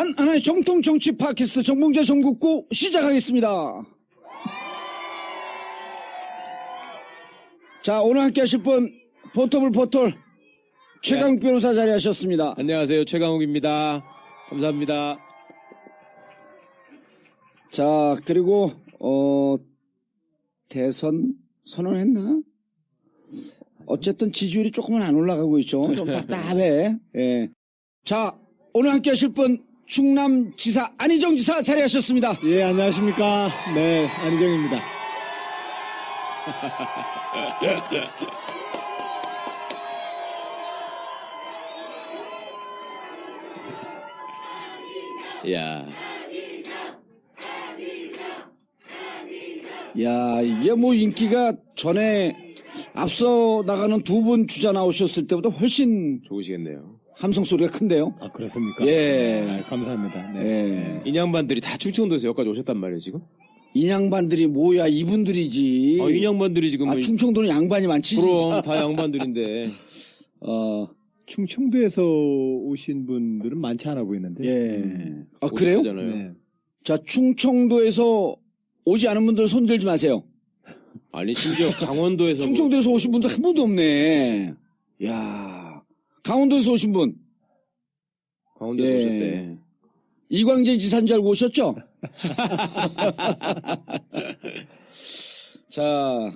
단 하나의 정통 정치 팟캐스트 정봉재 정국구 시작하겠습니다. 자, 오늘 함께 하실 분 포터블 포털 최강욱 변호사 자리하셨습니다. 안녕하세요. 최강욱입니다. 감사합니다. 자, 그리고 대선 선언했나? 어쨌든 지지율이 조금은 안 올라가고 있죠. 좀 답답해. 예. 자, 오늘 함께 하실 분 충남지사 안희정 지사 자리하셨습니다. 예, 안녕하십니까. 네, 안희정입니다. 야, 야, 이게 뭐 인기가 전에 앞서 나가는 두 분 주자 나오셨을 때보다 훨씬 좋으시겠네요. 함성 소리가 큰데요. 아, 그렇습니까? 예. 네, 감사합니다. 네. 예. 인양반들이 다 충청도에서 여기까지 오셨단 말이에요, 지금? 인양반들이 뭐야, 이분들이지. 인양반들이 지금 아, 충청도는 양반이 많지. 그럼 진짜. 다 양반들인데. 충청도에서 오신 분들은 많지 않아 보이는데. 예. 아, 그래요? 오셨잖아요. 네. 자, 충청도에서 오지 않은 분들 손 들지 마세요. 아니, 심지어 강원도에서. 충청도에서 오신 분들 한 분도 없네. 야, 강원도에서 오신 분. 강원도에서 예. 오셨대. 이광재 지사인 줄 알고 오셨죠? 자,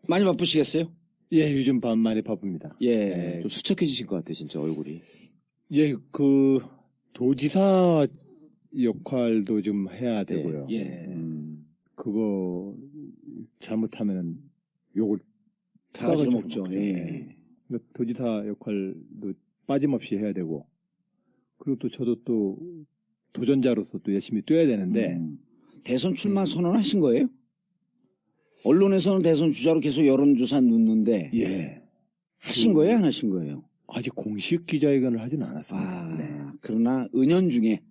많이 바쁘시겠어요? 예, 요즘 많이 바쁩니다. 예. 좀 수척해지신 것 같아, 진짜, 얼굴이. 예, 그, 도지사 역할도 좀 해야 되고요. 예. 그거, 잘못하면 욕을 다 같이 따가지고 먹죠. 먹죠. 예. 그러니까 도지사 역할도 빠짐없이 해야 되고, 그리고 또 저도 또 도전자로서 또 열심히 뛰어야 되는데, 대선 출마 선언하신 거예요? 언론에서는 대선 주자로 계속 여론조사 넣는데 예. 하신 거예요? 안 하신 거예요? 아직 공식 기자회견을 하진 않았습니다. 아, 네. 그러나 은연중에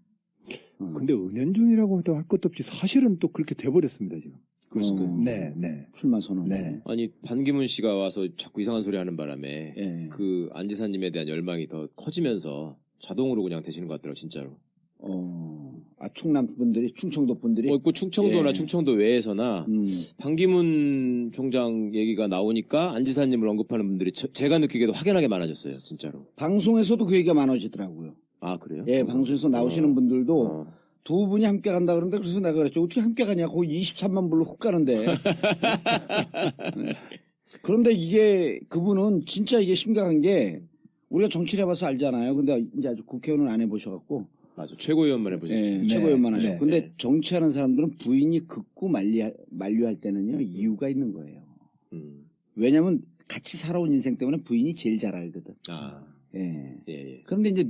근데 은연중이라고 해도 할 것도 없이 사실은 또 그렇게 돼버렸습니다, 지금. 그랬을까요? 네, 네. 출마 선언. 네. 아니, 반기문 씨가 와서 자꾸 이상한 소리 하는 바람에. 예. 그 안지사님에 대한 열망이 더 커지면서 자동으로 그냥 되시는 것 같더라고요, 진짜로. 충남 분들이, 충청도 분들이. 뭐 충청도나 예. 충청도 외에서나 반기문 총장 얘기가 나오니까 안지사님을 언급하는 분들이 제가 느끼기에도 확연하게 많아졌어요, 진짜로. 방송에서도 그 얘기가 많아지더라고요. 아, 그래요? 예, 방송에서 나오시는 분들도 어. 두 분이 함께 간다 그러는데 그래서 내가 그랬죠. 어떻게 함께 가냐? 거의 23만 불로 훅 가는데. 네. 그런데 이게 그분은 진짜 이게 심각한 게 우리가 정치를 해봐서 알잖아요. 근데 이제 아직 국회의원은 안 해보셔갖고. 맞아. 최고위원만 해보셨죠. 예, 네, 최고위원만 하셨고. 네, 근데 네. 정치하는 사람들은 부인이 극구 만류할 때는요, 이유가 있는 거예요. 왜냐면 같이 살아온 인생 때문에 부인이 제일 잘 알거든. 아, 예. 예, 예. 그런데 이제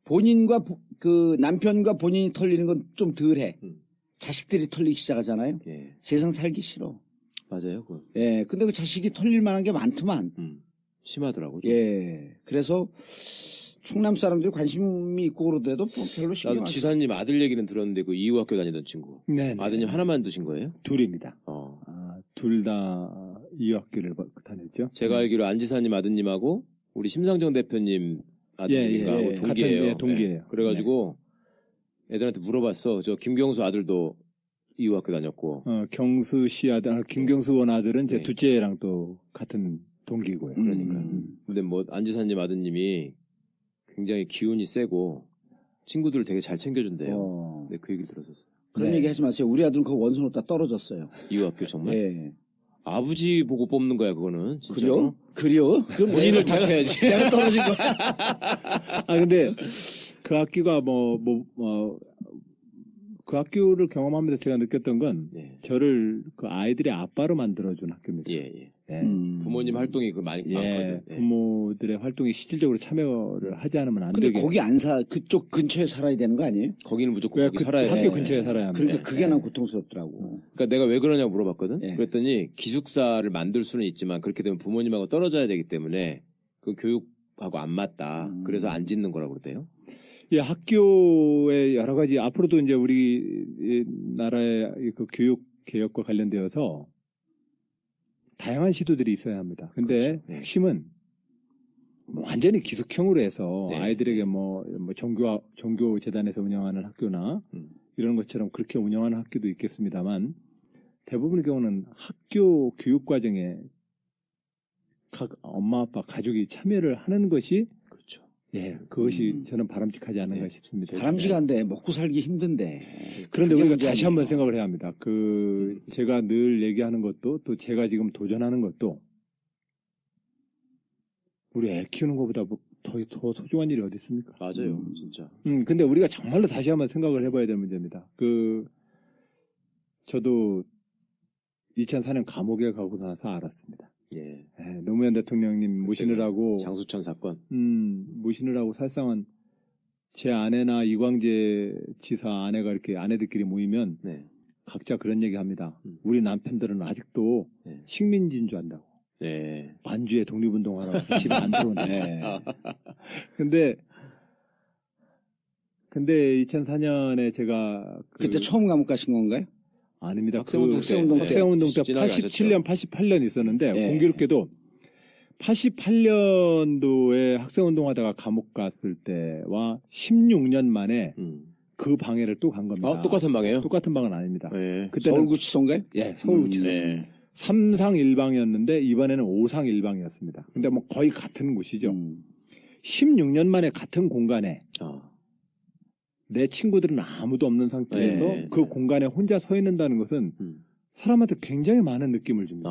본인과 그 남편과 본인이 털리는 건 좀 덜해. 자식들이 털리기 시작하잖아요. 예. 세상 살기 싫어. 맞아요. 그거. 예. 근데 그 자식이 털릴 만한 게 많더만. 심하더라고. 좀. 예. 그래서 충남 사람들이 관심이 있고 그러더라도 뭐 별로 신경 나도 안 써. 지사님 아들 얘기는 들었는데 그 이후학교 다니던 친구. 네. 네. 아드님 하나만 두신 거예요? 둘입니다. 둘 다 이 학교를 다녔죠. 제가 알기로 안지사님 아드님하고 우리 심상정 대표님 아드님하고 예, 예. 동기예요. 같은, 예, 동기예요. 그래가지고 애들한테 물어봤어. 저 김경수 아들도 이후학교 다녔고. 경수 씨 아들, 김경수 원 아들은 제 네. 둘째랑 또 같은 동기고요. 그러니까. 근데 뭐 안지사님 아드님이 굉장히 기운이 세고 친구들을 되게 잘 챙겨준대요. 근데 그 얘기를 들었었어요. 그런 네. 얘기 하지 마세요. 우리 아들은 그 원서로 다 떨어졌어요. 이후학교 정말? 예. 아버지 보고 뽑는 거야 그거는 진짜로. 그래요? 그럼 본인을 내가 탓해야지. 내가 떨어진 거야. 근데 그 학교가 그 학교를 경험하면서 제가 느꼈던 건 예. 저를 그 아이들의 아빠로 만들어준 학교입니다. 예, 예. 예. 부모님 활동이 많거든. 예. 부모들의 활동에 실질적으로 참여를 하지 않으면 안 근데 되게. 거기 그쪽 근처에 살아야 되는 거 아니에요? 거기는 무조건 왜 거기 살아야 돼. 학교 근처에 살아야 합니다. 그러니까 그게 난 고통스럽더라고. 그러니까 내가 왜 그러냐고 물어봤거든. 예. 그랬더니 기숙사를 만들 수는 있지만 그렇게 되면 부모님하고 떨어져야 되기 때문에 그 교육하고 안 맞다. 그래서 안 짓는 거라고 그러대요. 예, 학교의 여러 가지 앞으로도 이제 우리 나라의 그 교육 개혁과 관련되어서 다양한 시도들이 있어야 합니다. 근데 그렇죠. 네. 핵심은 완전히 기숙형으로 해서 네. 아이들에게 뭐 종교 재단에서 운영하는 학교나 이런 것처럼 그렇게 운영하는 학교도 있겠습니다만 대부분의 경우는 학교 교육 과정에 각 엄마 아빠 가족이 참여를 하는 것이 그렇죠. 예, 그것이 저는 바람직하지 않은가 네. 싶습니다. 바람직한데 먹고 살기 힘든데. 그런데 그게 우리가 문제 다시 아니에요. 한번 생각을 해야 합니다. 제가 늘 얘기하는 것도 또 제가 지금 도전하는 것도 우리 애 키우는 것보다 더 소중한 일이 어디 있습니까? 맞아요, 진짜. 근데 우리가 정말로 다시 한번 생각을 해봐야 될 문제입니다. 저도 2004년 감옥에 가고 나서 알았습니다. 예. 예, 노무현 대통령님 모시느라고 장수천 사건. 모시느라고 사실상은 제 아내나 이광재 지사 아내가 이렇게 아내들끼리 모이면 네. 각자 그런 얘기 합니다. 우리 남편들은 아직도 네. 식민지인 줄 안다고. 네. 만주에 독립운동하러 와서 집에 안 들어온다. 네. 근데 2004년에 제가 그때 처음 감옥 가신 건가요? 아닙니다. 학생운동 때. 학생운동 때 진하게 87년, 88년 있었는데 네. 공교롭게도 88년도에 학생운동 하다가 감옥 갔을 때와 16년 만에 그 방해를 또 간 겁니다. 똑같은 방이에요? 똑같은 방은 아닙니다. 네. 그때는 서울구치소인가요? 예, 서울구치소. 네. 3상 1방이었는데 이번에는 5상 1방이었습니다. 근데 뭐 거의 같은 곳이죠. 16년 만에 같은 공간에 내 친구들은 아무도 없는 상태에서 네. 그 공간에 혼자 서 있는다는 것은 사람한테 굉장히 많은 느낌을 줍니다.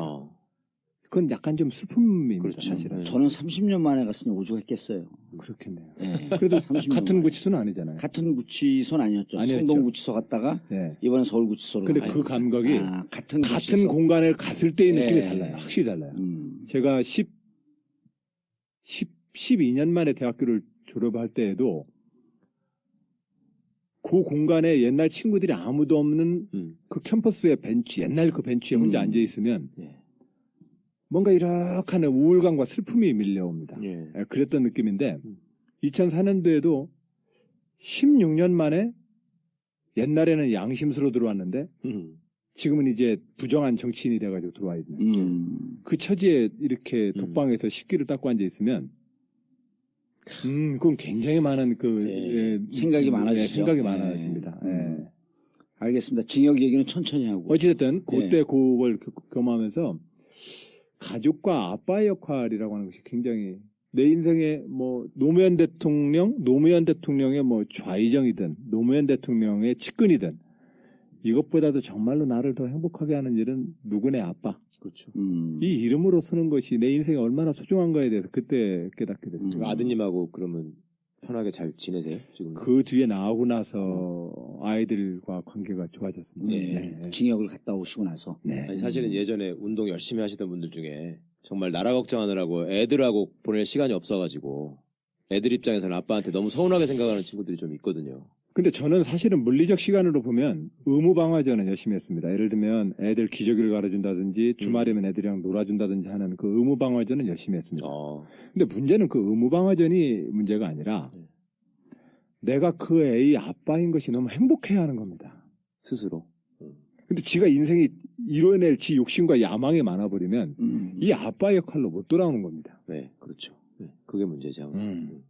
그건 약간 좀 슬픔입니다. 그렇죠. 사실은. 네. 저는 30년 만에 갔으니 오죽했겠어요. 그렇겠네요. 네. 그래도 30년 같은 만에. 구치소는 아니잖아요. 같은 구치소는 아니었죠. 아니었죠. 성동구치소 갔다가 네. 이번엔 서울구치소로. 근데 가요. 그 감각이 같은 같은 구치소. 공간을 갔을 때의 느낌이 네. 달라요. 확실히 달라요. 제가 제가 12년 만에 대학교를 졸업할 때에도 그 공간에 옛날 친구들이 아무도 없는 그 캠퍼스의 벤치, 옛날 그 벤치에 혼자 앉아 있으면 네. 뭔가 이렇게 하는 우울감과 슬픔이 밀려옵니다. 예. 그랬던 느낌인데 2004년도에도 16년 만에 옛날에는 양심수로 들어왔는데 지금은 이제 부정한 정치인이 돼가지고 들어와 있는 그 처지에 이렇게 독방에서 식기를 닦고 앉아 있으면 그건 굉장히 많은 생각이 많아지죠. 생각이 네. 많아집니다. 예. 알겠습니다. 징역 얘기는 천천히 하고. 어찌됐든 그때 그걸 경험하면서 가족과 아빠의 역할이라고 하는 것이 굉장히 내 인생에 뭐 노무현 대통령의 뭐 좌의정이든 노무현 대통령의 측근이든 이것보다도 정말로 나를 더 행복하게 하는 일은 누구네 아빠. 그렇죠. 이 이름으로 쓰는 것이 내 인생에 얼마나 소중한가에 대해서 그때 깨닫게 됐습니다. 아드님하고 그러면 편하게 잘 지내세요? 지금? 그 뒤에 나오고 나서 아이들과 관계가 좋아졌습니다. 네. 징역을 갔다 오시고 나서. 네. 아니, 사실은 예전에 운동 열심히 하시던 분들 중에 정말 나라 걱정하느라고 애들하고 보낼 시간이 없어가지고 애들 입장에서는 아빠한테 너무 서운하게 생각하는 친구들이 좀 있거든요. 근데 저는 사실은 물리적 시간으로 보면 의무방어전은 열심히 했습니다. 예를 들면 애들 기저귀를 갈아준다든지 주말이면 애들이랑 놀아준다든지 하는 그 의무방어전은 열심히 했습니다. 근데 문제는 그 의무방어전이 문제가 아니라 내가 그 애의 아빠인 것이 너무 행복해야 하는 겁니다. 스스로. 근데 지가 인생이 이뤄낼 지 욕심과 야망이 많아버리면 이 아빠 역할로 못 돌아오는 겁니다. 네, 그렇죠. 네, 그게 문제지 항상.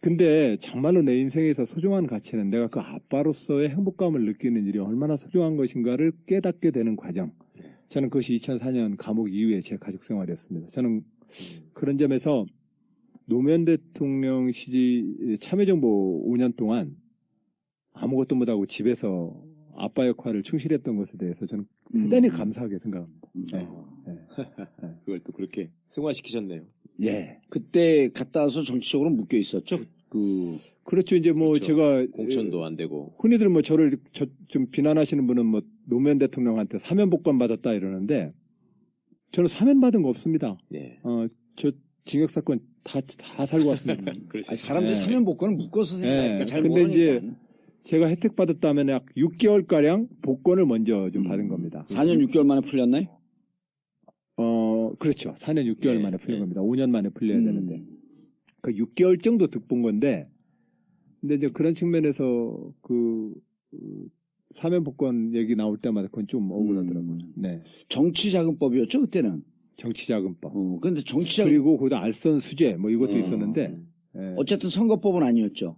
근데 정말로 내 인생에서 소중한 가치는 내가 그 아빠로서의 행복감을 느끼는 일이 얼마나 소중한 것인가를 깨닫게 되는 과정. 저는 그것이 2004년 감옥 이후에 제 가족 생활이었습니다. 저는 그런 점에서 노무현 대통령 시기 참여정부 5년 동안 아무것도 못하고 집에서 아빠 역할을 충실했던 것에 대해서 저는 대단히 감사하게 생각합니다. 그걸 또 그렇게 승화시키셨네요. 예. 그때 갔다 와서 정치적으로 묶여 있었죠. 그렇죠. 이제 뭐 그렇죠. 제가 공천도 안 되고. 흔히들 뭐 저를 좀 비난하시는 분은 뭐 노무현 대통령한테 사면 복권 받았다 이러는데 저는 사면 받은 거 없습니다. 네. 저 징역 사건 다 살고 왔습니다. 아니, 사람들이 사면 복권을 묶어서 생각하니까 잘 근데 모르니까. 이제 제가 혜택 받았다면 약 6개월 가량 복권을 먼저 좀 받은 겁니다. 4년 6개월 만에 풀렸나요? 그렇죠. 4년 6개월 만에 풀린 겁니다. 5년 만에 풀려야 되는데. 그 6개월 정도 득본 건데, 근데 이제 그런 측면에서 사면 복권 얘기 나올 때마다 그건 좀 억울하더라고요. 네. 정치자금법이었죠 그때는. 정치자금법. 근데 정치자 그리고 거기다 알선 수재 뭐 이것도 있었는데 예. 어쨌든 선거법은 아니었죠.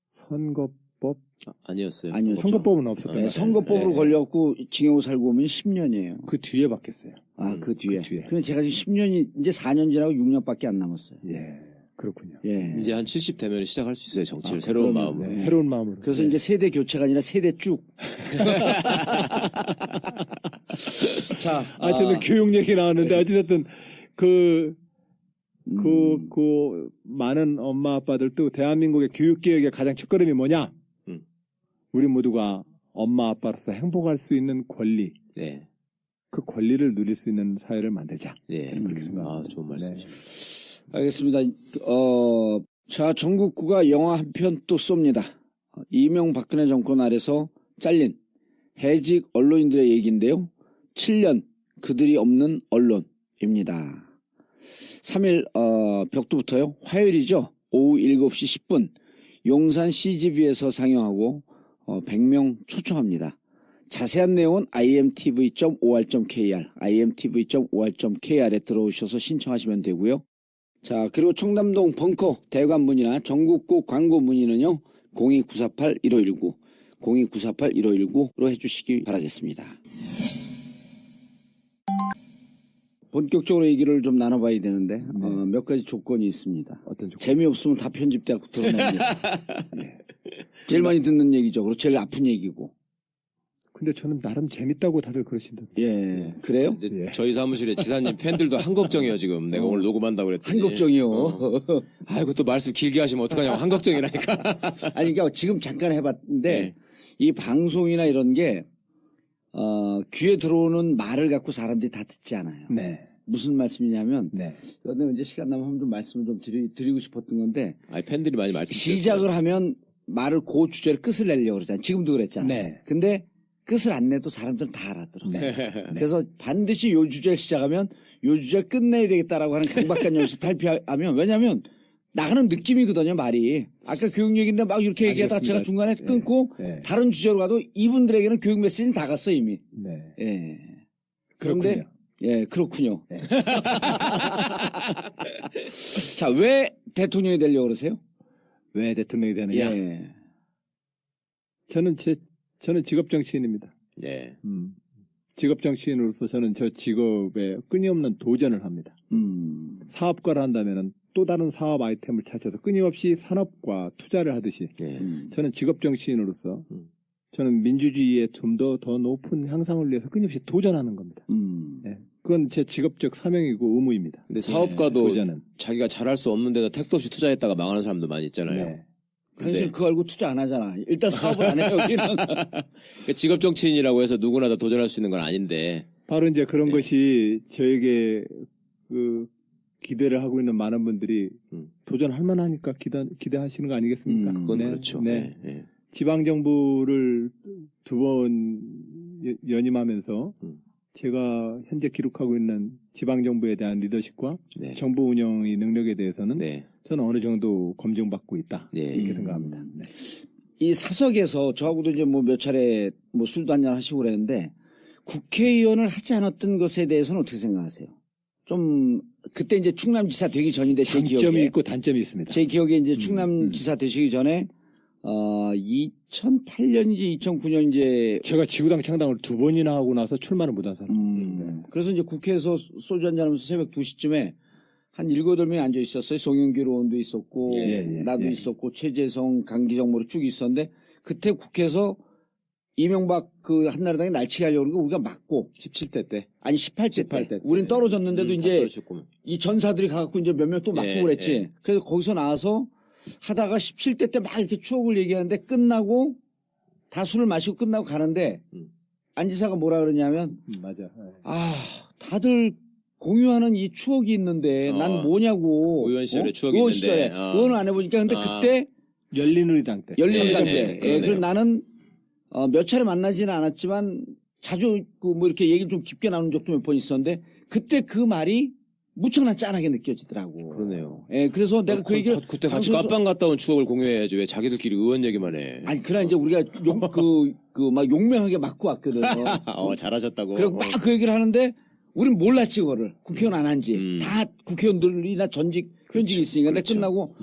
선거법 아니었어요. 아니었죠. 선거법은 없었던 네, 것 같아요. 선거법으로 예. 걸려갖고 징역을 살고 오면 10년이에요. 그 뒤에 바뀌었어요. 그 뒤에. 그 뒤에. 근데 제가 지금 10년이 이제 4년 지나고 6년밖에 안 남았어요. 예, 그렇군요. 예. 이제 한 70 되면 시작할 수 있어요. 정치를 새로운 그러면, 마음으로. 네, 네. 새로운 마음으로. 그래서 네. 이제 세대 교체가 아니라 세대 쭉. 자, 저는 교육 얘기 나왔는데 어찌됐든 그 많은 엄마 아빠들도 대한민국의 교육 개혁의 가장 첫걸음이 뭐냐? 우리 모두가 엄마 아빠로서 행복할 수 있는 권리, 네. 그 권리를 누릴 수 있는 사회를 만들자. 네. 저는 그렇게 생각합니다. 좋은 말씀이죠. 알겠습니다. 자, 전국구가 영화 한 편 또 쏩니다. 이명박근혜 정권 아래서 잘린 해직 언론인들의 얘기인데요. 7년 그들이 없는 언론입니다. 3일 벽두부터요. 화요일이죠. 오후 7시 10분 용산 CGV에서 상영하고 100명 초청합니다. 자세한 내용은 imtv.or.kr, imtv.or.kr에 들어오셔서 신청하시면 되고요. 자, 그리고 청담동 벙커 대관 문의나 전국구 광고 문의는요. 02948-1519, 02948-1519로 해주시기 바라겠습니다. 본격적으로 얘기를 좀 나눠봐야 되는데 몇 가지 조건이 있습니다. 어떤 조건? 재미없으면 다 편집되고 드러납니다. 네. 제일 많이 듣는 얘기죠. 그리고 제일 아픈 얘기고. 근데 저는 나름 재밌다고 다들 그러신데. 예, 그래요? 이제 예. 저희 사무실에 지사님 팬들도 한 걱정이에요 지금. 내가 오늘 녹음한다고 그랬더니. 한 걱정이요. 아이고 또 말씀 길게 하시면 어떡하냐고 한 걱정이라니까. 아니, 그러니까 지금 잠깐 해봤는데 네. 이 방송이나 이런 게 귀에 들어오는 말을 갖고 사람들이 다 듣지 않아요. 네. 무슨 말씀이냐면, 네. 근데 이제 시간 남으면 좀 말씀을 좀 드리고 싶었던 건데, 아니 팬들이 많이 말씀드렸어요. 시작을 하면 말을 그 주제를 끝을 내려고 그러잖아요. 지금도 그랬잖아요. 네. 근데 끝을 안 내도 사람들은 다 알아들어. 네. 그래서 반드시 요 주제를 시작하면 요 주제를 끝내야 되겠다라고 하는 강박관념에서 탈피하면, 왜냐면 나가는 느낌이거든요, 말이. 아까 교육 얘기인데 막 이렇게 얘기하다가 제가 중간에 끊고 네. 다른 주제로 가도 이분들에게는 교육 메시지는 다 갔어, 이미. 네. 예. 그런데, 그렇군요. 예, 그렇군요. 네. 자, 왜 대통령이 되려고 그러세요? 왜 대통령이 되느냐? 예. 저는 직업 정치인입니다. 네. 직업 정치인으로서 저는 저 직업에 끊임없는 도전을 합니다. 사업가를 한다면은 또 다른 사업 아이템을 찾아서 끊임없이 산업과 투자를 하듯이 네. 저는 직업 정치인으로서 저는 민주주의의 좀 더 높은 향상을 위해서 끊임없이 도전하는 겁니다. 네. 그건 제 직업적 사명이고 의무입니다. 근데 사업가도 도전은. 자기가 잘할 수 없는 데다 택도 없이 투자했다가 망하는 사람도 많이 있잖아요. 네. 당신 그거 알고 투자 안 하잖아. 일단 사업을 안 해요, 여기는. 그러니까 직업 정치인이라고 해서 누구나 다 도전할 수 있는 건 아닌데. 바로 이제 그런 네. 것이 저에게 그 기대를 하고 있는 많은 분들이 도전할 만하니까 기대하시는 거 아니겠습니까? 그건 네. 그렇죠. 네. 네. 지방정부를 2번 연임하면서 제가 현재 기록하고 있는 지방정부에 대한 리더십과 네. 정부 운영의 능력에 대해서는 네. 저는 어느 정도 검증받고 있다. 네. 이렇게 생각합니다. 네. 이 사석에서 저하고도 이제 뭐 몇 차례 뭐 술도 한잔 하시고 그랬는데 국회의원을 하지 않았던 것에 대해서는 어떻게 생각하세요? 좀 그때 이제 충남지사 되기 전인데 제 장점이 기억에 있고 단점이 있습니다. 제 기억에 이제 충남지사 되시기 전에 2008년인지 2009년 제가 지구당 창당을 2번이나 하고 나서 출마를 못한 사람. 네. 그래서 이제 국회에서 소주 한잔 하면서 새벽 2시쯤에 한 7, 8명이 앉아 있었어요. 송영길 의원도 있었고 나도 있었고 최재성, 강기정 뭐로 쭉 있었는데 그때 국회에서 이명박 그 한나라당이 날치기 하려고 그러고 우리가 막고 17대 때. 아니 18대 때 우린 네. 떨어졌는데도 이제 떨어졌구만. 이 전사들이 가갖고 이제 몇 명 또 막고 예, 그랬지. 예. 그래서 거기서 나와서 하다가 17대 때 막 이렇게 추억을 얘기하는데 끝나고 다 술을 마시고 끝나고 가는데 안지사가 뭐라 그러냐면 맞아. 다들 공유하는 이 추억이 있는데 난 뭐냐고. 의원 시절에 추억이 의원 있는데. 시절에 의원은 안 해보니까 근데 그때 열린우리당 때. 열린우리당 네, 때. 네, 그래서 그러네요. 나는 몇 차례 만나지는 않았지만 자주 그 뭐 이렇게 얘기를 좀 깊게 나눈 적도 몇 번 있었는데 그때 그 말이 무척나 짠하게 느껴지더라고. 그러네요. 예, 그래서 내가 그 얘기를 그때 같이 방송에서- 깜빵 갔다 온 추억을 공유해야지 왜 자기들끼리 의원 얘기만 해. 아니 그러나 이제 우리가 막 용맹하게 맞고 왔거든. 잘하셨다고. 그리고 막 그 얘기를 하는데 우린 몰랐지 그거를 국회의원 안 한지 다 국회의원들이나 전직 현직이 있으니까 근데 그렇죠. 끝나고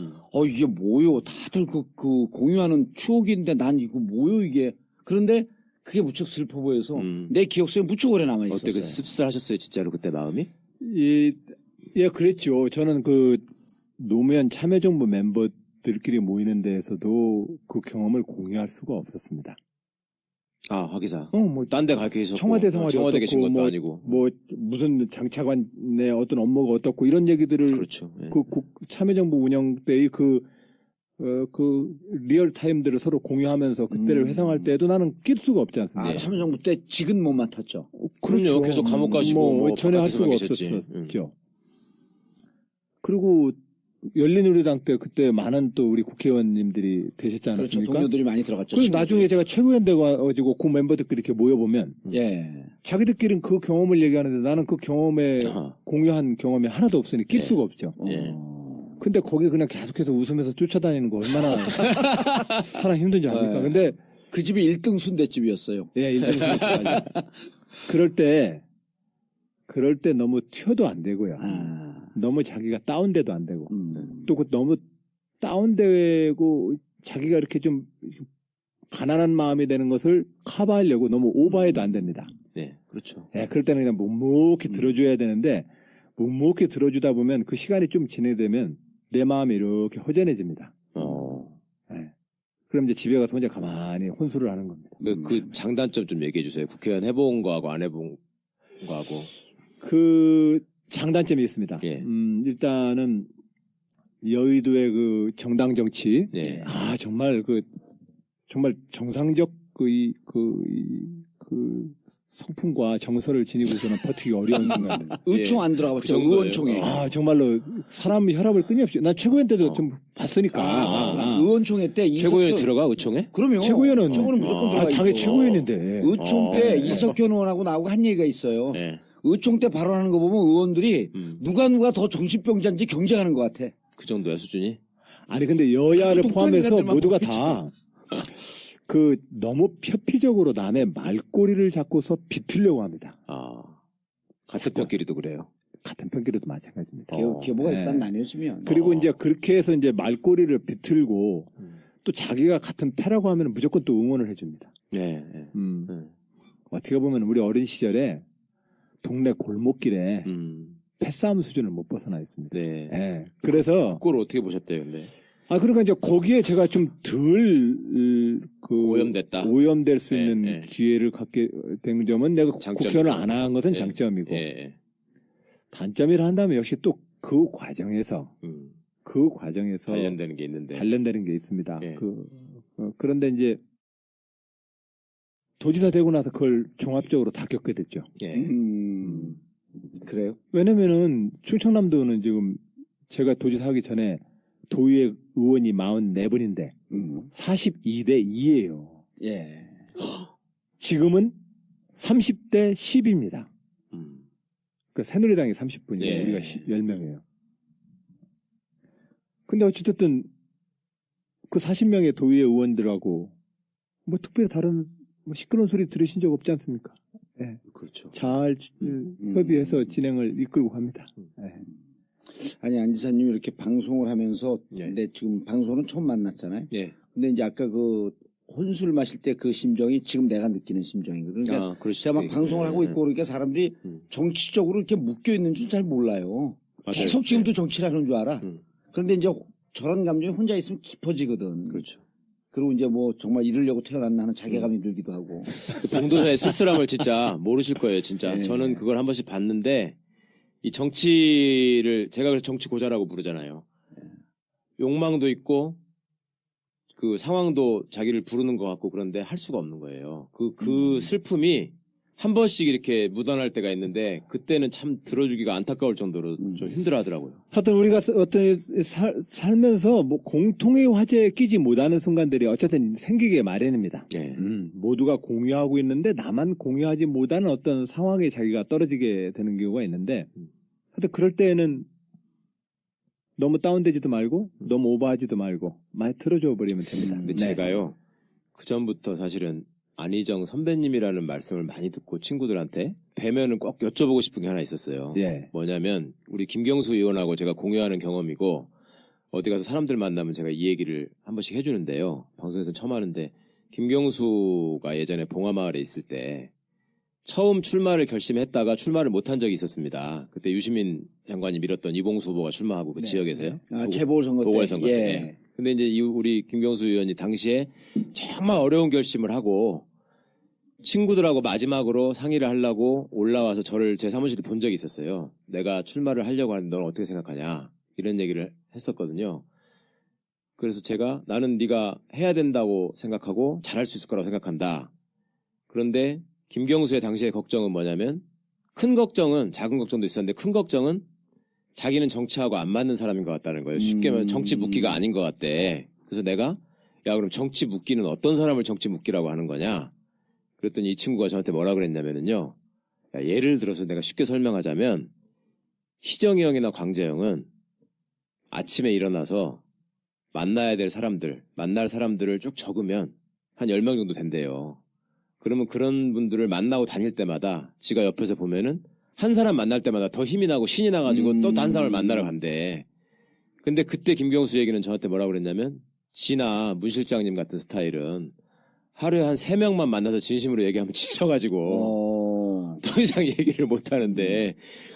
이게 뭐요 다들 그 공유하는 추억인데 난 이거 뭐요 이게 그런데 그게 무척 슬퍼 보여서 내 기억 속에 무척 오래 남아 있었어요. 어때 그 씁쓸하셨어요 진짜로 그때 마음이? 예, 그랬죠. 저는 그 노무현 참여정부 멤버들끼리 모이는 데에서도 그 경험을 공유할 수가 없었습니다. 아 화기사. 뭐 딴 데 가 계셨고 청와대 생활이 청와대 계신 어떻고, 것도 아니고. 뭐 무슨 장차관의 어떤 업무가 어떻고 이런 얘기들을 그렇죠. 예. 그 참여정부 운영 때의 그 리얼 타임들을 서로 공유하면서 그때를 회상할 때도 나는 낄 수가 없지 않습니까? 아, 참여정부 때 직은 못 맡았죠. 그럼요. 계속 감옥 가시고 뭐 전혀 할 수가 바깥에서만 계셨지. 없었죠. 그리고 열린우리당 때 그때 많은 또 우리 국회의원님들이 되셨지 그렇죠. 않았습니까? 동료들이 많이 들어갔죠. 그리고 친구들이. 나중에 제가 최고위원 돼가지고 그 멤버들끼리 이렇게 모여보면 예. 자기들끼리는 그 경험을 얘기하는데 나는 그 경험에 아하. 공유한 경험이 하나도 없으니 낄 예. 수가 없죠. 예. 근데 거기 그냥 계속해서 웃으면서 쫓아다니는 거 얼마나 사람 힘든지 압니까? 네. 근데 그 집이 1등 순대집이었어요. 예, 그럴 때 너무 튀어도 안 되고요. 너무 자기가 다운돼도 안 되고 또 그 너무 다운되고 자기가 이렇게 좀 가난한 마음이 되는 것을 커버하려고 너무 오버해도 안 됩니다. 네, 그렇죠. 예, 그럴 때는 그냥 묵묵히 들어줘야 되는데 묵묵히 들어주다 보면 그 시간이 좀 진행되면 내 마음이 이렇게 허전해집니다. 예. 그럼 이제 집에 가서 혼자 가만히 혼술을 하는 겁니다. 그 장단점 좀 얘기해 주세요. 국회의원 해본 거하고 안 해본 거하고. 그 장단점이 있습니다. 예. 일단은 여의도의 그 정당 정치, 예. 정말 정말 정상적 그 성품과 정서를 지니고서는 버티기 어려운 순간들. 의총 안 들어가 그 봤죠. 정도예요. 의원총회. 정말로 사람 혈압을 끊임없이. 난 최고위원 때도 좀 봤으니까. 의원총회 때 최고위원 이석현 들어가 의총에? 그럼요. 최고위원은 무조건 들어가 당연히 있죠. 최고위원인데. 의총 때 이석현 의원하고 나하고 한 얘기가 있어요. 네. 의총 때 발언하는 거 보면 의원들이 누가 더 정신병자인지 경쟁하는 것 같아. 그 정도야 수준이? 아니 근데 여야를 독한 포함해서 인간들만 모두가 보겠지. 다 너무 편피적으로 남의 말꼬리를 잡고서 비틀려고 합니다. 같은 편끼리도 그래요. 같은 편끼리도 마찬가지입니다. 계보가 네. 일단 나뉘어지면. 그리고 이제 그렇게 해서 이제 말꼬리를 비틀고 또 자기가 같은 패라고 하면 무조건 또 응원을 해줍니다. 네. 네. 어떻게 보면 우리 어린 시절에 동네 골목길에 패싸움 수준을 못 벗어나 있습니다. 네. 예. 그래서 그걸 어떻게 보셨대요, 근데? 그러니까 이제 거기에 제가 좀 덜 오염됐다. 오염될 수 예, 있는 예. 기회를 갖게 된 점은 내가 장점이고. 국회의원을 안 한 것은 예. 장점이고 예. 단점이라 한다면 역시 또 그 과정에서 관련되는 게 있는데. 관련되는 게 있습니다. 예. 그런데 이제 도지사 되고 나서 그걸 종합적으로 다 겪게 됐죠. 예. 그래요? 왜냐면은 충청남도는 지금 제가 도지사 하기 전에 도의회 의원이 44분인데 42대 2예요. 예. 지금은 30대 10입니다. 그러니까 새누리당이 30분이에요. 예. 우리가 10명이에요. 근데 어찌됐든 그 40명의 도의회 의원들하고 뭐 특별히 다른 뭐 시끄러운 소리 들으신 적 없지 않습니까? 예. 그렇죠. 잘 협의해서 진행을 이끌고 갑니다. 예. 아니 안 지사님 이렇게 방송을 하면서 예. 근데 지금 방송은 처음 만났잖아요. 예. 근데 이제 아까 그 혼술 마실 때 그 심정이 지금 내가 느끼는 심정이거든요. 그러니까 그렇죠. 제가 막 방송을 하고 있고 그러니까 사람들이 정치적으로 이렇게 묶여 있는 줄 잘 몰라요. 맞아요. 계속 지금도 정치를 하는 줄 알아. 음. 그런데 이제 저런 감정이 혼자 있으면 깊어지거든. 그렇죠. 그리고 이제 뭐 정말 이러려고 태어났나 하는 자괴감이 들기도 하고. 봉도사의 쓸쓸함을 진짜 모르실 거예요, 진짜. 네. 저는 그걸 한 번씩 봤는데, 이 정치를, 제가 그래서 정치 고자라고 부르잖아요. 욕망도 있고, 그 상황도 자기를 부르는 것 같고 그런데 할 수가 없는 거예요. 그 슬픔이 한 번씩 이렇게 묻어날 때가 있는데, 그때는 참 들어주기가 안타까울 정도로 좀 힘들어 하더라고요. 하여튼 우리가 어떤 살면서 뭐 공통의 화제에 끼지 못하는 순간들이 어쨌든 생기게 마련입니다. 예. 모두가 공유하고 있는데 나만 공유하지 못하는 어떤 상황에 자기가 떨어지게 되는 경우가 있는데 하여튼 그럴 때에는 너무 다운되지도 말고 너무 오버하지도 말고 많이 틀어줘 버리면 됩니다. 근데 네. 제가요, 그 전부터 사실은 안희정 선배님이라는 말씀을 많이 듣고 친구들한테 뵈면은 꼭 여쭤보고 싶은 게 하나 있었어요. 예. 뭐냐면 우리 김경수 의원하고 제가 공유하는 경험이고 어디 가서 사람들 만나면 제가 이 얘기를 한 번씩 해주는데요. 방송에서 처음 하는데 김경수가 예전에 봉화마을에 있을 때 처음 출마를 결심했다가 출마를 못한 적이 있었습니다. 그때 유시민 장관이 밀었던 이봉수 후보가 출마하고 그 네. 지역에서요. 아, 재보궐선거 때. 보궐선거 때. 예. 근데 이제 우리 김경수 의원이 당시에 정말 어려운 결심을 하고 친구들하고 마지막으로 상의를 하려고 올라와서 저를 제 사무실에 본 적이 있었어요. 내가 출마를 하려고 하는데 넌 어떻게 생각하냐 이런 얘기를 했었거든요. 그래서 제가 나는 네가 해야 된다고 생각하고 잘할 수 있을 거라고 생각한다. 그런데 김경수의 당시의 걱정은 뭐냐면 큰 걱정은 작은 걱정도 있었는데 큰 걱정은 자기는 정치하고 안 맞는 사람인 것 같다는 거예요. 쉽게 말하면 정치 묵기가 아닌 것 같대. 그래서 내가 야 그럼 정치 묵기는 어떤 사람을 정치 묵기라고 하는 거냐. 그랬더니 이 친구가 저한테 뭐라 그랬냐면요. 야, 예를 들어서 내가 쉽게 설명하자면 희정이 형이나 광재 형은 아침에 일어나서 만나야 될 사람들, 만날 사람들을 쭉 적으면 한 10명 정도 된대요. 그러면 그런 분들을 만나고 다닐 때마다 지가 옆에서 보면은 한 사람 만날 때마다 더 힘이 나고 신이 나가지고 또 딴 사람을 만나러 간대. 근데 그때 김경수 얘기는 저한테 뭐라고 그랬냐면 지나 문 실장님 같은 스타일은 하루에 한 3명만 만나서 진심으로 얘기하면 지쳐가지고 더 이상 얘기를 못 하는데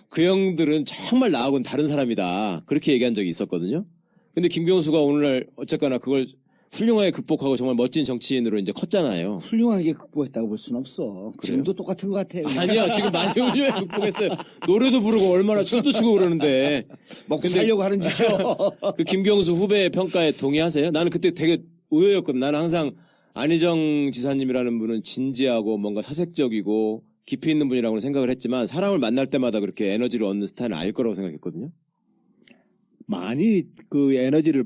그 형들은 정말 나하고는 다른 사람이다. 그렇게 얘기한 적이 있었거든요. 근데 김경수가 오늘날 어쨌거나 그걸 훌륭하게 극복하고 정말 멋진 정치인으로 이제 컸잖아요. 훌륭하게 극복했다고 볼 수는 없어. 지금도 똑같은 것 같아요. 아니야, 지금 많이 훌륭하게 극복했어요. 노래도 부르고 얼마나 춤도 추고 그러는데. 먹고 근데 살려고 하는 짓이요. 그 김경수 후배의 평가에 동의하세요? 나는 그때 되게 의외였거든. 나는 항상 안희정 지사님이라는 분은 진지하고 뭔가 사색적이고 깊이 있는 분이라고 생각을 했지만 사람을 만날 때마다 그렇게 에너지를 얻는 스타일은 아닐 거라고 생각했거든요. 많이 그 에너지를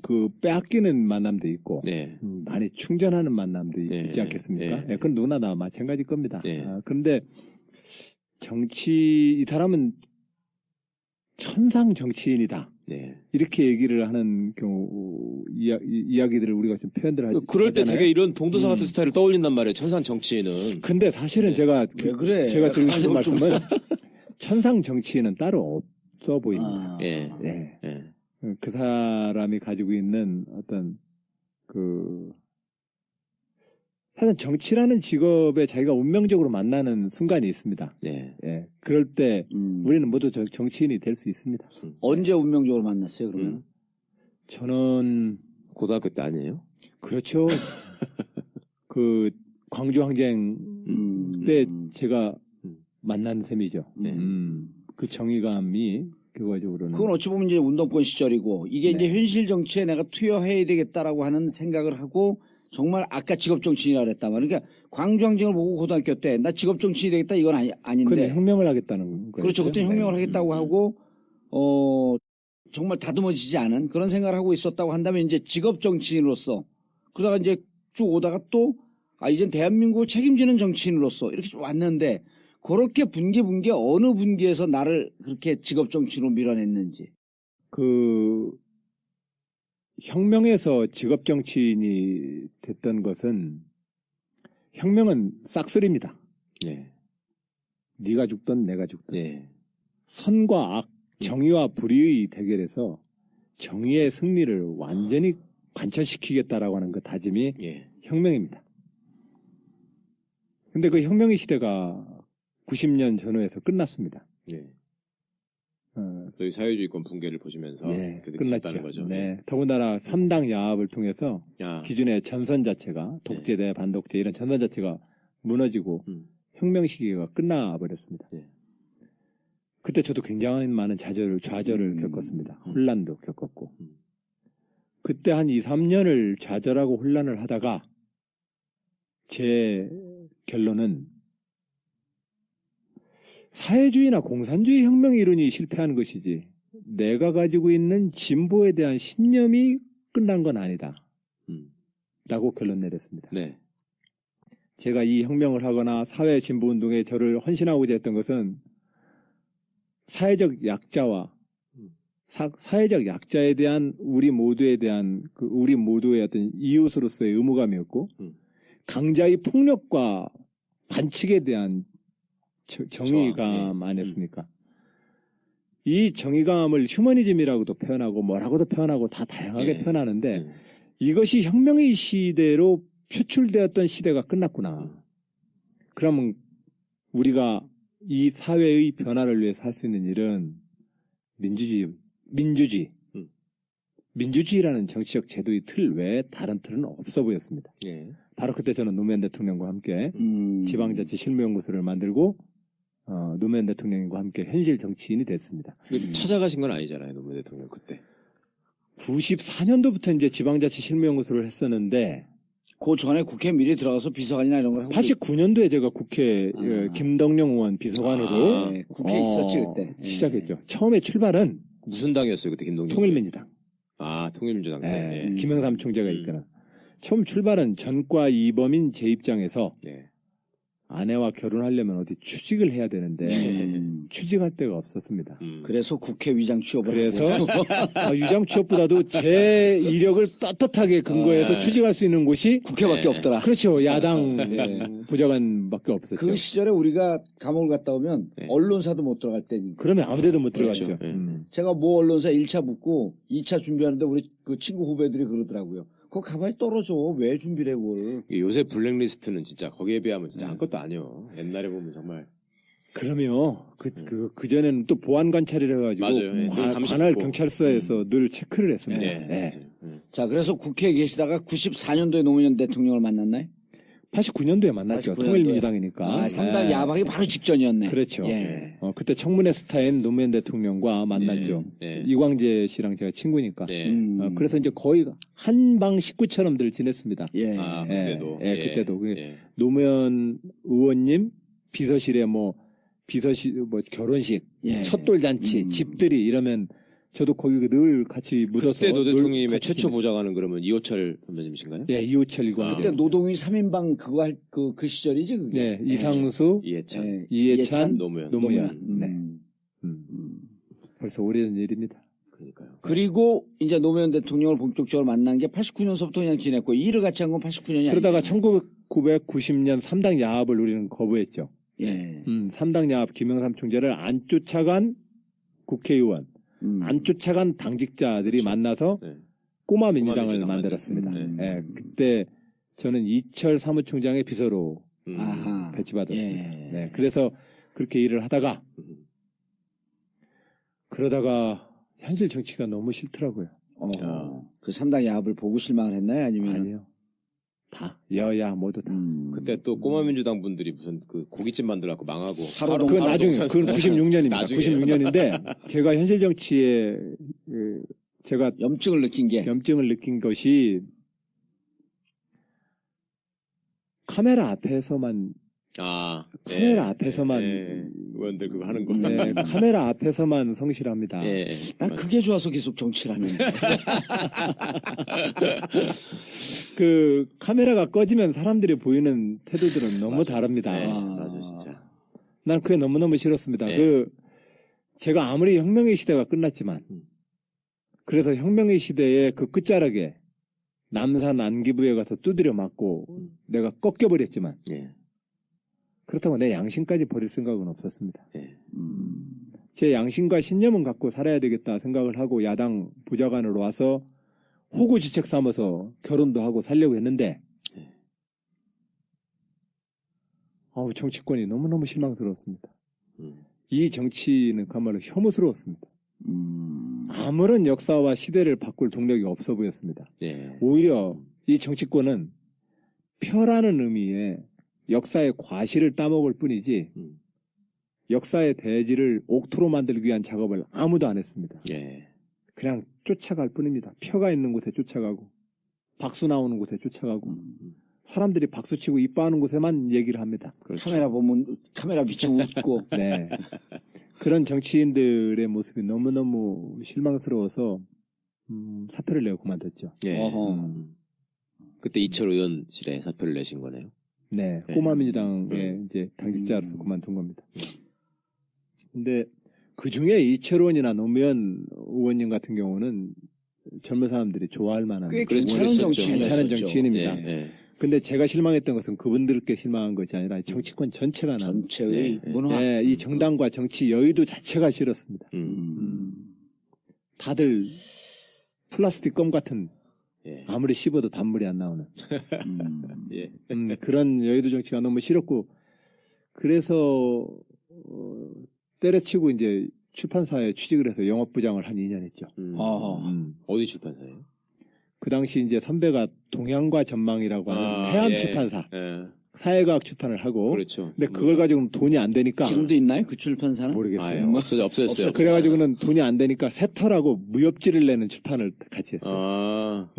그 빼앗기는 만남도 있고 네. 많이 충전하는 만남도 네, 있지 않겠습니까? 네. 예, 그건 누구나 다 마찬가지일 겁니다. 네. 그런데 이 사람은 천상 정치인이다. 네. 이렇게 얘기를 하는 경우 이야기들을 우리가 좀 표현들 하잖아요. 그럴 때 되게 이런 봉도사 같은 스타일을 떠올린단 말이에요. 천상 정치인은. 근데 사실은 네. 제가 왜 그래? 제가 드리고 싶은 좀- 말씀은 천상 정치인은 따로 없어 보입니다. 예. 예. 예. 그 사람이 가지고 있는 어떤 하여튼 정치라는 직업에 자기가 운명적으로 만나는 순간이 있습니다. 네. 예. 그럴 때 우리는 모두 정치인이 될 수 있습니다. 언제 운명적으로 만났어요, 그러면? 저는 고등학교 때 아니에요? 그렇죠. 그 광주 항쟁 때 제가 만난 셈이죠. 네. 그 정의감이 결과적으로는 그건 어찌 보면 이제 운동권 시절이고 이게 이제 현실 정치에 내가 투여해야 되겠다라고 하는 생각을 하고 정말 아까 직업 정치인이라고 그랬단 말이야. 그러니까 광주항쟁을 보고 고등학교 때 나 직업 정치인이 되겠다 이건 아닌데. 근데 혁명을 하겠다는 거예요. 그렇죠. 그때 혁명을 하겠다고 하고 정말 다듬어지지 않은 그런 생각을 하고 있었다고 한다면 이제 직업 정치인으로서 그러다가 이제 쭉 오다가 또 이젠 대한민국을 책임지는 정치인으로서 이렇게 좀 왔는데 그렇게 분기 어느 분기에서 나를 그렇게 직업 정치인으로 밀어냈는지. 그 혁명에서 직업 정치인이 됐던 것은 혁명은 싹쓸이입니다. 네. 네가 죽든 내가 죽든 네. 선과 악, 정의와 불의의 대결에서 정의의 승리를 완전히 관철시키겠다라고 하는 그 다짐이 예. 혁명입니다. 근데 그 혁명의 시대가 90년 전후에서 끝났습니다. 네. 저희 사회주의권 붕괴를 보시면서 예, 그렇게 끝났죠. 느끼셨다는 거죠. 네. 더군다나 3당 야합을 통해서 아, 기존의 전선 자체가 독재 대 반독재 이런 전선 자체가 무너지고 혁명 시기가 끝나버렸습니다. 네. 그때 저도 굉장히 많은 좌절을 겪었습니다. 혼란도 겪었고. 그때 한 2, 3년을 좌절하고 혼란을 하다가 제 결론은 사회주의나 공산주의 혁명 이론이 실패한 것이지 내가 가지고 있는 진보에 대한 신념이 끝난 건 아니다. 라고 결론 내렸습니다. 네. 제가 이 혁명을 하거나 사회 진보 운동에 저를 헌신하고자 했던 것은 사회적 약자와 사회적 약자에 대한 우리 모두에 대한 우리 모두의 어떤 이웃으로서의 의무감이었고 강자의 폭력과 반칙에 대한 정의감 예. 아니었습니까? 이 정의감을 휴머니즘이라고도 표현하고 뭐라고도 표현하고 다 다양하게 예. 표현하는데 이것이 혁명의 시대로 표출되었던 시대가 끝났구나. 그러면 우리가 이 사회의 변화를 위해서 할 수 있는 일은 민주주의라는 정치적 제도의 틀 외에 다른 틀은 없어 보였습니다. 예. 바로 그때 저는 노무현 대통령과 함께 지방자치 실무연구소를 만들고 노무현 대통령과 함께 현실 정치인이 됐습니다. 찾아가신 건 아니잖아요, 노무현 대통령 그때. 94년도부터 이제 지방자치 실무연구소를 했었는데 그 전에 국회 미리 들어가서 비서관이나 이런 걸 하고 89년도에 제가 국회 김덕령 의원 비서관으로 네, 국회에 있었지 그때. 시작했죠. 처음에 출발은 무슨 당이었어요 그때 김동연? 통일민주당. 아 통일민주당. 네, 네. 김영삼 총재가 이끄는. 처음 출발은 전과 이범인 제 입장에서 네. 아내와 결혼하려면 어디 취직을 해야 되는데 취직할 데가 없었습니다. 그래서 국회 위장 취업을 그래서 하고. 위장 취업보다도 제 이력을 떳떳하게 근거해서 취직할 수 있는 곳이 국회밖에 없더라. 그렇죠. 야당 네. 보좌관밖에 없었죠. 그 시절에 우리가 감옥을 갔다 오면 네. 언론사도 못 들어갈 때니까. 그러면 아무데도 못 그렇죠. 들어갔죠. 네. 제가 모 언론사 1차 붙고 2차 준비하는데 우리 그 친구 후배들이 그러더라고요. 그거 가만히 떨어져. 왜 준비를 해, 그걸. 요새 블랙리스트는 진짜 거기에 비하면 진짜 네. 아무것도 아니요. 옛날에 보면 정말. 그러면 그전에는 또 보안 관찰이라 해가지고 맞아요. 예. 늘 감시 관할 있고. 경찰서에서 늘 체크를 했습니다. 네. 네. 맞아요. 자, 그래서 국회에 계시다가 94년도에 노무현 대통령을 만났나요? 89년도에 만났죠. 89년도에. 통일민주당이니까. 상당히 네. 야박이 바로 직전이었네. 그렇죠. 예. 그때 청문회 스타인 노무현 대통령과 만났죠. 네. 이광재 씨랑 제가 친구니까. 네. 그래서 이제 거의 한방 식구처럼들 지냈습니다. 예. 아, 예, 그때도. 예, 그때도. 예. 노무현 의원님 비서실에 결혼식, 예. 첫돌 잔치, 집들이 이러면 저도 거기 늘 같이 묻어서. 그때 노 늘 대통령님의 같이 최초 보좌관은 그러면 이호철 선배님이신가요? 예, 이호철 이광재. 그때 노동위 3인방 그거 할 그 시절이지, 그게. 네, 이상수, 이해찬, 예. 이해찬, 노무현. 노무현. 음. 네. 벌써 오래전 일입니다. 그러니까요. 그리고 이제 노무현 대통령을 본격적으로 만난 게 89년서부터 그냥 지냈고, 일을 같이 한 건 89년이 그러다가 아니잖아요. 1990년 3당 야합을 우리는 거부했죠. 예. 3당 야합 김영삼 총재를 안 쫓아간 국회의원, 안 쫓아간 당직자들이 그렇죠. 만나서 네. 꼬마 민주당을 민주당 만들었습니다. 만들었습니다. 예, 그때 저는 이철 사무총장의 비서로 아하. 배치받았습니다. 예. 네, 그래서 그렇게 일을 하다가 그러다가 현실 정치가 너무 싫더라고요. 그 3당 야합을 보고 실망을 했나요? 아니면? 아니요. 다 여야 모두 다. 그때 또 꼬마 민주당 분들이 무슨 그 고깃집 만들어갖고 망하고. 하루 그건 나중에, 그건 96년입니다. 나중에. 96년인데, 제가 현실 정치에, 제가 염증을 느낀 게. 염증을 느낀 것이, 카메라 앞에서만, 의원들 그거 하는 거. 네, 카메라 앞에서만 성실합니다. 예. 난 그게 좋아서 계속 정치를 하는. 그, 카메라가 꺼지면 사람들이 보이는 태도들은 너무 맞아. 다릅니다. 네, 맞아, 진짜. 난 그게 너무너무 싫었습니다. 네. 제가 아무리 혁명의 시대가 끝났지만, 그래서 혁명의 시대의 그 끝자락에 남산 안기부에 가서 두드려 맞고 내가 꺾여버렸지만, 예. 그렇다고 내 양심까지 버릴 생각은 없었습니다. 예. 제 양심과 신념은 갖고 살아야 되겠다 생각을 하고 야당 보좌관으로 와서 호구지책 삼아서 결혼도 하고 살려고 했는데, 정치권이 너무너무 실망스러웠습니다. 이 정치는 그야말로 혐오스러웠습니다. 아무런 역사와 시대를 바꿀 동력이 없어 보였습니다. 예. 오히려 이 정치권은 표라는 의미의 역사의 과실을 따먹을 뿐이지 역사의 대지를 옥토로 만들기 위한 작업을 아무도 안 했습니다. 예. 그냥 쫓아갈 뿐입니다. 표가 있는 곳에 쫓아가고 박수 나오는 곳에 쫓아가고 사람들이 박수치고 이뻐하는 곳에만 얘기를 합니다. 그렇죠. 카메라 보면 카메라 비추고 웃고. 네. 그런 정치인들의 모습이 너무너무 실망스러워서 사표를 내고 그만뒀죠. 예. 어허. 그때 이철 의원실에 사표를 내신 거네요. 네. 네. 꼬마민주당의 이제 당직자로서 그만둔 겁니다. 근데 그 중에 이철 의원이나 노무현 의원님 같은 경우는 젊은 사람들이 좋아할 만한 꽤 그렇죠. 괜찮은 그랬었죠. 정치인이었죠. 괜찮은 정치인입니다. 예. 근데 제가 실망했던 것은 그분들께 실망한 것이 아니라 정치권 전체가 난 전체의 네. 문화. 네, 이 정당과 정치 여의도 자체가 싫었습니다. 다들 플라스틱 껌 같은 예. 아무리 씹어도 단물이 안 나오는 예. 그런 여의도 정치가 너무 싫었고 그래서 때려치고 이제 출판사에 취직을 해서 영업부장을 한 2년 했죠. 어디 출판사예요? 그 당시 이제 선배가 동향과 전망이라고 하는 태암 예. 출판사 예. 사회과학 출판을 하고 그렇죠. 근데 그걸 가지고는 돈이 안 되니까 지금도 있나요? 그 출판사는? 모르겠어요. 없어졌어요. 그래가지고는 돈이 안 되니까 세터라고 무협지를 내는 출판을 같이 했어요. 아.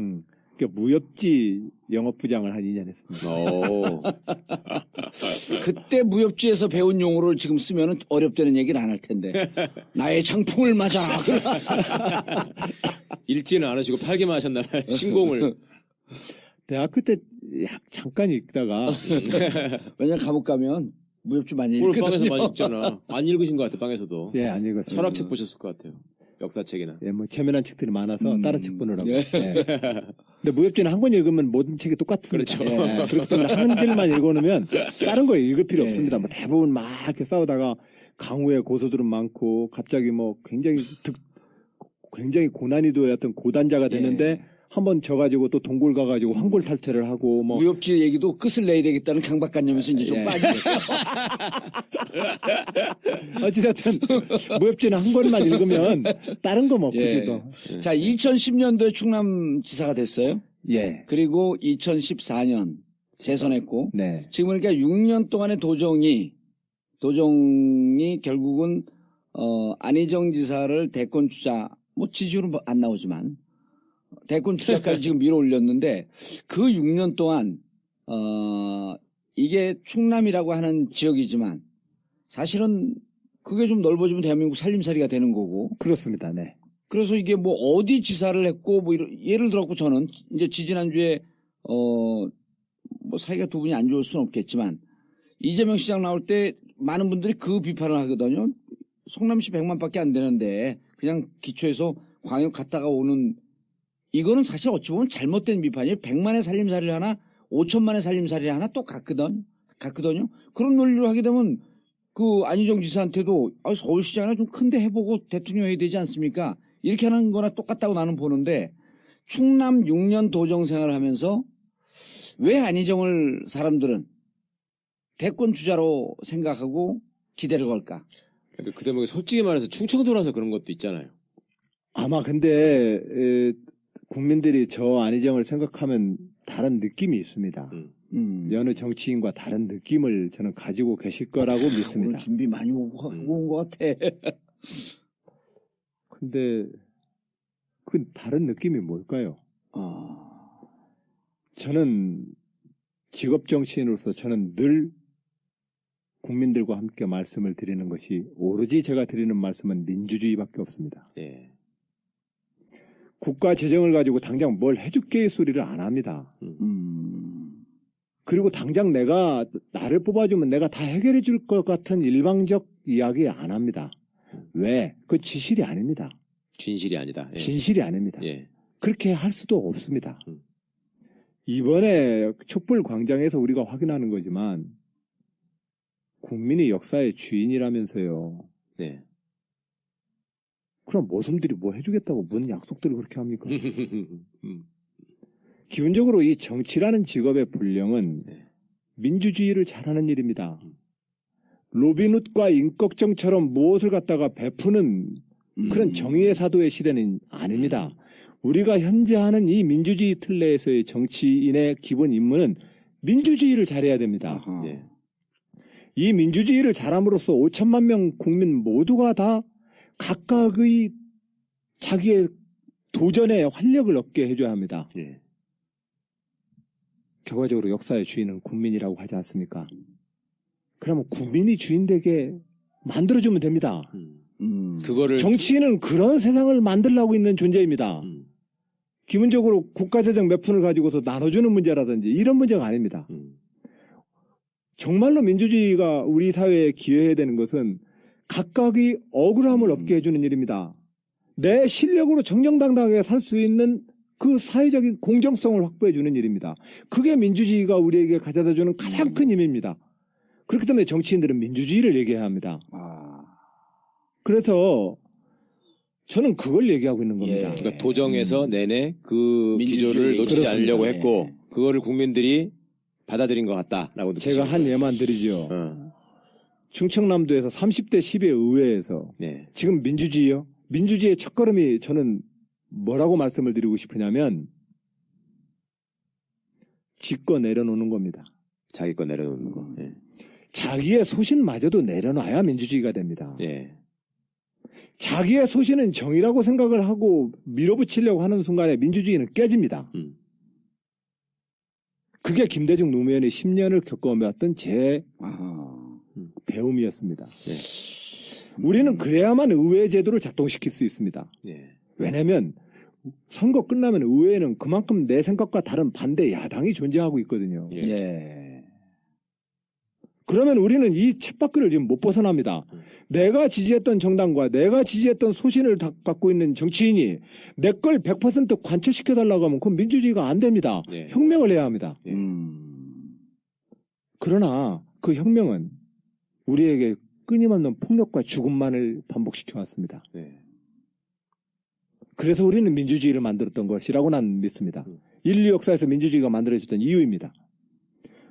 그러니까 무협지 영업부장을 한 2년 했습니다. 오. 그때 무협지에서 배운 용어를 지금 쓰면 어렵다는 얘기는 안 할 텐데. 나의 장풍을 맞아라. 읽지는 않으시고 팔기만 하셨나봐요. 신공을. 대학교 때 잠깐 읽다가 왜냐면 감옥 가면 무협지 많이 오늘 읽거든요. 빵에서 많이 읽잖아. 안 읽으신 것 같아, 빵에서도. 예, 안 읽었어요. 철학책 보셨을 것 같아요. 역사책이나. 예, 뭐 재미난 책들이 많아서 다른 책 보느라고. 예. 예. 근데 무협지는 한 권 읽으면 모든 책이 똑같습니다. 그렇죠. 예. 그렇기 때문에 한 질만 읽어놓으면 다른 거 읽을 필요 예. 없습니다. 뭐 대부분 막 이렇게 싸우다가 강우에 고소들은 많고 갑자기 뭐 굉장히 고난이도였던 고단자가 됐는데 한번 져가지고 또 동굴 가가지고 황골 탈퇴를 하고 뭐 무협지 얘기도 끝을 내야 되겠다는 강박관념에서 이제 좀 예. 빠지세요. 어찌됐든 무협지는 한 권만 읽으면 다른 거 뭐 굳이 예. 또 자, 2010년도에 충남지사가 됐어요. 예. 그리고 2014년 재선했고 네. 지금 그러니까 6년 동안의 도정이 결국은 안희정 지사를 대권 주자 뭐 지지율은 안 나오지만 대권 주자까지 지금 밀어올렸는데 그 6년 동안 이게 충남이라고 하는 지역이지만 사실은 그게 좀 넓어지면 대한민국 살림살이가 되는 거고 그렇습니다. 네. 그래서 이게 뭐 어디 지사를 했고 뭐 예를 들었고 저는 이제 지지난주에 뭐 사이가 두 분이 안 좋을 수는 없겠지만 이재명 시장 나올 때 많은 분들이 그 비판을 하거든요. 성남시 100만밖에 안 되는데 그냥 기초에서 광역 갔다가 오는 이거는 사실 어찌 보면 잘못된 비판이에요. 100만의 살림살이를 하나 5천만의 살림살이를 하나 또 같거든요. 그런 논리로 하게 되면 그 안희정 지사한테도 서울시장이나 좀 큰데 해보고 대통령 해야 되지 않습니까? 이렇게 하는 거나 똑같다고 나는 보는데 충남 6년 도정 생활을 하면서 왜 안희정을 사람들은 대권 주자로 생각하고 기대를 걸까? 그 대목에 솔직히 말해서 충청도라서 그런 것도 있잖아요. 아마 근데 국민들이 저 안희정을 생각하면 다른 느낌이 있습니다. 여느 정치인과 다른 느낌을 저는 가지고 계실 거라고 믿습니다. 오늘 준비 많이 하고 온 것 같아. 근데 그 다른 느낌이 뭘까요? 저는 직업 정치인으로서 저는 늘 국민들과 함께 말씀을 드리는 것이 오로지 제가 드리는 말씀은 민주주의밖에 없습니다. 예. 국가 재정을 가지고 당장 뭘 해줄게 소리를 안 합니다. 그리고 당장 나를 뽑아주면 내가 다 해결해 줄 것 같은 일방적 이야기 안 합니다. 왜? 그 지실이 아닙니다. 진실이 아니다. 예. 진실이 아닙니다. 예. 그렇게 할 수도 없습니다. 이번에 촛불 광장에서 우리가 확인하는 거지만 국민이 역사의 주인이라면서요. 네. 그럼 모섬들이 뭐 해주겠다고 뭔 약속들을 그렇게 합니까? 기본적으로 이 정치라는 직업의 본령은 민주주의를 잘하는 일입니다. 로빈훗과 임꺽정처럼 무엇을 갖다가 베푸는 그런 정의의 사도의 시대는 아닙니다. 우리가 현재 하는 이 민주주의 틀내에서의 정치인의 기본 임무는 민주주의를 잘해야 됩니다. 예. 이 민주주의를 잘함으로써 5천만 명 국민 모두가 다 각각의 자기의 도전에 활력을 얻게 해줘야 합니다. 예. 결과적으로 역사의 주인은 국민이라고 하지 않습니까? 그러면 국민이 주인되게 만들어주면 됩니다. 그거를 정치인은 그런 세상을 만들려고 있는 존재입니다. 기본적으로 국가재정 몇 푼을 가지고서 나눠주는 문제라든지 이런 문제가 아닙니다. 정말로 민주주의가 우리 사회에 기여해야 되는 것은 각각의 억울함을 없게 해주는 일입니다. 내 실력으로 정정당당하게 살 수 있는 그 사회적인 공정성을 확보해 주는 일입니다. 그게 민주주의가 우리에게 가져다 주는 가장 큰 힘입니다. 그렇기 때문에 정치인들은 민주주의를 얘기해야 합니다. 그래서 저는 그걸 얘기하고 있는 겁니다. 예. 그러니까 도정에서 내내 그 민주주의 기조를 놓치지 그렇습니다. 않으려고 했고 예. 그거를 국민들이 받아들인 것 같다라고 느끼시는 제가 한 거예요. 예만 드리죠. 어. 충청남도에서 30대 10의 의회에서 네. 지금 민주주의요? 민주주의의 첫걸음이 저는 뭐라고 말씀을 드리고 싶으냐면 짓고 내려놓는 겁니다. 자기 거 내려놓는 거. 예. 자기의 소신마저도 내려놔야 민주주의가 됩니다. 예. 자기의 소신은 정의라고 생각을 하고 밀어붙이려고 하는 순간에 민주주의는 깨집니다. 그게 김대중 노무현의 10년을 겪어왔던 제 배움이었습니다. 우리는 그래야만 의회 제도를 작동시킬 수 있습니다. 예. 왜냐하면 선거 끝나면 의회에는 그만큼 내 생각과 다른 반대 야당이 존재하고 있거든요. 예. 예. 그러면 우리는 이 쳇바퀴를 지금 못 벗어납니다. 내가 지지했던 정당과 내가 지지했던 소신을 갖고 있는 정치인이 내 걸 100% 관철시켜달라고 하면 그건 민주주의가 안 됩니다. 예. 혁명을 해야 합니다. 예. 그러나 그 혁명은 우리에게 끊임없는 폭력과 죽음만을 반복시켜 왔습니다. 예. 그래서 우리는 민주주의를 만들었던 것이라고 난 믿습니다. 인류 역사에서 민주주의가 만들어졌던 이유입니다.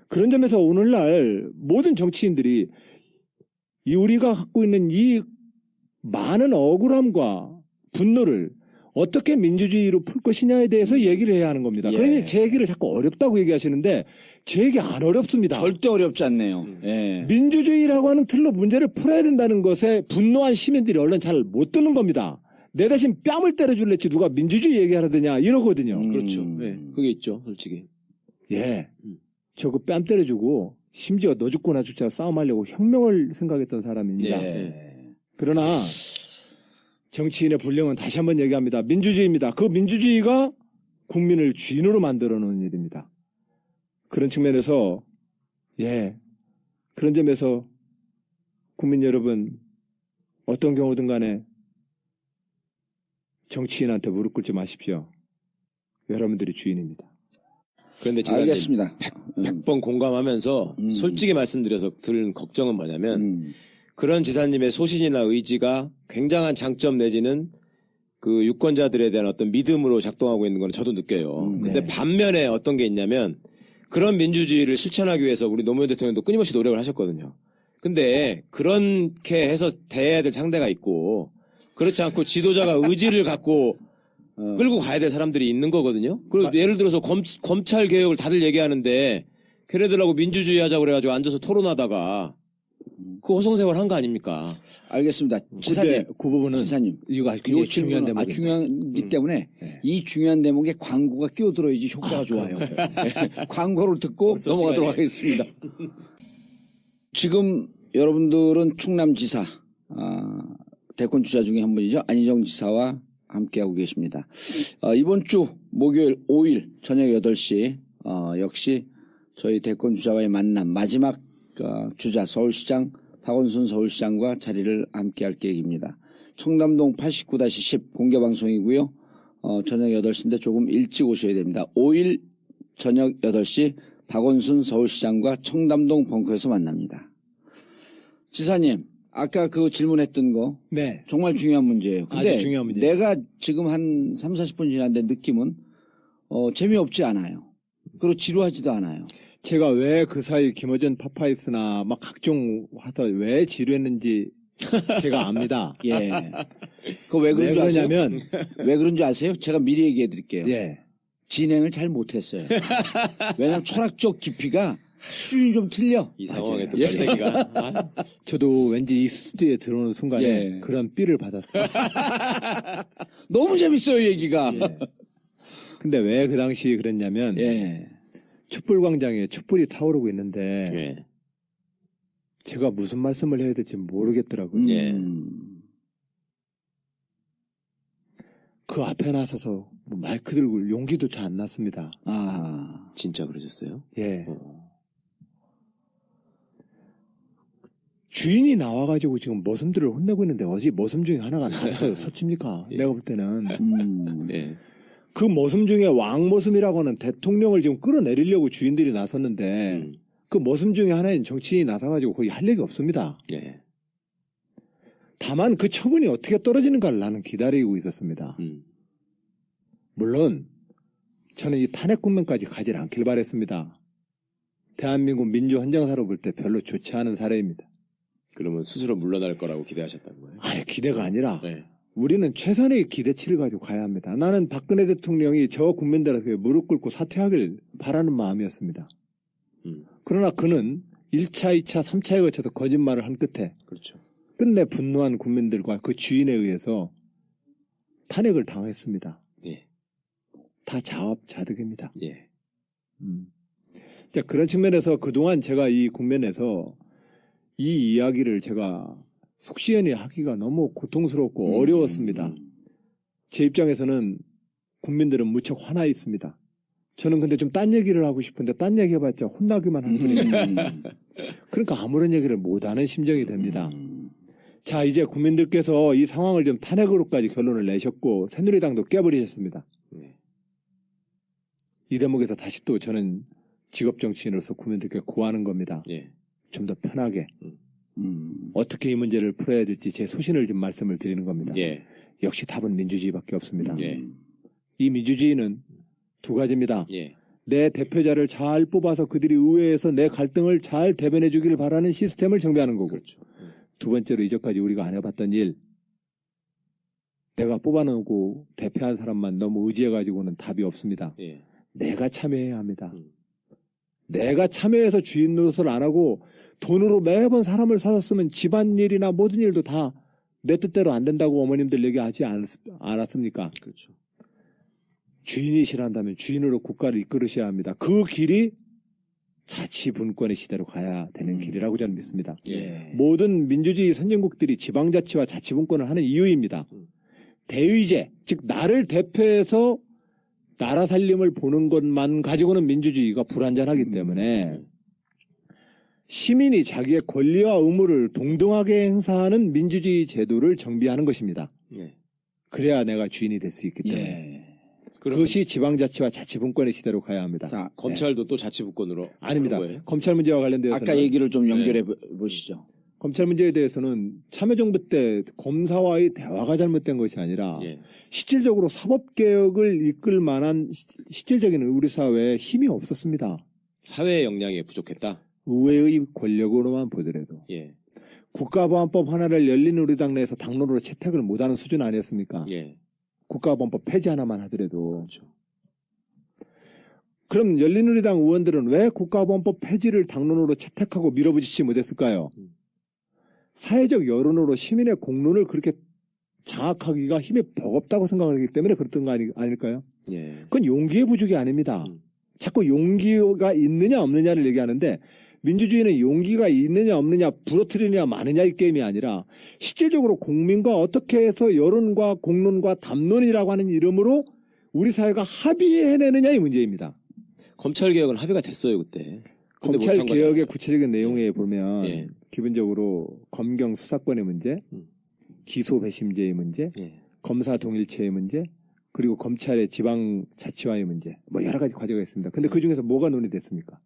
그런 점에서 오늘날 모든 정치인들이 우리가 갖고 있는 이 많은 억울함과 분노를 어떻게 민주주의로 풀 것이냐에 대해서 얘기를 해야 하는 겁니다. 예. 그러니 제 얘기를 자꾸 어렵다고 얘기하시는데 제 얘기 안 어렵습니다. 절대 어렵지 않네요. 예. 민주주의라고 하는 틀로 문제를 풀어야 된다는 것에 분노한 시민들이 얼른 잘 못 듣는 겁니다. 내 대신 뺨을 때려줄랬지 누가 민주주의 얘기하려드냐 이러거든요. 그렇죠. 예. 그게 있죠, 솔직히. 예. 저 그 뺨 때려주고 심지어 너 죽고 나 죽자 싸움하려고 혁명을 생각했던 사람입니다. 예. 그러나 정치인의 본령은 다시 한번 얘기합니다. 민주주의입니다. 그 민주주의가 국민을 주인으로 만들어 놓은 일입니다. 그런 측면에서 그런 점에서 국민 여러분 어떤 경우든 간에 정치인한테 무릎 꿇지 마십시오. 여러분들이 주인입니다. 그런데 지사님 알겠습니다. 100번 공감하면서 솔직히 말씀드려서 들 걱정은 뭐냐면 그런 지사님의 소신이나 의지가 굉장한 장점 내지는 그 유권자들에 대한 어떤 믿음으로 작동하고 있는 건 저도 느껴요. 근데 네. 반면에 어떤 게 있냐면 그런 민주주의를 실천하기 위해서 우리 노무현 대통령도 끊임없이 노력을 하셨거든요. 근데 그렇게 해서 대해야 될 상대가 있고 그렇지 않고 지도자가 의지를 갖고 끌고 가야 될 사람들이 있는 거거든요. 그리고 예를 들어서 검찰 개혁을 다들 얘기하는데 걔네들하고 민주주의 하자고 그래가지고 앉아서 토론하다가 그 허송세월 한 거 아닙니까? 알겠습니다. 근데 그 부분은 지사님. 이거 아주 굉장히 중요한 대목입니다. 중요하기 때문에 이 중요한 대목에 광고가 끼어들어야지 효과가 좋아요. 광고를 듣고 넘어가도록 하겠습니다. 지금 여러분들은 충남지사 대권 주자 중에 한 분이죠. 안희정 지사와 함께하고 계십니다. 이번 주 목요일 5일 저녁 8시 역시 저희 대권 주자와의 만남 마지막 주자 서울시장 박원순 서울시장과 자리를 함께할 계획입니다. 청담동 89-10 공개방송이고요. 저녁 8시인데 조금 일찍 오셔야 됩니다. 5일 저녁 8시 박원순 서울시장과 청담동 벙커에서 만납니다. 지사님, 아까 그 질문했던 거 네. 정말 중요한 문제예요. 근데 아주 중요한 문제예요. 내가 지금 한 3, 40분 지났는데 느낌은 재미없지 않아요. 그리고 지루하지도 않아요. 제가 왜 그 사이 김어준 파파이스나 막 각종 하다 왜 지루했는지 제가 압니다. 예. 그거 왜 그런 왜 줄 아세요? 그러냐면 왜 그런 줄 아세요? 제가 미리 얘기해 드릴게요. 예. 진행을 잘 못했어요. 왜냐하면 철학적 깊이가 수준이 좀 틀려. 이 상황에 또 예. 별대기가. 저도 왠지 이 스튜디오에 들어오는 순간에 예. 그런 삐를 받았어요. 너무 재밌어요, 얘기가. 예. 근데 왜 그 당시 그랬냐면 예. 촛불광장에 촛불이 타오르고 있는데 예. 제가 무슨 말씀을 해야 될지 모르겠더라고요. 예. 그 앞에 나서서 뭐 마이크 들고 용기조차 안 났습니다. 진짜 그러셨어요? 예. 주인이 나와가지고 지금 머슴들을 혼내고 있는데 어디 머슴 중에 하나가 나서서 서칩니까? 예. 내가 볼 때는. 예. 그 모습 중에 왕모습이라고 하는 대통령을 지금 끌어내리려고 주인들이 나섰는데 그 모습 중에 하나인 정치인이 나서가지고 거의 할 얘기 없습니다. 예. 다만 그 처분이 어떻게 떨어지는가를 나는 기다리고 있었습니다. 물론 저는 이 탄핵 국면까지 가지 않길 바랬습니다. 대한민국 민주 헌정사로 볼 때 별로 좋지 않은 사례입니다. 그러면 스스로 물러날 거라고 기대하셨다는 거예요? 아니 기대가 아니라 네. 우리는 최선의 기대치를 가지고 가야 합니다. 나는 박근혜 대통령이 저 국민들에게 무릎 꿇고 사퇴하길 바라는 마음이었습니다. 그러나 그는 1차, 2차, 3차에 거쳐서 거짓말을 한 끝에 그렇죠. 끝내 분노한 국민들과 그 주인에 의해서 탄핵을 당했습니다. 예. 다 자업자득입니다. 예. 자, 그런 측면에서 그동안 제가 이 국면에서 이 이야기를 제가 속시원히 하기가 너무 고통스럽고 어려웠습니다. 제 입장에서는 국민들은 무척 화나 있습니다. 저는 근데 좀 딴 얘기를 하고 싶은데 딴 얘기 해봤자 혼나기만 하는 그러니까 아무런 얘기를 못하는 심정이 됩니다. 자, 이제 국민들께서 이 상황을 좀 탄핵으로까지 결론을 내셨고 새누리당도 깨버리셨습니다. 이 대목에서 다시 또 저는 직업 정치인으로서 국민들께 구하는 겁니다. 예. 좀 더 편하게 어떻게 이 문제를 풀어야 될지 제 소신을 좀 말씀을 드리는 겁니다. 예. 역시 답은 민주주의밖에 없습니다. 예. 이 민주주의는 두 가지입니다. 예. 내 대표자를 잘 뽑아서 그들이 의회에서 내 갈등을 잘 대변해 주기를 바라는 시스템을 정비하는 거고 그렇죠. 두 번째로 이전까지 우리가 안 해봤던 일 내가 뽑아놓고 대표한 사람만 너무 의지해가지고는 답이 없습니다. 예. 내가 참여해야 합니다. 내가 참여해서 주인 노릇을 안 하고 돈으로 매번 사람을 사서 쓰면 집안일이나 모든 일도 다 내 뜻대로 안 된다고 어머님들 얘기하지 않았습니까? 그렇죠. 주인이시란다면 주인으로 국가를 이끌으셔야 합니다. 그 길이 자치분권의 시대로 가야 되는 길이라고 저는 믿습니다. 예. 모든 민주주의 선진국들이 지방자치와 자치분권을 하는 이유입니다. 대의제, 즉 나를 대표해서 나라 살림을 보는 것만 가지고는 민주주의가 불완전하기 때문에 시민이 자기의 권리와 의무를 동등하게 행사하는 민주주의 제도를 정비하는 것입니다. 예. 그래야 내가 주인이 될 수 있기 때문에 예. 그것이 지방자치와 자치분권의 시대로 가야 합니다. 자, 검찰도 또 자치분권으로 아닙니다. 하는 거예요? 검찰 문제와 관련되어서는 아까 얘기를 좀 연결해 보시죠. 검찰 문제에 대해서는 참여정부 때 검사와의 대화가 잘못된 것이 아니라 예. 실질적으로 사법개혁을 이끌 만한 실질적인 우리 사회에 힘이 없었습니다. 사회의 역량이 부족했다. 의회의 권력으로만 보더라도 예. 국가보안법 하나를 열린우리당 내에서 당론으로 채택을 못하는 수준 아니었습니까? 예. 국가보안법 폐지 하나만 하더라도 그렇죠. 그럼 열린우리당 의원들은 왜 국가보안법 폐지를 당론으로 채택하고 밀어붙이지 못했을까요? 사회적 여론으로 시민의 공론을 그렇게 장악하기가 힘이 버겁다고 생각하기 때문에 그랬던 거 아닐까요? 예. 그건 용기의 부족이 아닙니다. 자꾸 용기가 있느냐 없느냐를 얘기하는데 민주주의는 용기가 있느냐 없느냐 부러뜨리느냐 마느냐의 게임이 아니라 실질적으로 국민과 어떻게 해서 여론과 공론과 담론이라고 하는 이름으로 우리 사회가 합의해내느냐의 문제입니다. 검찰개혁은 합의가 됐어요 그때. 근데 검찰 못한 개혁의 거잖아요. 구체적인 내용에 보면 예. 기본적으로 검경 수사권의 문제, 기소 배심제의 문제, 예. 검사 동일체의 문제, 그리고 검찰의 지방 자치화의 문제, 뭐 여러 가지 과제가 있습니다. 근데 그 중에서 뭐가 논의됐습니까?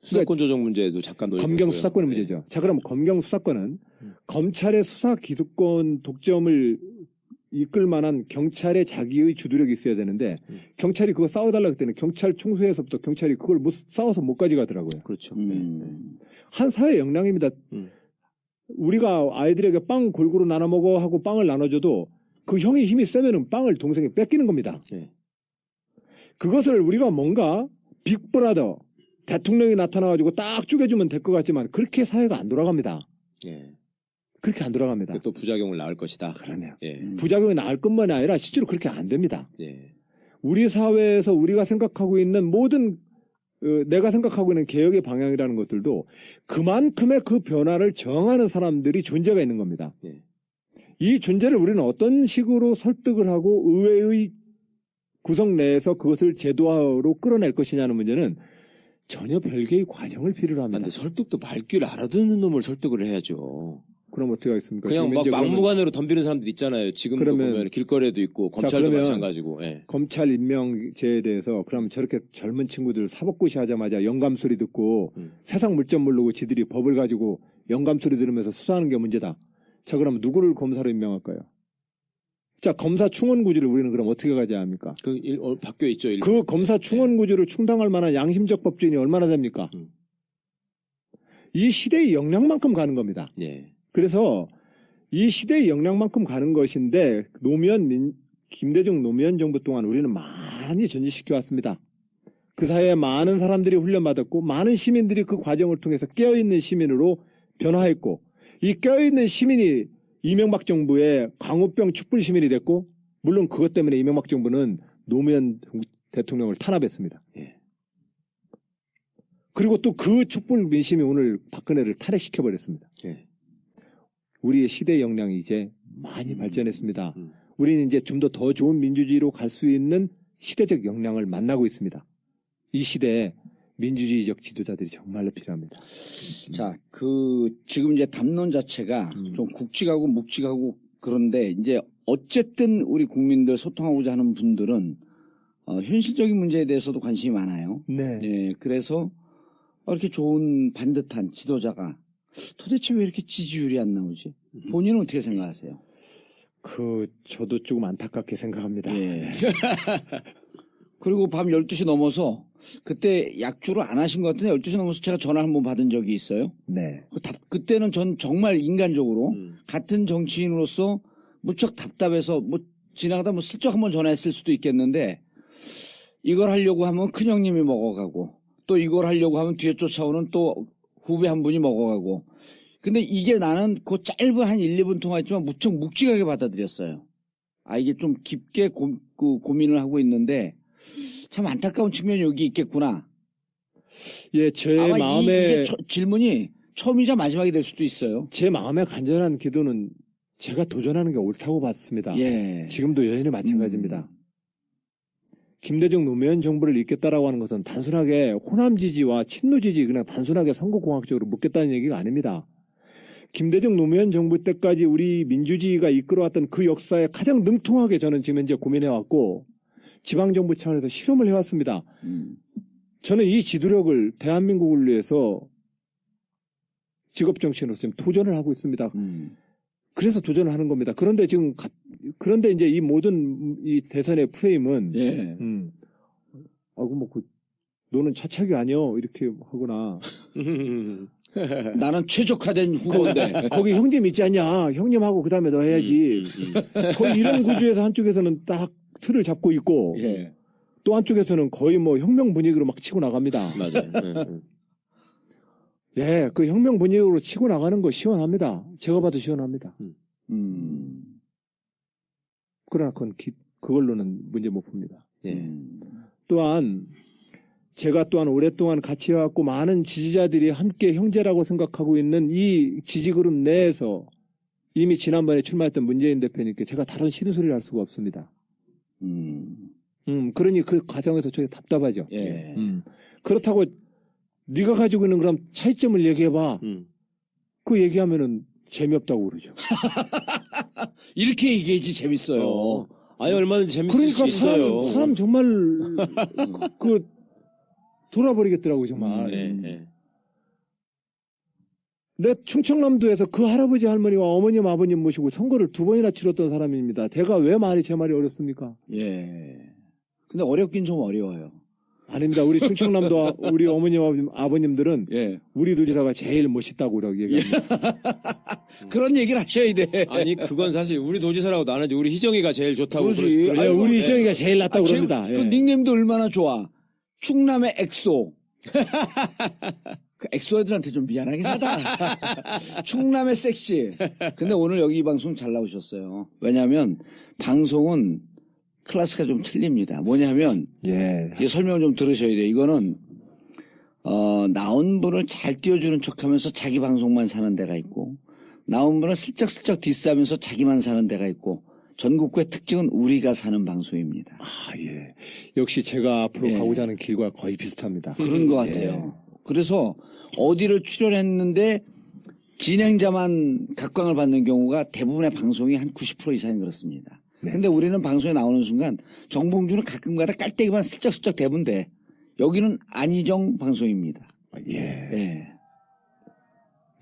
수사권 조정 문제도 잠깐 논의. 검경 수사권의 문제죠. 자, 그럼 검경 수사권은 검찰의 수사 기득권 독점을 이끌 만한 경찰의 자기의 주도력이 있어야 되는데 경찰이 그거 싸워달라고 했더니 경찰 총수에서부터 경찰이 그걸 싸워서 못 가져가더라고요. 그렇죠. 한 사회 역량입니다. 우리가 아이들에게 빵 골고루 나눠 먹어 하고 빵을 나눠줘도 그 형이 힘이 세면은 빵을 동생이 뺏기는 겁니다. 네. 그것을 우리가 뭔가 빅브라더 대통령이 나타나가지고 딱 쪼개주면 될 것 같지만 그렇게 사회가 안 돌아갑니다. 예. 그렇게 안 돌아갑니다. 또 부작용을 낳을 것이다. 그러네요. 예. 부작용이 나을 것만이 아니라 실제로 그렇게 안 됩니다. 예. 우리 사회에서 우리가 생각하고 있는 모든 내가 생각하고 있는 개혁의 방향이라는 것들도 그만큼의 그 변화를 정하는 사람들이 존재가 있는 겁니다. 예. 이 존재를 우리는 어떤 식으로 설득을 하고 의회의 구성 내에서 그것을 제도화로 끌어낼 것이냐는 문제는 전혀 별개의 과정을 필요로 합니다. 근데 설득도 말귀를 알아듣는 놈을 설득을 해야죠. 그럼 어떻게 하겠습니까? 그냥 지금 막 이제 그러면 막무가내로 덤비는 사람들 있잖아요. 지금도 그러면- 보면 길거리에도 있고 검찰도 그러면 마찬가지고. 예. 검찰 임명제에 대해서 그럼 저렇게 젊은 친구들 사법고시 하자마자 영감 소리 듣고 세상 물정 모르고 지들이 법을 가지고 영감 소리 들으면서 수사하는 게 문제다. 자, 그럼 누구를 검사로 임명할까요? 자, 검사 충원 구조를 우리는 그럼 어떻게 가져야 합니까? 바뀌어 있죠. 그 검사 충원 구조를 충당할 만한 양심적 법조인이 얼마나 됩니까? 이 시대의 역량만큼 가는 겁니다. 예. 그래서 이 시대의 역량만큼 가는 것인데 김대중 노무현 정부 동안 우리는 많이 전진시켜 왔습니다. 그 사이에 많은 사람들이 훈련받았고 많은 시민들이 그 과정을 통해서 깨어있는 시민으로 변화했고 이 깨어있는 시민이 이명박 정부의 광우병 촛불 시민이 됐고 물론 그것 때문에 이명박 정부는 노무현 대통령을 탄압했습니다. 예. 그리고 또 그 촛불 민심이 오늘 박근혜를 탄핵시켜버렸습니다. 예. 우리의 시대 역량이 이제 많이 발전했습니다. 우리는 이제 좀 더 좋은 민주주의로 갈 수 있는 시대적 역량을 만나고 있습니다. 이 시대에 민주주의적 지도자들이 정말로 필요합니다. 자, 지금 이제 담론 자체가 좀 굵직하고 묵직하고 그런데 이제 어쨌든 우리 국민들 소통하고자 하는 분들은 현실적인 문제에 대해서도 관심이 많아요. 네. 예, 그래서 이렇게 좋은 반듯한 지도자가 도대체 왜 이렇게 지지율이 안 나오지? 본인은 어떻게 생각하세요? 저도 조금 안타깝게 생각합니다. 예. 그리고 밤 12시 넘어서 그때 약주를 안 하신 것 같은데 12시 넘어서 제가 전화 한번 받은 적이 있어요. 네. 그때는 전 정말 인간적으로 같은 정치인으로서 무척 답답해서 뭐 지나가다 뭐 슬쩍 한번 전화했을 수도 있겠는데 이걸 하려고 하면 큰형님이 먹어가고 또 이걸 하려고 하면 뒤에 쫓아오는 또 후배 한 분이 먹어가고 근데 이게 나는 그 짧은 한 1, 2분 통화했지만 무척 묵직하게 받아들였어요. 이게 좀 깊게 고민을 하고 있는데 참 안타까운 측면이 여기 있겠구나. 예, 제 아마 마음에 이게 질문이 처음이자 마지막이 될 수도 있어요. 제 마음의 간절한 기도는 제가 도전하는 게 옳다고 봤습니다. 예. 지금도 여전히 마찬가지입니다. 김대중 노무현 정부를 잇겠다라고 하는 것은 단순하게 호남 지지와 친노 지지 그냥 단순하게 선거공학적으로 묻겠다는 얘기가 아닙니다. 김대중 노무현 정부 때까지 우리 민주주의가 이끌어왔던 그 역사에 가장 능통하게 저는 지금 현재 고민해왔고 지방정부 차원에서 실험을 해왔습니다. 저는 이 지도력을 대한민국을 위해서 직업정치인으로서 지금 도전을 하고 있습니다. 그래서 도전을 하는 겁니다. 그런데 그런데 이제 이 모든 이 대선의 프레임은 예. 너는 차착이 아니여 이렇게 하거나 나는 최적화된 후보인데. 거기 형님 있지 않냐 형님하고 그 다음에 너 해야지 거의 이런 구조에서 한쪽에서는 딱 틀을 잡고 있고 예. 또 한쪽에서는 거의 뭐 혁명 분위기로 막 치고 나갑니다. 맞아요. 예, 그 혁명 분위기로 치고 나가는 거 시원합니다. 제가 봐도 시원합니다. 그러나 그걸로는 문제 못 봅니다. 예. 또한 제가 또한 오랫동안 같이 해왔고 많은 지지자들이 함께 형제라고 생각하고 있는 이 지지그룹 내에서 이미 지난번에 출마했던 문재인 대표님께 제가 다른 싫은 소리를 할 수가 없습니다. 그러니 그 과정에서 저게 답답하죠. 예. 그렇다고 네가 가지고 있는 그럼 차이점을 얘기해봐. 그 얘기하면은 재미없다고 그러죠. 이렇게 얘기해야지 재밌어요. 아니 얼마든지 재밌을 수 그러니까 있어요. 사람 정말 돌아버리겠더라고 정말. 예. 내 충청남도에서 그 할아버지 할머니와 어머님 아버님 모시고 선거를 2번이나 치렀던 사람입니다. 제가 왜 제 말이 어렵습니까? 예. 근데 어렵긴 좀 어려워요. 아닙니다. 우리 충청남도 우리 어머님 아버님들은 예. 우리 도지사가 제일 멋있다고 얘기합니다. 그런 얘기를 하셔야 돼. 아니 그건 사실 우리 도지사라고 나는지 우리 희정이가 제일 좋다고 그러지. 네, 아이고, 우리 예. 이정이가 제일 낫다고 그럽니다. 그 예. 닉네임도 얼마나 좋아. 충남의 엑소. 그 엑소 애들한테 좀 미안하긴 하다. 충남의 섹시. 근데 오늘 여기 이 방송 잘 나오셨어요. 왜냐하면 방송은 클래스가 좀 틀립니다. 뭐냐면 예. 이 설명을 좀 들으셔야 돼요. 이거는 나온 분을 잘 띄워주는 척하면서 자기 방송만 사는 데가 있고 나온 분을 슬쩍슬쩍 디스하면서 자기만 사는 데가 있고 전국구의 특징은 우리가 사는 방송입니다. 예. 역시 제가 앞으로 예. 가고자 하는 길과 거의 비슷합니다. 그런 것 같아요. 그래서 어디를 출연했는데 진행자만 각광을 받는 경우가 대부분의 방송이 한 90% 이상이 그렇습니다. 네. 근데 우리는 방송에 나오는 순간 정봉주는 가끔가다 깔때기만 슬쩍슬쩍 대본데 여기는 안희정 방송입니다. 예. 예.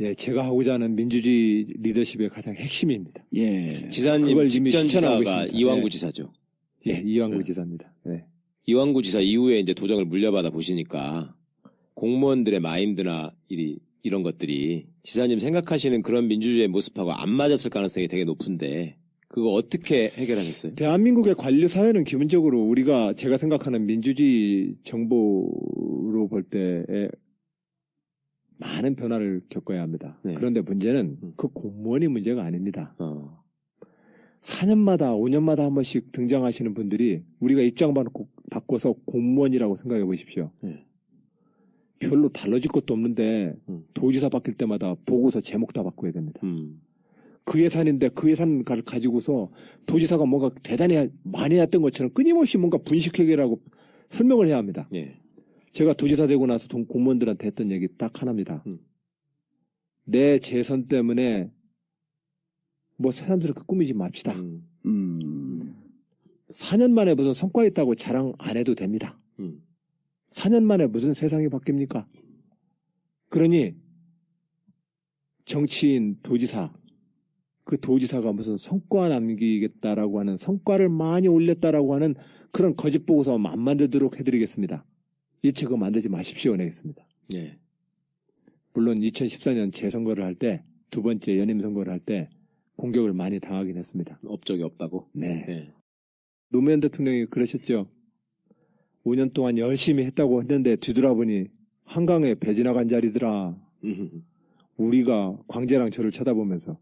예, 제가 하고자 하는 민주주의 리더십의 가장 핵심입니다. 예. 지사님 그걸 이미 직전 실천하고 지사가 있습니다. 이왕구 예. 지사죠. 예, 이완구 지사입니다. 네. 이왕구 지사 이후에 이제 도정을 물려받아 보시니까 공무원들의 마인드나 이런 것들이 지사님 생각하시는 그런 민주주의의 모습하고 안 맞았을 가능성이 되게 높은데 그거 어떻게 해결하셨어요? 대한민국의 관료 사회는 기본적으로 우리가 제가 생각하는 민주주의 정보로 볼 때에 많은 변화를 겪어야 합니다. 네. 그런데 문제는 그 공무원이 문제가 아닙니다. 4년마다 5년마다 한 번씩 등장하시는 분들이 우리가 입장 바꿔서 공무원이라고 생각해 보십시오. 네. 별로 달라질 것도 없는데 도지사 바뀔 때마다 보고서 제목 다 바꿔야 됩니다. 그 예산인데 그 예산을 가지고서 도지사가 뭔가 대단히 많이 했던 것처럼 끊임없이 뭔가 분식회계라고 설명을 해야 합니다. 예. 제가 도지사 되고 나서 공무원들한테 했던 얘기 딱 하나입니다. 내 재선 때문에 뭐 새삼스럽게 꾸미지 맙시다. 4년 만에 무슨 성과 있다고 자랑 안 해도 됩니다. 4년 만에 무슨 세상이 바뀝니까? 그러니 정치인 도지사 그 도지사가 무슨 성과 남기겠다라고 하는 성과를 많이 올렸다라고 하는 그런 거짓 보고서 안 만들도록 해드리겠습니다. 일체 그거 만들지 마십시오. 내겠습니다. 예. 물론 2014년 재선거를 할 때 두 번째 연임 선거를 할 때 공격을 많이 당하긴 했습니다. 업적이 없다고? 네. 예. 노무현 대통령이 그러셨죠. 5년 동안 열심히 했다고 했는데 뒤돌아보니 한강에 배 지나간 자리더라. 우리가 광재랑 저를 쳐다보면서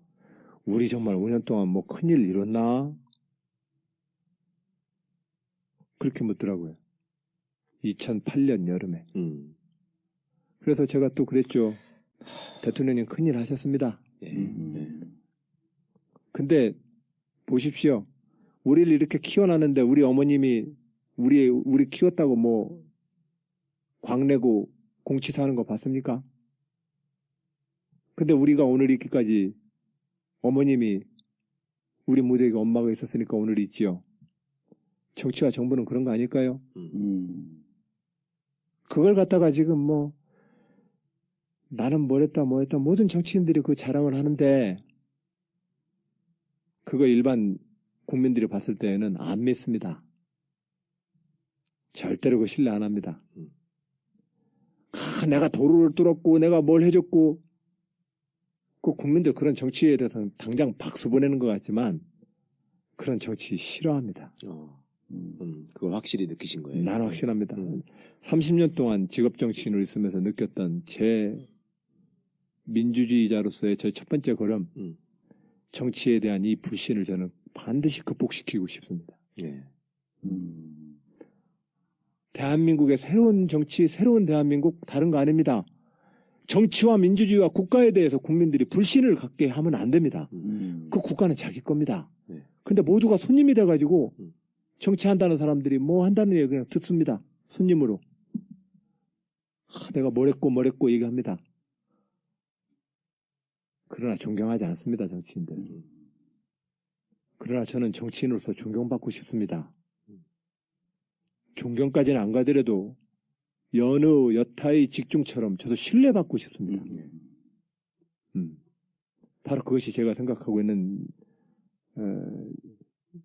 우리 정말 5년 동안 뭐 큰일 이뤘나? 그렇게 묻더라고요. 2008년 여름에. 그래서 제가 또 그랬죠. 대통령님 큰일 하셨습니다. 예. 예. 근데 보십시오. 우리를 이렇게 키워놨는데 우리 어머님이 우리 키웠다고 뭐 광내고 공치사하는 거 봤습니까? 근데 우리가 오늘 있기까지 어머님이 우리 모두에게 엄마가 있었으니까 오늘 있지요. 정치와 정부는 그런 거 아닐까요? 그걸 갖다가 지금 뭐 나는 뭘 했다 모든 정치인들이 그 자랑을 하는데 그거 일반 국민들이 봤을 때에는 안 믿습니다. 절대로 그 신뢰 안 합니다. 내가 도로를 뚫었고 내가 뭘 해줬고 그 국민들 그런 정치에 대해서는 당장 박수 보내는 것 같지만 그런 정치 싫어합니다. 그걸 확실히 느끼신 거예요? 나는 확신합니다. 30년 동안 직업정치인으로 있으면서 느꼈던 제 민주주의자로서의 저의 첫 번째 걸음 정치에 대한 이 불신을 저는 반드시 극복시키고 싶습니다. 예. 대한민국의 새로운 정치, 새로운 대한민국 다른 거 아닙니다. 정치와 민주주의와 국가에 대해서 국민들이 불신을 갖게 하면 안 됩니다. 그 국가는 자기 겁니다. 네. 근데 모두가 손님이 돼가지고 정치한다는 사람들이 뭐 한다는 얘기 그냥 듣습니다. 손님으로. 내가 뭘 했고 얘기합니다. 그러나 존경하지 않습니다. 정치인들. 그러나 저는 정치인으로서 존경받고 싶습니다. 존경까지는 안 가더라도 여느 여타의 직중처럼 저도 신뢰받고 싶습니다. 바로 그것이 제가 생각하고 있는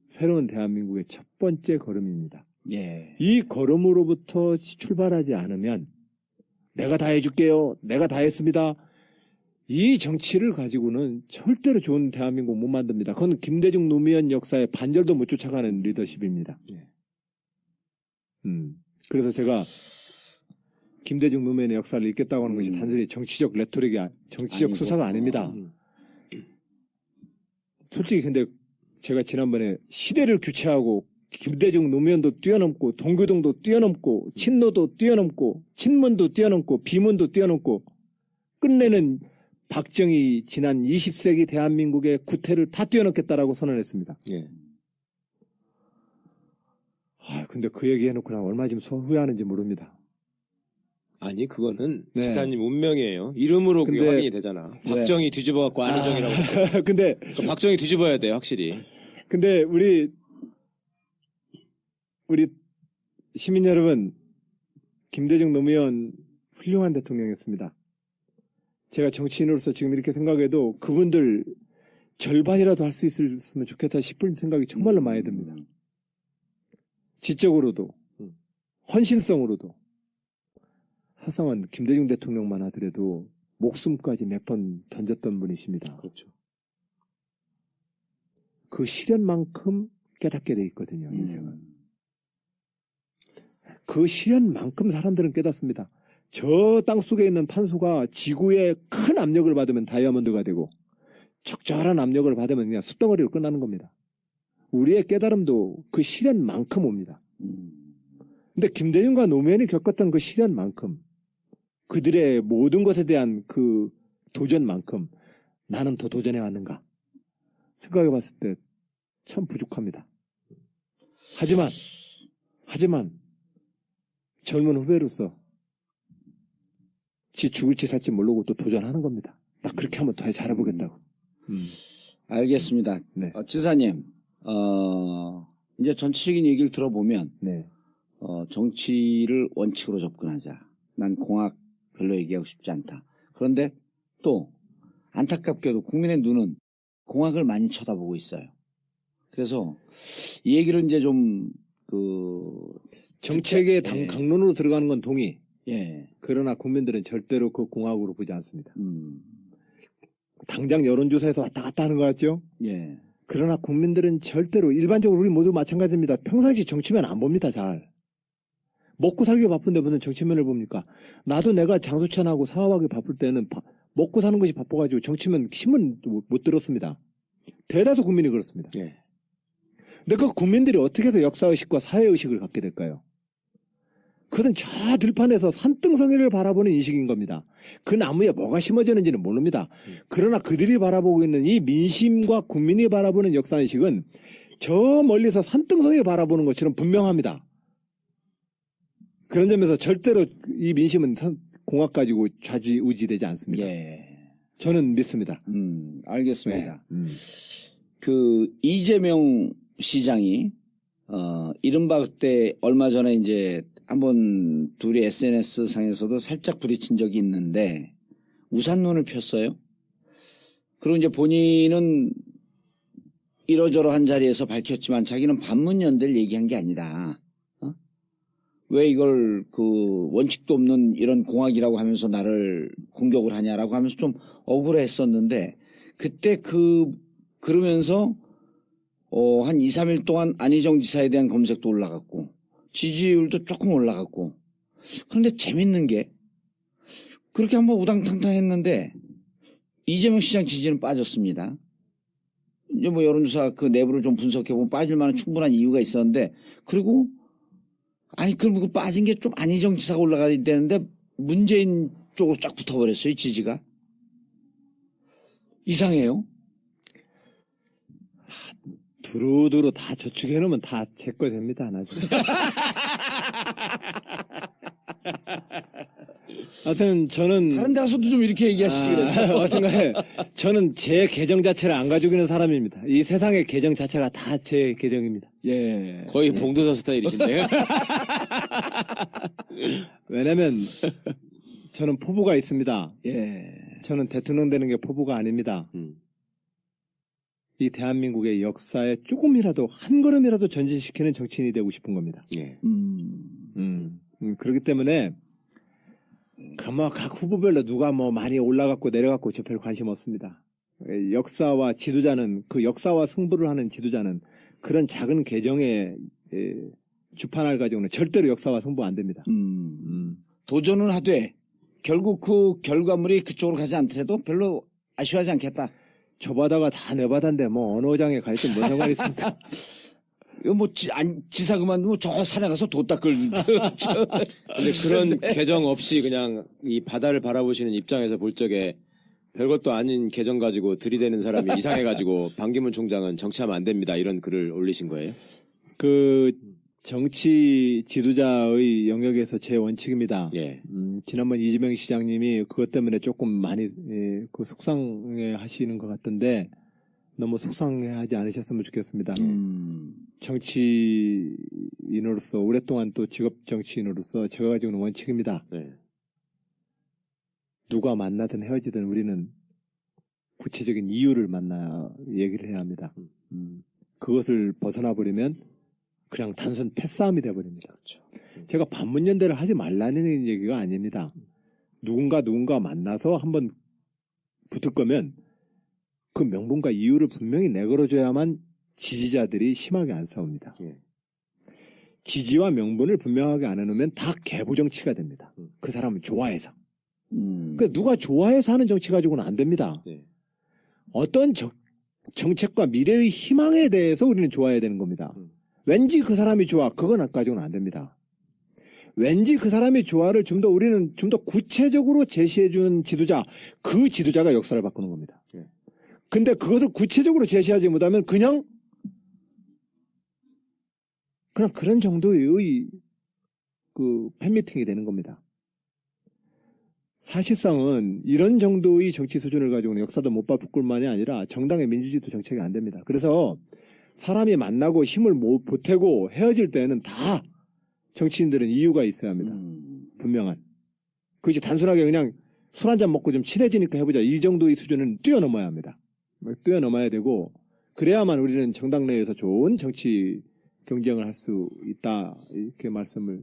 새로운 대한민국의 첫 번째 걸음입니다. 예. 이 걸음으로부터 출발하지 않으면 내가 다 해줄게요. 내가 다 했습니다. 이 정치를 가지고는 절대로 좋은 대한민국 못 만듭니다. 그건 김대중 노무현 역사의 반절도 못 쫓아가는 리더십입니다. 예. 그래서 제가 김대중 노무현의 역사를 읽겠다고 하는 것이 단순히 정치적 레토릭이 정치적 아니고. 수사가 아닙니다. 솔직히 근데 제가 지난번에 시대를 교체하고 김대중 노무현도 뛰어넘고 동교동도 뛰어넘고 친노도 뛰어넘고 친문도 뛰어넘고 비문도 뛰어넘고 끝내는 박정희 지난 20세기 대한민국의 구태를 다 뛰어넘겠다라고 선언했습니다. 예. 근데 그 얘기 해놓고 나 얼마 지금 후회하는지 모릅니다. 아니 그거는 네. 지사님 운명이에요. 이름으로 그게 근데- 확인이 되잖아. 네. 박정희 뒤집어갖고 안희정이라고. 근데 그 박정희 뒤집어야 돼요, 확실히. 우리 시민 여러분, 김대중 노무현 훌륭한 대통령이었습니다. 제가 정치인으로서 지금 이렇게 생각해도 그분들 절반이라도 할 수 있었으면 좋겠다 싶은 생각이 정말로 많이 듭니다. 지적으로도, 헌신성으로도. 사상은 김대중 대통령만 하더라도 목숨까지 몇 번 던졌던 분이십니다. 그렇죠. 그 시련만큼 깨닫게 돼 있거든요, 인생은. 그 시련만큼 사람들은 깨닫습니다. 저 땅속에 있는 탄소가 지구에 큰 압력을 받으면 다이아몬드가 되고 적절한 압력을 받으면 그냥 숯덩어리로 끝나는 겁니다. 우리의 깨달음도 그 시련만큼 옵니다. 근데 김대중과 노무현이 겪었던 그 시련만큼 그들의 모든 것에 대한 그 도전만큼 나는 더 도전해 왔는가 생각해 봤을 때 참 부족합니다. 하지만 젊은 후배로서 지 죽을지 살지 모르고 또 도전하는 겁니다. 나 그렇게 하면 더 잘해보겠다고. 알겠습니다. 네. 지사님, 이제 전체적인 얘기를 들어보면, 네. 정치를 원칙으로 접근하자. 난 공학 별로 얘기하고 싶지 않다. 그런데 또 안타깝게도 국민의 눈은 공학을 많이 쳐다보고 있어요. 그래서 이 얘기를 이제 좀 정책의 예. 강론으로 들어가는 건 동의. 예. 그러나 국민들은 절대로 그 공학으로 보지 않습니다. 당장 여론조사에서 왔다 갔다 하는 것 같죠? 예. 그러나 국민들은 절대로 일반적으로 우리 모두 마찬가지입니다. 평상시 정치면 안 봅니다. 잘. 먹고 살기 바쁜데 무슨 정치면을 봅니까? 나도 내가 장수천하고 사업하기 바쁠 때는 먹고 사는 것이 바빠가지고 정치면 신문 못 들었습니다. 대다수 국민이 그렇습니다. 예. 근데 그 국민들이 어떻게 해서 역사의식과 사회의식을 갖게 될까요? 그것은 저 들판에서 산등성이를 바라보는 인식인 겁니다. 그 나무에 뭐가 심어졌는지는 모릅니다. 그러나 그들이 바라보고 있는 이 민심과 국민이 바라보는 역사의식은 저 멀리서 산등성이 바라보는 것처럼 분명합니다. 그런 점에서 절대로 이 민심은 공학 가지고 좌지우지되지 않습니다. 예. 저는 믿습니다. 알겠습니다. 네. 이재명 시장이, 이른바 그때 얼마 전에 이제 한번 둘이 SNS 상에서도 살짝 부딪힌 적이 있는데 우산눈을 폈어요. 그리고 이제 본인은 이러저러한 자리에서 밝혔지만 자기는 반문연대를 얘기한 게 아니다. 왜 이걸 원칙도 없는 이런 공학이라고 하면서 나를 공격을 하냐라고 하면서 좀 억울했었는데 그때 그러면서 한 2, 3일 동안 안희정 지사에 대한 검색도 올라갔고 지지율도 조금 올라갔고 그런데 재밌는 게 그렇게 한번 우당탕탕 했는데 이재명 시장 지지는 빠졌습니다. 이제 뭐 여론조사 그 내부를 좀 분석해보면 빠질 만한 충분한 이유가 있었는데 그리고 그럼 그 빠진 게 좀 안희정 지사가 올라가야 되는데 문재인 쪽으로 쫙 붙어버렸어요, 지지가. 이상해요. 두루두루 다 저축해놓으면 다 제 거 됩니다, 나중에. 하여튼 저는 다른 데 가서도 좀 이렇게 얘기하시지 그랬어요. 어쨌든 저는 제 계정 자체를 안 가지고 있는 사람입니다. 이 세상의 계정 자체가 다 제 계정입니다. 예. 거의 봉도사 스타일이신데요. 왜냐면 저는 포부가 있습니다. 예. 저는 대통령 되는 게 포부가 아닙니다. 이 대한민국의 역사에 조금이라도 한 걸음이라도 전진시키는 정치인이 되고 싶은 겁니다. 예. 그렇기 때문에 각 후보별로 누가 뭐 많이 올라갔고 내려갔고 저 별 관심 없습니다. 역사와 지도자는 그 역사와 승부를 하는 지도자는 그런 작은 계정의 주판을 가지고는 절대로 역사와 승부 안 됩니다. 도전은 하되 결국 그 결과물이 그쪽으로 가지 않더라도 별로 아쉬워하지 않겠다. 저 바다가 다 내 바다인데 뭐 어느 어장에 가 있든 뭔 상관이 있습니까? 이거 뭐 지사 그만두면 저 산에 가서 도 닦을. 근데 그런 계정 없이 그냥 이 바다를 바라보시는 입장에서 볼 적에 별것도 아닌 계정 가지고 들이대는 사람이 이상해가지고 반기문 총장은 정치하면 안 됩니다. 이런 글을 올리신 거예요? 정치 지도자의 영역에서 제 원칙입니다. 예. 지난번 이재명 시장님이 그것 때문에 조금 많이 그 속상해 하시는 것 같던데 너무 속상해 하지 않으셨으면 좋겠습니다. 정치인으로서 오랫동안 또 직업 정치인으로서 제가 가지고 있는 원칙입니다. 네. 누가 만나든 헤어지든 우리는 구체적인 이유를 만나 얘기를 해야 합니다. 그것을 벗어나 버리면 그냥 단순 패싸움이 돼버립니다. 그렇죠. 제가 반문연대를 하지 말라는 얘기가 아닙니다. 누군가 만나서 한번 붙을 거면 그 명분과 이유를 분명히 내걸어줘야만 지지자들이 심하게 안 싸웁니다. 예. 지지와 명분을 분명하게 안 해놓으면 다 개부정치가 됩니다. 그 사람은 좋아해서. 그러니까 누가 좋아해서 하는 정치 가지고는 안 됩니다. 네. 어떤 정책과 미래의 희망에 대해서 우리는 좋아해야 되는 겁니다. 왠지 그 사람이 좋아. 그건 가지고는 안 됩니다. 왠지 그 사람의 좋아를 우리는 좀 더 구체적으로 제시해주는 지도자, 그 지도자가 역사를 바꾸는 겁니다. 네. 근데 그것을 구체적으로 제시하지 못하면 그냥 그런 정도의 그 팬미팅이 되는 겁니다. 사실상은 이런 정도의 정치 수준을 가지고는 역사도 못 바꿀 뿐만이 아니라 정당의 민주주의도 정책이 안 됩니다. 그래서 사람이 만나고 힘을 못 보태고 헤어질 때는 다 정치인들은 이유가 있어야 합니다. 분명한. 그것이 단순하게 그냥 술 한잔 먹고 좀 친해지니까 해보자. 이 정도의 수준은 뛰어넘어야 합니다. 뛰어넘어야 되고 그래야만 우리는 정당 내에서 좋은 정치 경쟁을 할 수 있다. 이렇게 말씀을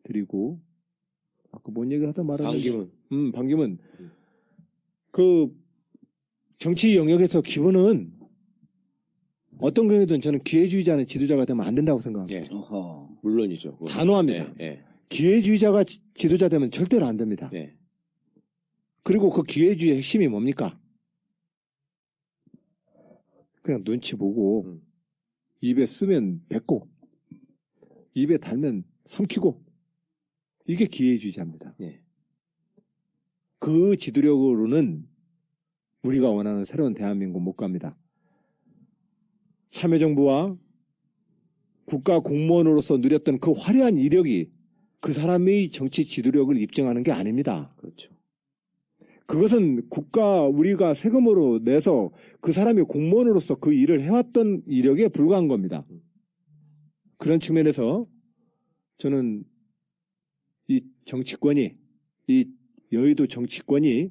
드리고 아까 뭔 얘기를 하다 말았는데 반기문. 그 정치 영역에서 기본은 어떤 경우든 저는 기회주의자는 지도자가 되면 안 된다고 생각합니다. 예. 물론이죠. 그건. 단호합니다. 예. 예. 기회주의자가 지도자 되면 절대로 안 됩니다. 예. 그리고 그 기회주의의 핵심이 뭡니까? 그냥 눈치 보고 입에 쓰면 뱉고 입에 달면 삼키고 이게 기회주의자입니다. 예. 그 지도력으로는 우리가 원하는 새로운 대한민국 못 갑니다. 참여정부와 국가 공무원으로서 누렸던 그 화려한 이력이 그 사람의 정치 지도력을 입증하는 게 아닙니다. 그렇죠. 그것은 우리가 세금으로 내서 그 사람이 공무원으로서 그 일을 해왔던 이력에 불과한 겁니다. 그런 측면에서 저는 이 정치권이, 이 여의도 정치권이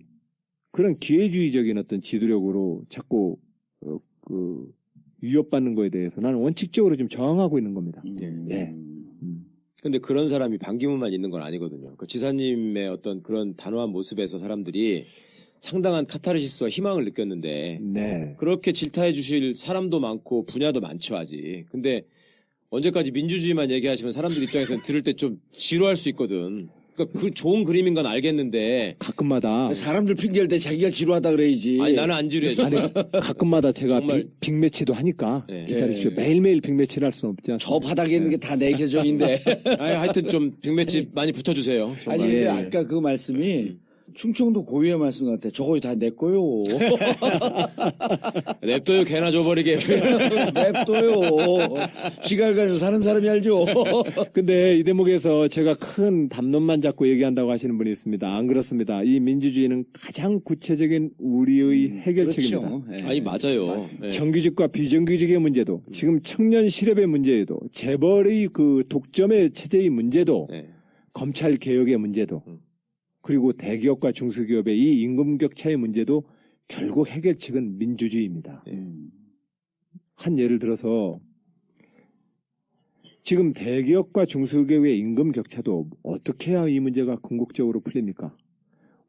그런 기회주의적인 어떤 지도력으로 자꾸 위협받는 거에 대해서 나는 원칙적으로 좀 저항하고 있는 겁니다. 예. 근데 그런 사람이 반기문만 있는 건 아니거든요. 그 지사님의 어떤 그런 단호한 모습에서 사람들이 상당한 카타르시스와 희망을 느꼈는데 네. 그렇게 질타해 주실 사람도 많고 분야도 많죠 아직. 근데 언제까지 민주주의만 얘기하시면 사람들 입장에서는 들을 때 좀 지루할 수 있거든. 그러니까 그 좋은 그림인 건 알겠는데 가끔마다 사람들 핑계할 때 자기가 지루하다 그래야지. 아니 나는 안 지루해. 아니 가끔마다 제가 정말- 빅매치도 하니까 네. 기다리십시오. 예. 매일매일 빅매치를 할 수는 없지 않습니까? 저 바닥에 있는 게 다 내 계정인데. 아니, 하여튼 좀 빅매치 많이 붙어주세요. 아니 정말. 근데 예. 아까 그 말씀이 충청도 고유의 말씀 같아. 저거 다 내 거요. 냅둬요 개나 줘버리게. 냅둬요. 지갈 가지고 사는 사람이 알죠. 근데 이 대목에서 제가 큰 담론만 잡고 얘기한다고 하시는 분이 있습니다. 안 그렇습니다. 이 민주주의는 가장 구체적인 우리의 해결책입니다. 그렇죠. 예. 아니 맞아요. 네. 정규직과 비정규직의 문제도, 지금 청년 실업의 문제에도, 재벌의 그 독점의 체제의 문제도, 네. 검찰 개혁의 문제도, 그리고 대기업과 중소기업의 이 임금 격차의 문제도 결국 해결책은 민주주의입니다. 한 예를 들어서 지금 대기업과 중소기업의 임금 격차도 어떻게 해야 이 문제가 궁극적으로 풀립니까?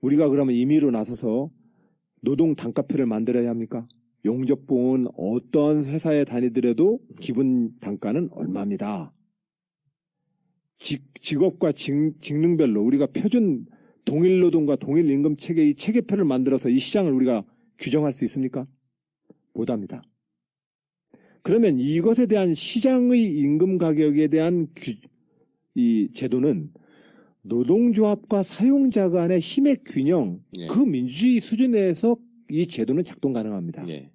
우리가 그러면 임의로 나서서 노동 단가표를 만들어야 합니까? 용접봉은 어떤 회사에 다니더라도 기본 단가는 얼마입니다. 직업과 직능별로 우리가 표준 동일 노동과 동일 임금 체계의 체계표를 만들어서 이 시장을 우리가 규정할 수 있습니까? 못합니다. 그러면 이것에 대한 시장의 임금 가격에 대한 이 제도는 노동조합과 사용자 간의 힘의 균형, 예. 그 민주주의 수준에서 이 제도는 작동 가능합니다. 예.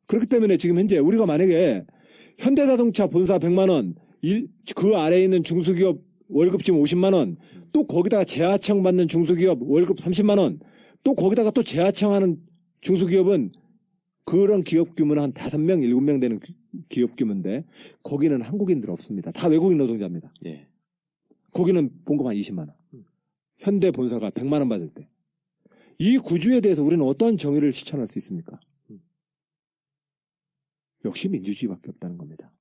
그렇기 때문에 지금 현재 우리가 만약에 현대자동차 본사 100만 원, 그 아래에 있는 중소기업 월급쯤 50만 원, 또 거기다가 재하청 받는 중소기업 월급 30만 원, 또 거기다가 또 재하청 하는 중소기업은 그런 기업 규모는 한 5명, 7명 되는 기업 규모인데 거기는 한국인들 없습니다. 다 외국인 노동자입니다. 예. 거기는 봉급 한 20만 원. 현대 본사가 100만 원 받을 때. 이 구조에 대해서 우리는 어떤 정의를 실천할 수 있습니까? 역시 민주주의밖에 없다는 겁니다.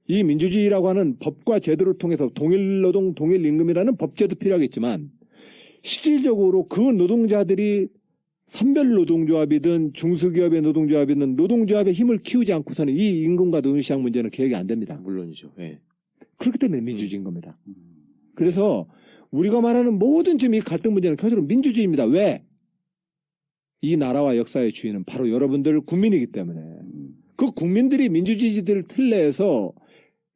이 민주주의라고 하는 법과 제도를 통해서 동일노동, 동일임금이라는 법제도 필요하겠지만 실질적으로 그 노동자들이 선별노동조합이든 중소기업의 노동조합이든 노동조합의 힘을 키우지 않고서는 이 임금과 노동시장 문제는 개혁이 안 됩니다. 물론이죠. 예. 그렇기 때문에 민주주의인 겁니다. 그래서 우리가 말하는 모든 지금 이 갈등 문제는 결국은 민주주의입니다. 왜? 이 나라와 역사의 주인은 바로 여러분들 국민이기 때문에 그 국민들이 민주주의들 틀 내에서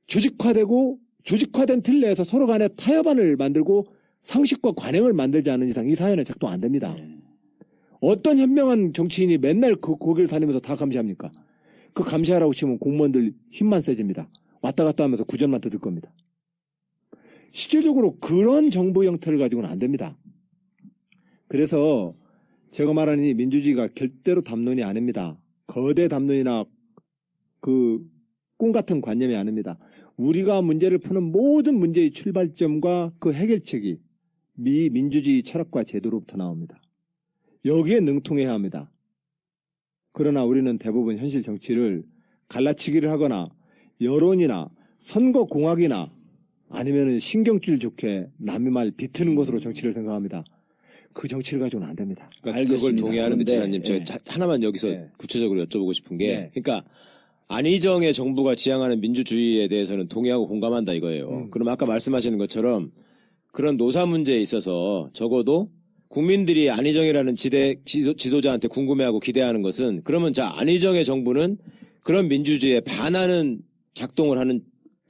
조직화된 틀 내에서 서로 간에 타협안을 만들고 상식과 관행을 만들지 않는 이상 이 사회는 작동 안 됩니다. 어떤 현명한 정치인이 맨날 그 고개를 다니면서 다 감시합니까? 그 감시하라고 치면 공무원들 힘만 세집니다. 왔다 갔다 하면서 구전만 뜯을 겁니다. 실질적으로 그런 정부 형태를 가지고는 안 됩니다. 그래서 제가 말하는 이 민주주의가 절대로 담론이 아닙니다. 거대 담론이나 그 꿈 같은 관념이 아닙니다. 우리가 문제를 푸는 모든 문제의 출발점과 그 해결책이 민주주의 철학과 제도로부터 나옵니다. 여기에 능통해야 합니다. 그러나 우리는 대부분 현실 정치를 갈라치기를 하거나 여론이나 선거공학이나 아니면 신경질 좋게 남의 말 비트는 것으로 정치를 생각합니다. 그 정치를 가지고는 안 됩니다. 그러니까 그걸 동의하는데 지사님 예. 제가 하나만 여기서 예. 구체적으로 여쭤보고 싶은 게 예. 그러니까 안희정의 정부가 지향하는 민주주의에 대해서는 동의하고 공감한다 이거예요. 그럼 아까 말씀하시는 것처럼 그런 노사 문제에 있어서 적어도 국민들이 안희정이라는 지도자한테 궁금해하고 기대하는 것은 그러면 자 안희정의 정부는 그런 민주주의에 반하는 작동을 하는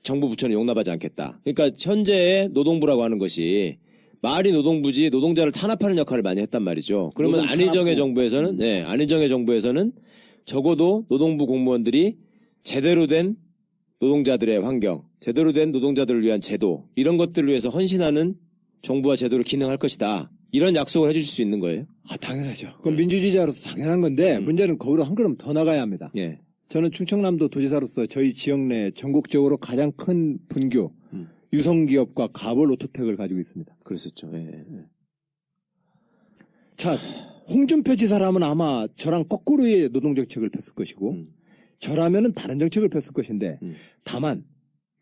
정부 부처는 용납하지 않겠다. 그러니까 현재의 노동부라고 하는 것이 말이 노동부지 노동자를 탄압하는 역할을 많이 했단 말이죠. 그러면 노동 안희정의 탄압부. 정부에서는 네, 안희정의 정부에서는 적어도 노동부 공무원들이 제대로 된 노동자들의 환경, 제대로 된 노동자들을 위한 제도 이런 것들을 위해서 헌신하는 정부와 제도로 기능할 것이다. 이런 약속을 해주실 수 있는 거예요? 아, 당연하죠. 그건 민주주의자로서 당연한 건데 문제는 거기로 한 걸음 더 나가야 합니다. 예. 저는 충청남도 도지사로서 저희 지역 내 전국적으로 가장 큰 분교, 유성기업과 가볼 오토텍을 가지고 있습니다. 그랬었죠. 예. 자, 홍준표 지사라면 아마 저랑 거꾸로의 노동정책을 폈을 것이고 저라면은 다른 정책을 폈을 것인데 다만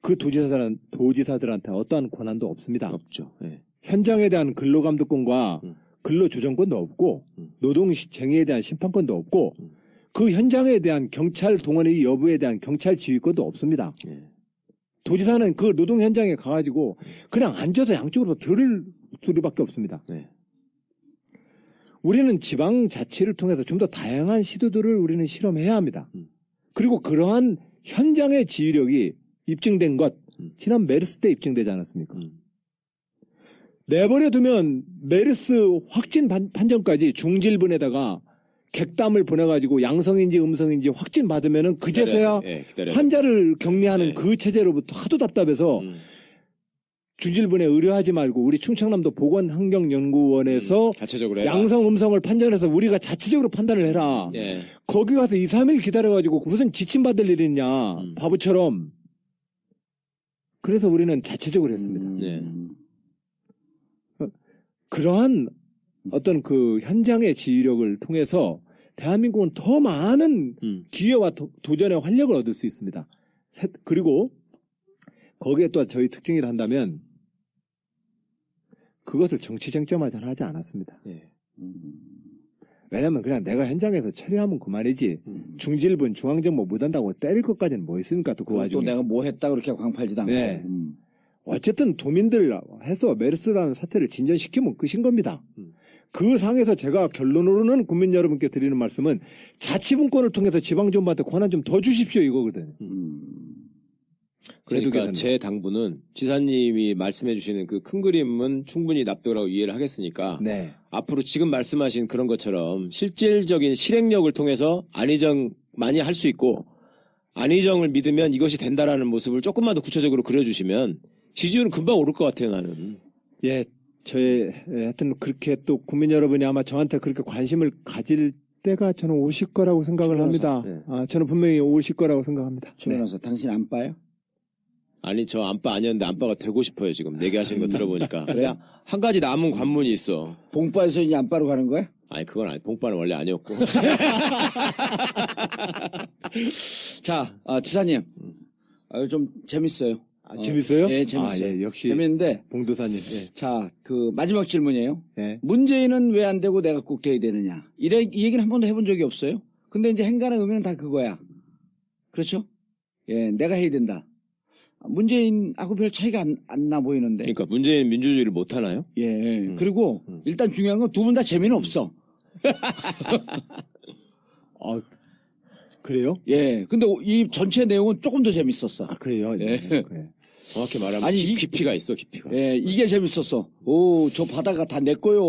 그 도지사들한테 어떠한 권한도 없습니다. 없죠. 예. 현장에 대한 근로감독권과 근로조정권도 없고 노동쟁의에 대한 심판권도 없고 그 현장에 대한 경찰 동원의 여부에 대한 경찰 지휘권도 없습니다. 예. 도지사는 그 노동 현장에 가가지고 그냥 앉아서 양쪽으로 들을 소리밖에 없습니다. 네. 우리는 지방자치를 통해서 좀 더 다양한 시도들을 우리는 실험해야 합니다. 그리고 그러한 현장의 지휘력이 입증된 것, 지난 메르스 때 입증되지 않았습니까? 내버려 두면 메르스 확진 판정까지 중질분에다가 객담을 보내가지고 양성인지 음성인지 확진 받으면은 그제서야 기다려야 환자를 격리하는 네. 그 체제로부터 하도 답답해서 중질분에 의뢰하지 말고 우리 충청남도 보건환경연구원에서 자체적으로 해라. 양성 음성을 판정해서 우리가 자체적으로 판단을 해라. 예. 거기 가서 2, 3일 기다려가지고 무슨 지침받을 일이 있냐. 바보처럼. 그래서 우리는 자체적으로 했습니다. 네. 그러한 어떤 그 현장의 지휘력을 통해서 대한민국은 더 많은 기회와 도전의 활력을 얻을 수 있습니다. 그리고 거기에 또 저희 특징이라 한다면 그것을 정치 쟁점화는 하지 않았습니다. 예. 왜냐면 그냥 내가 현장에서 처리하면 그만이지 중질분 중앙정보 못한다고 때릴 것까지는 뭐 있습니까? 또 그 또 와중에. 내가 뭐 했다 그렇게 광팔지도 않고. 네. 어쨌든 도민들 해서 메르스라는 사태를 진전시키면 끝인 겁니다. 그 상에서 제가 결론으로는 국민 여러분께 드리는 말씀은 자치분권을 통해서 지방정부한테 권한 좀 더 주십시오 이거거든요. 그러니까 제도개선은. 제 당부는 지사님이 말씀해 주시는 그 큰 그림은 충분히 납득을 하고 이해를 하겠으니까 네. 앞으로 지금 말씀하신 그런 것처럼 실질적인 실행력을 통해서 안희정 많이 할 수 있고 안희정을 믿으면 이것이 된다라는 모습을 조금만 더 구체적으로 그려주시면 지지율은 금방 오를 것 같아요, 나는. 예, 하여튼 그렇게 또 국민 여러분이 아마 저한테 그렇게 관심을 가질 때가 저는 오실 거라고 생각을 합니다. 네. 저는 분명히 오실 거라고 생각합니다. 최 변호사, 당신 안 빠요? 아니, 저 안빠 아니었는데 안빠가 되고 싶어요, 지금. 얘기하시는 거 들어보니까. 그냥 한 가지 남은 관문이 있어. 봉빠에서 이제 안 빠로 가는 거야? 아니, 그건 아니, 봉빠는 원래 아니었고. 자, 지사님. 좀 재밌어요. 재밌어요? 예, 재밌어요. 예, 역시 재밌는데, 봉도사님. 예. 자, 마지막 질문이에요. 예. 문재인은 왜 안 되고 내가 꼭 돼야 되느냐. 이 얘기는 한 번도 해본 적이 없어요. 근데 이제 행간의 의미는 다 그거야. 그렇죠? 예, 내가 해야 된다. 문재인하고 별 차이가 안 나 보이는데. 그러니까 문재인 민주주의를 못 하나요? 예. 그리고 일단 중요한 건 두 분 다 재미는 없어. 그래요? 예. 근데 이 전체 내용은 조금 더 재밌었어. 그래요? 예. 그래. 정확히 말하면 아니, 깊이가 있어, 깊이가. 예, 이게 재밌었어. 오, 저 바다가 다 내 거요.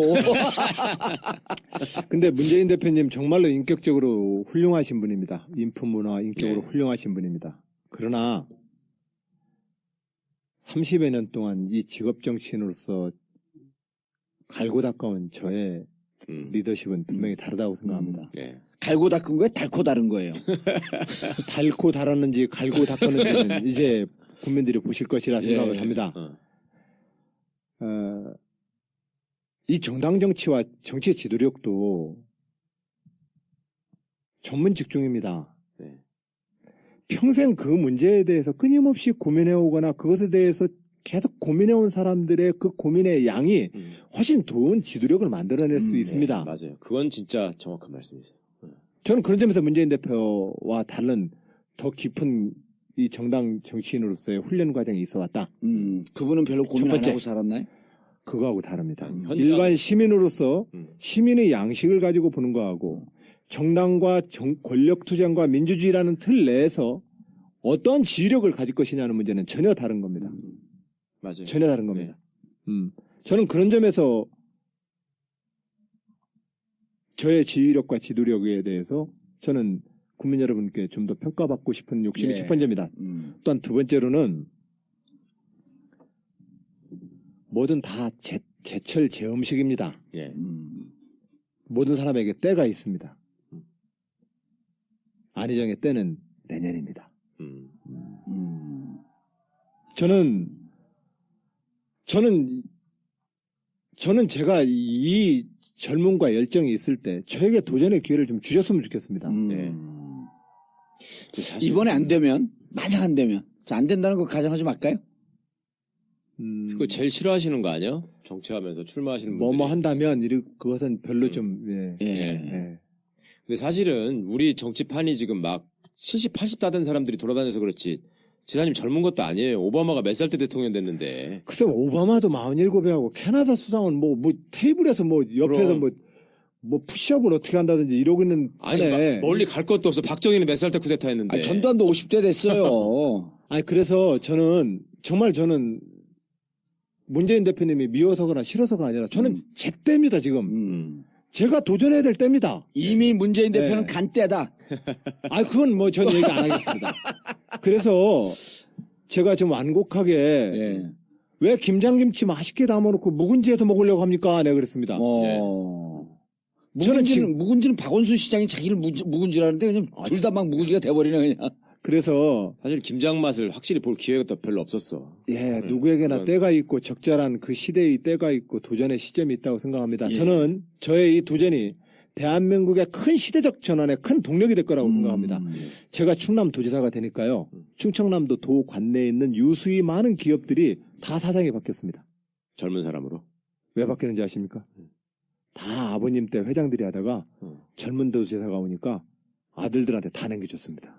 근데 문재인 대표님 정말로 인격적으로 훌륭하신 분입니다. 인품문화 인격으로 네. 훌륭하신 분입니다. 그러나 30여 년 동안 이 직업 정치인으로서 갈고 닦아온 저의 리더십은 분명히 다르다고 생각합니다. 예. 갈고 닦은 거예요? 닳고 다른 거예요? 닳고 달았는지 갈고 닦았는지는 이제 국민들이 보실 것이라 생각을 예. 합니다. 이 정당 정치와 정치 지도력도 전문 직종입니다. 네. 평생 그 문제에 대해서 끊임없이 고민해오거나 그것에 대해서 계속 고민해온 사람들의 그 고민의 양이 훨씬 좋은 지도력을 만들어낼 수 있습니다. 맞아요. 그건 진짜 정확한 말씀이세요. 저는 그런 점에서 문재인 대표와 다른 더 깊은 이 정당 정치인으로서의 훈련 과정이 있어 왔다. 그분은 별로 고민 첫 안 번째. 하고 살았나요? 그거하고 다릅니다. 현장- 일반 시민으로서 시민의 양식을 가지고 보는 거하고 정당과 권력 투쟁과 민주주의라는 틀 내에서 어떤 지휘력을 가질 것이냐는 문제는 전혀 다른 겁니다. 맞아요. 전혀 다른 겁니다. 저는 그런 점에서 저의 지휘력과 지도력에 대해서 저는 국민 여러분께 좀 더 평가받고 싶은 욕심이 예. 첫 번째입니다. 또한 두 번째로는 뭐든 다 제철 제음식입니다. 예. 모든 사람에게 때가 있습니다. 안희정의 때는 내년입니다. 저는 제가 이 젊음과 열정이 있을 때 저에게 도전의 기회를 좀 주셨으면 좋겠습니다. 네. 사실 이번에 안 되면, 만약 안 되면, 자, 안 된다는 거 가정하지 말까요? 그거 제일 싫어하시는 거 아니야? 정치하면서 출마하시는 분들이. 뭐뭐 한다면 그것은 별로 좀 예. 예. 근데 사실은 우리 정치판이 지금 막 70, 80 다된 사람들이 돌아다녀서 그렇지. 지사님 젊은 것도 아니에요. 오바마가 몇 살 때 대통령 됐는데. 글쎄 오바마도 47에 하고 캐나다 수상은 뭐 테이블에서 뭐 옆에서 그럼. 뭐 푸시업을 어떻게 한다든지 이러고 있는 아니 판에 멀리 갈 것도 없어. 박정희는 몇 살 때 쿠데타 했는데. 아니, 전두환도 50대 됐어요. 아니 그래서 저는 문재인 대표님이 미워서거나 싫어서가 아니라 저는 제 때입니다 지금. 제가 도전해야 될 때입니다. 이미 문재인 대표는 네. 간 때다. 아 그건 뭐 전 얘기 안 하겠습니다. 그래서 제가 좀 완곡하게 예. 왜 김장김치 맛있게 담아놓고 묵은지에서 먹으려고 합니까? 내가 그랬습니다. 저는 지금 묵은지는 박원순 시장이 자기를 묵은지라는데 그냥 둘 다 막 묵은지가 돼버리네 그냥. 그래서 사실 김장 맛을 확실히 볼 기회가 또 별로 없었어. 누구에게나 그건- 때가 있고 적절한 그 시대의 때가 있고 도전의 시점이 있다고 생각합니다. 예. 저는 저의 이 도전이 대한민국의 큰 시대적 전환에 큰 동력이 될 거라고 생각합니다. 제가 충남도지사가 되니까요. 충청남도 도 관내에 있는 유수히 많은 기업들이 다 사장이 바뀌었습니다. 젊은 사람으로. 왜 바뀌었는지 아십니까? 다 아버님 때 회장들이 하다가 젊은 도지사가 오니까 아들들한테 다 남겨줬습니다.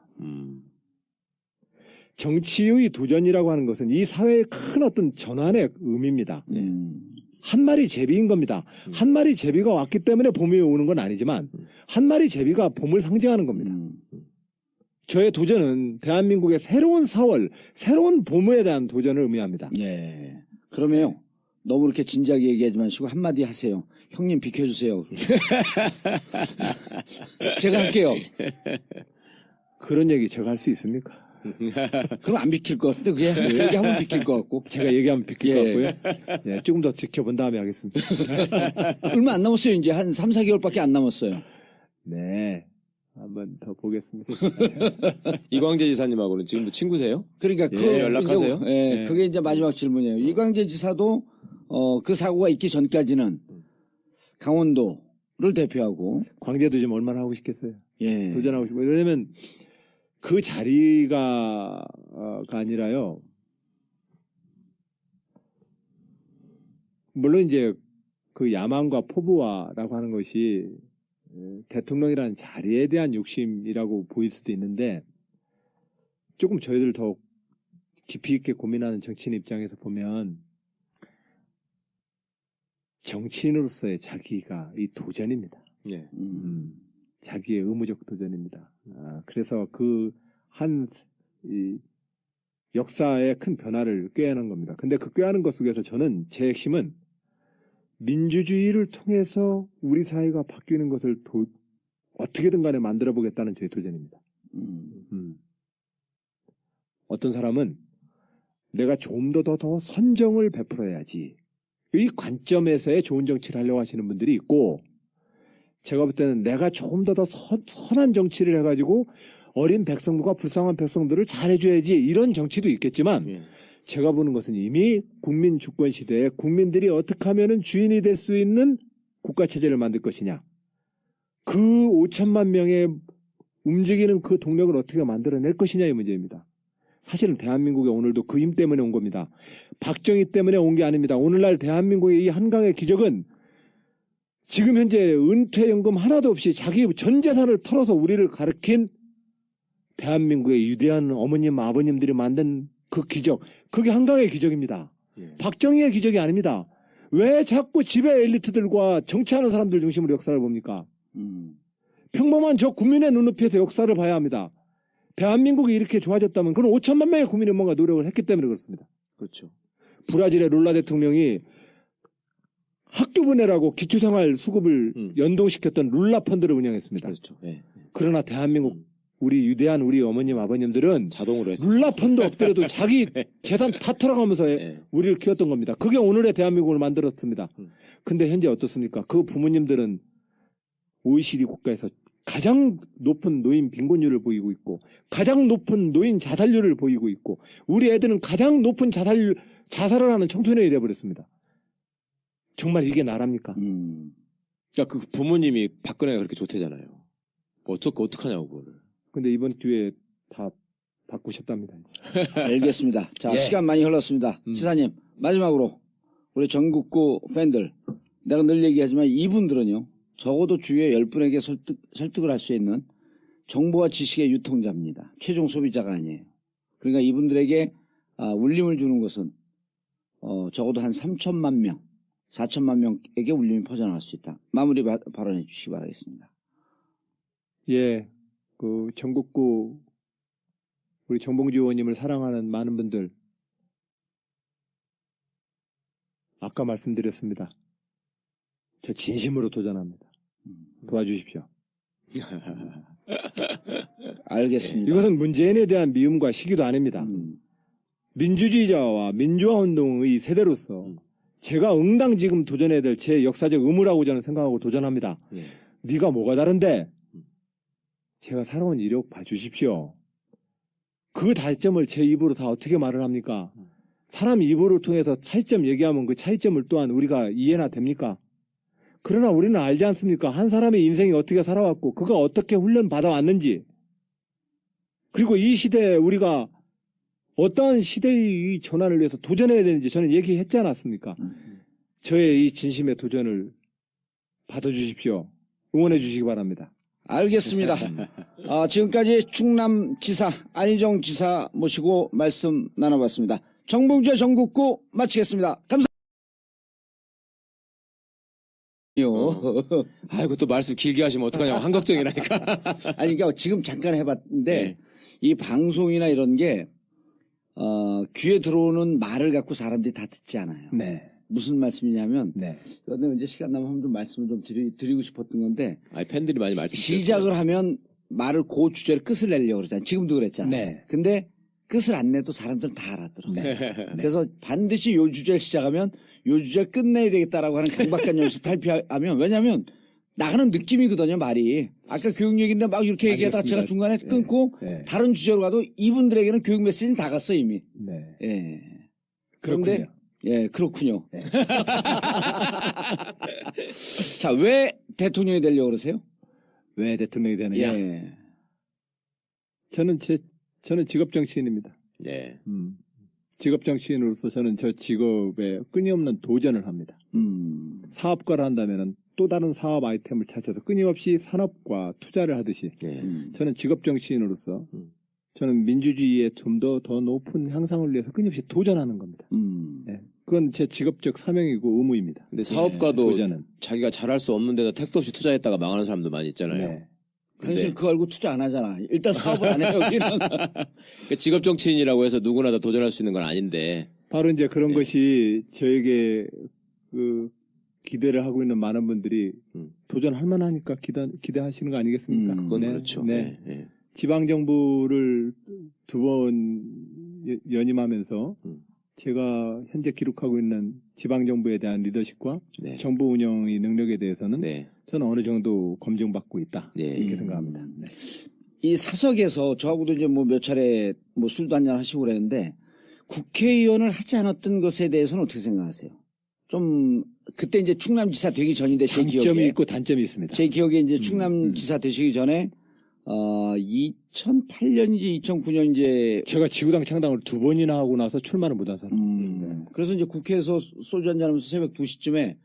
정치의 도전이라고 하는 것은 이 사회의 큰 어떤 전환의 의미입니다. 한 마리 제비인 겁니다. 한 마리 제비가 왔기 때문에 봄이 오는 건 아니지만 한 마리 제비가 봄을 상징하는 겁니다. 저의 도전은 대한민국의 새로운 4월, 새로운 봄에 대한 도전을 의미합니다. 예. 그러면요. 너무 이렇게 진지하게 얘기하지 마시고 한마디 하세요. 형님 비켜주세요. 제가 할게요. 그런 얘기 제가 할 수 있습니까? 그럼 안 비킬 것 같은데 그게 얘기하면 비킬 것 같고. 제가 얘기하면 비킬 것 예. 같고요. 예, 조금 더 지켜본 다음에 하겠습니다. 얼마 안 남았어요. 이제 한 3, 4개월밖에 안 남았어요. 네. 한번 더 보겠습니다. 이광재 지사님하고는 지금도 친구세요? 그러니까 예, 연락하세요? 이제, 예, 예. 그게 이제 마지막 질문이에요. 이광재 지사도 그 사고가 있기 전까지는 강원도를 대표하고 광재도 지금 얼마나 하고 싶겠어요. 예. 도전하고 싶고. 왜냐면 그 자리가 아니라요. 물론 이제 그 야망과 포부화라고 하는 것이 대통령이라는 자리에 대한 욕심이라고 보일 수도 있는데 조금 저희들 더 깊이 있게 고민하는 정치인 입장에서 보면 정치인으로서의 자기가 이 도전입니다. 예. 자기의 의무적 도전입니다. 그래서 이 역사의 큰 변화를 꾀하는 겁니다. 근데 그 꾀하는 것 속에서 저는 제 핵심은 민주주의를 통해서 우리 사회가 바뀌는 것을 어떻게든 간에 만들어 보겠다는 제 도전입니다. 어떤 사람은 내가 좀 더 선정을 베풀어야지 이 관점에서의 좋은 정치를 하려고 하시는 분들이 있고 제가 볼 때는 내가 조금 더 선한 정치를 해가지고 어린 백성들과 불쌍한 백성들을 잘해줘야지 이런 정치도 있겠지만 예. 제가 보는 것은 이미 국민 주권 시대에 국민들이 어떻게 하면은 주인이 될 수 있는 국가체제를 만들 것이냐. 그 5천만 명의 움직이는 그 동력을 어떻게 만들어낼 것이냐의 문제입니다. 사실은 대한민국에 오늘도 그 힘 때문에 온 겁니다. 박정희 때문에 온 게 아닙니다. 오늘날 대한민국의 이 한강의 기적은 지금 현재 은퇴연금 하나도 없이 자기 전 재산을 털어서 우리를 가르친 대한민국의 위대한 어머님, 아버님들이 만든 그 기적, 그게 한강의 기적입니다. 예. 박정희의 기적이 아닙니다. 왜 자꾸 지배 엘리트들과 정치하는 사람들 중심으로 역사를 봅니까? 평범한 저 국민의 눈높이에서 역사를 봐야 합니다. 대한민국이 이렇게 좋아졌다면 그런 5천만 명의 국민이 뭔가 노력을 했기 때문에 그렇습니다. 그렇죠. 브라질의 룰라 대통령이 학교 보내라고 기초생활 수급을 연동시켰던 룰라 펀드를 운영했습니다. 그렇죠. 예. 그러나 대한민국 우리 위대한 우리 어머님 아버님들은 자동으로 했어요. 룰라 펀드 없더라도 자기 재산 다 털어가면서 예. 우리를 키웠던 겁니다. 그게 오늘의 대한민국을 만들었습니다. 근데 현재 어떻습니까? 그 부모님들은 OECD 국가에서 가장 높은 노인 빈곤율을 보이고 있고 가장 높은 노인 자살률을 보이고 있고 우리 애들은 가장 높은 자살을 하는 청소년이 되어버렸습니다. 정말 이게 나랍니까? 그러니까 그 부모님이 박근혜가 그렇게 좋대잖아요. 어떡하냐고 그거를. 근데 이번 기회에 다 바꾸셨답니다. 알겠습니다. 자, 예. 시간 많이 흘렀습니다. 지사님, 마지막으로 우리 전국구 팬들, 내가 늘 얘기하지만 이분들은요, 적어도 주위에 10분에게 설득을 할 수 있는 정보와 지식의 유통자입니다. 최종 소비자가 아니에요. 그러니까 이분들에게 울림을 주는 것은 적어도 한 3천만 명, 4천만 명에게 울림이 퍼져나갈 수 있다. 마무리 발언해 주시기 바라겠습니다. 예, 그 전국구 우리 정봉주 의원님을 사랑하는 많은 분들 아까 말씀드렸습니다. 저 진심으로 도전합니다. 도와주십시오. 알겠습니다. 이것은 문재인에 대한 미움과 시기도 아닙니다. 민주주의자와 민주화운동의 세대로서 제가 응당 지금 도전해야 될 제 역사적 의무라고 저는 생각하고 도전합니다. 예. 네가 뭐가 다른데? 제가 살아온 이력 봐주십시오. 그 다점을 제 입으로 다 어떻게 말을 합니까? 사람 입으로 통해서 차이점 얘기하면 그 차이점을 또한 우리가 이해나 됩니까? 그러나 우리는 알지 않습니까? 한 사람의 인생이 어떻게 살아왔고 그가 어떻게 훈련 받아왔는지 그리고 이 시대에 우리가 어떠한 시대의 이 전환을 위해서 도전해야 되는지 저는 얘기했지 않았습니까? 저의 이 진심의 도전을 받아주십시오. 응원해 주시기 바랍니다. 알겠습니다. 지금까지 충남지사 안희정 지사 모시고 말씀 나눠봤습니다. 정봉주의 전국구 마치겠습니다. 감사합니다. 아이고 또 말씀 길게 하시면 어떡하냐고 한 걱정이라니까. 아니, 그러니까 지금 잠깐 해봤는데 네. 이 방송이나 이런 게 귀에 들어오는 말을 갖고 사람들이 다 듣지 않아요. 네. 무슨 말씀이냐면 네. 저는 이제 시간 나면 좀 말씀을 좀 드리고 싶었던 건데 아니 팬들이 많이 말씀드렸어요. 시작을 하면 말을 그 주제로 끝을 내려고 그러잖아요. 지금도 그랬잖아요. 네. 근데 끝을 안 내도 사람들은 다 알아들어. 네. 그래서 반드시 요 주제를 시작하면 요 주제를 끝내야 되겠다라고 하는 강박관념에서 탈피하면, 왜냐하면 나가는 느낌이거든요, 말이. 아까 교육 얘기인데 막 이렇게 얘기하다가 제가 중간에 끊고 네. 다른 주제로 가도 이분들에게는 교육 메시지는 다 갔어 이미. 네. 예. 그런데 그런데 예, 그렇군요. 자, 왜 대통령이 되려고 그러세요? 왜 대통령이 되느냐? 예. 저는 직업 정치인입니다. 네. 직업 정치인으로서 저는 저 직업에 끊임없는 도전을 합니다. 사업가를 한다면은 또 다른 사업 아이템을 찾아서 끊임없이 산업과 투자를 하듯이 네. 저는 직업 정치인으로서 저는 민주주의의 좀 더 높은 향상을 위해서 끊임없이 도전하는 겁니다. 네. 그건 제 직업적 사명이고 의무입니다. 근데 사업가도 도전은. 자기가 잘할 수 없는 데다 택도 없이 투자했다가 망하는 사람도 많이 있잖아요. 네. 당신 그거 알고 투자 안 하잖아. 일단 사업을 안 해요, 여기는. 그러니까 직업 정치인이라고 해서 누구나 다 도전할 수 있는 건 아닌데. 바로 이제 그런 네. 것이 저에게 그 기대를 하고 있는 많은 분들이 도전할 만하니까 기대하시는 거 아니겠습니까? 그건 네. 그렇죠. 네. 네. 지방 정부를 2번 연임하면서 제가 현재 기록하고 있는 지방 정부에 대한 리더십과 네. 정부 운영의 능력에 대해서는 네. 저는 어느 정도 검증받고 있다. 네. 이렇게 생각합니다. 네. 이 사석에서 저하고도 이제 뭐 몇 차례 뭐 술도 한잔 하시고 그랬는데 국회의원을 하지 않았던 것에 대해서는 어떻게 생각하세요? 좀 그때 이제 충남지사 되기 전인데 제 장점이 기억에 있고 단점이 있습니다. 제 기억에 이제 충남지사 되시기 전에 2008년인지 2009년 제가 지구당 창당을 2번이나 하고 나서 출마를 못한 사람. 네. 그래서 이제 국회에서 소주 한잔하면서 새벽 2시쯤에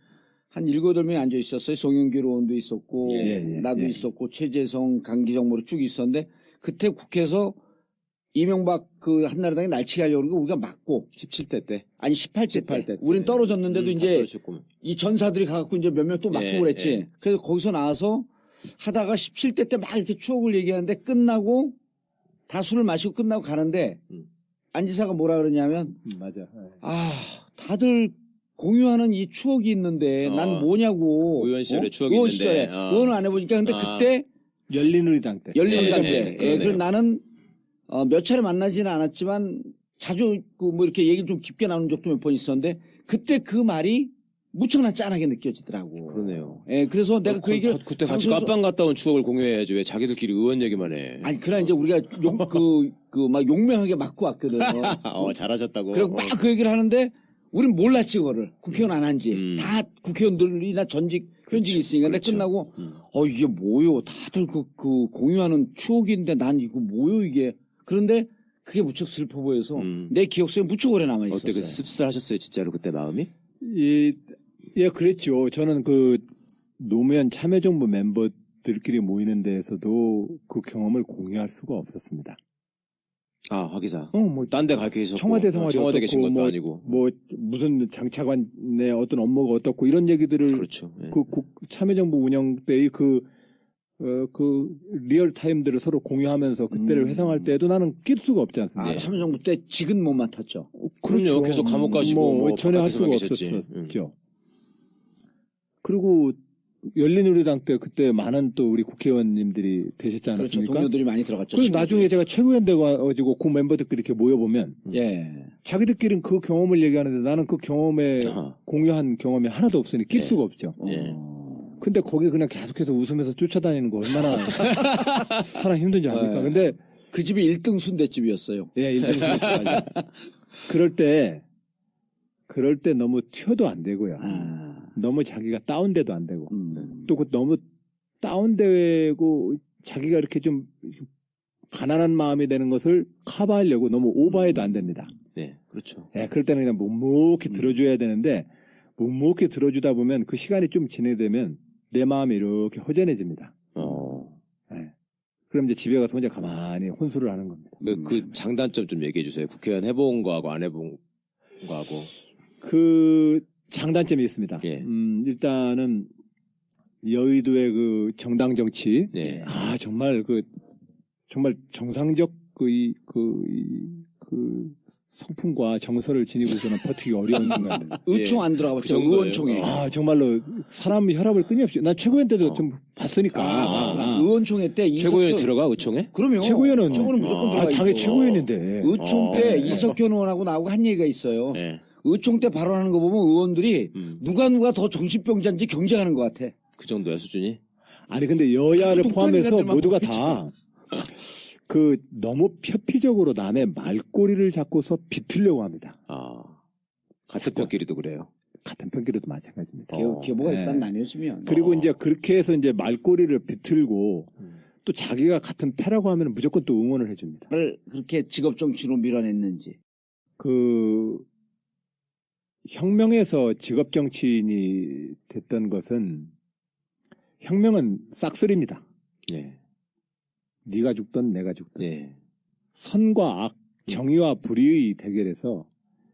한 7, 8명이 앉아 있었어요. 송영길 의원도 있었고 나도 있었고 최재성, 강기정 뭐로 쭉 있었는데 그때 국회에서 이명박 그 한나라당이 날치기 하려고 그러고 우리가 막고 17대 때. 아니 18대 때. 때. 우린 떨어졌는데도 이제 떨어졌구만. 이 전사들이 가갖고 이제 몇 명 또 막고 그랬지. 그래서 거기서 나와서 하다가 17대 때 막 이렇게 추억을 얘기하는데 끝나고 다 술을 마시고 끝나고 가는데 안지사가 뭐라 그러냐면 맞아. 다들 공유하는 이 추억이 있는데 난 뭐냐고. 의원 시절에 추억이 의원 있는데. 시절에 의원을 안 해보니까 근데 그때 열린우리당 때. 열린우리당 네, 때. 그러네요. 그래서 나는 몇 차례 만나지는 않았지만 자주 그 뭐 이렇게 얘기를 좀 깊게 나눈 적도 몇 번 있었는데 그때 그 말이 무척나 짠하게 느껴지더라고. 그러네요. 예, 그래서 내가 그 얘기를 그때 같이 깜빵 갔다 온 추억을 공유해야지 왜 자기들끼리 의원 얘기만 해. 아니 그러나 이제 우리가 막 용맹하게 맞고 왔거든. 잘하셨다고. 그리고 막 그 얘기를 하는데 우린 몰랐지 그거를 국회의원 안 한지 다 국회의원들이나 전직 현직이 있으니까 근데 끝나고 이게 뭐요 다들 그 공유하는 추억인데 난 이거 뭐요 이게 그런데 그게 무척 슬퍼 보여서 내 기억 속에 무척 오래 남아 있었어요. 어때 그 씁쓸하셨어요 진짜로 그때 마음이? 예, 그랬죠. 저는 그 노무현 참여정부 멤버들끼리 모이는 데에서도 그 경험을 공유할 수가 없었습니다. 화기사. 뭐 딴 데 가 계셨고. 청와대 생활이 청와대 계신 것도 뭐, 아니고. 뭐 무슨 장차관의 어떤 업무가 어떻고 이런 얘기들을 그렇죠. 예. 참여정부 운영 때의 그 리얼 타임들을 서로 공유하면서 그때를 회상할 때에도 나는 낄 수가 없지 않습니까? 참여정부 때 직은 못 맡았죠. 그럼요. 계속 감옥 가시고 전혀 할 수가 계셨지. 없었죠. 그리고 열린우리당 때 그때 많은 또 우리 국회의원님들이 되셨지 그렇죠. 않았습니까? 동료들이 많이 들어갔죠. 그래서 나중에 제가 최고위원 돼가지고 그 멤버들끼리 이렇게 모여보면 자기들끼리는 그 경험을 얘기하는데 나는 그 경험에 공유한 경험이 하나도 없으니 낄 수가 없죠. 근데 거기 그냥 계속해서 웃으면서 쫓아다니는 거 얼마나 사람 힘든지 압니까? 근데 그 집이 1등 순대집이었어요. 예, 1등 순대집. 그럴 때 너무 튀어도 안 되고요. 너무 자기가 다운돼도 안 되고 또 그 너무 다운되고 자기가 이렇게 좀 가난한 마음이 되는 것을 커버하려고 너무 오버해도 안 됩니다. 네, 그렇죠. 예, 그럴 때는 그냥 묵묵히 들어줘야 되는데 묵묵히 들어주다 보면 그 시간이 좀 지내되면 내 마음이 이렇게 허전해집니다. 예. 그럼 이제 집에 가서 혼자 가만히 혼술을 하는 겁니다. 그 장단점 좀 얘기해 주세요. 국회의원 해본 거하고 안 해본 거하고. 그 장단점이 있습니다. 예. 일단은 여의도의 그 정당 정치, 정말 정말 정상적 그 그 성품과 정서를 지니고서는 버티기 어려운 순간들. 의총 안 그 들어가봤죠. 정도예요. 의원총회. 아 정말로 사람 혈압을 끊임없이 난 최고위원 때도 좀 봤으니까. 의원총회 때 최고위원 이석현 들어가 의총에? 그럼요. 최고위원은 저거는 무조건 들어가 당의 있죠. 최고위원인데. 의총 때 네. 이석현 의원하고 나하고 한 얘기가 있어요. 네. 의총 때 발언하는 거 보면 의원들이 누가 더 정신병자인지 경쟁하는 것 같아. 그 정도야 수준이? 아니 근데 여야를 독특한 포함해서 인간들만 모두가 뽑히죠. 다 그 너무 편피적으로 남의 말꼬리를 잡고서 비틀려고 합니다. 아 같은 편끼리도 그래요. 같은 편끼리도 마찬가지입니다. 계보가 네. 일단 나뉘어지면. 그리고 이제 그렇게 해서 이제 말꼬리를 비틀고 또 자기가 같은 패라고 하면 무조건 또 응원을 해줍니다. 를 그렇게 직업 정치로 밀어냈는지. 그 혁명에서 직업 정치인이 됐던 것은 혁명은 싹쓸이입니다. 예. 네가 죽든 내가 죽든 예. 선과 악, 정의와 불의의 대결에서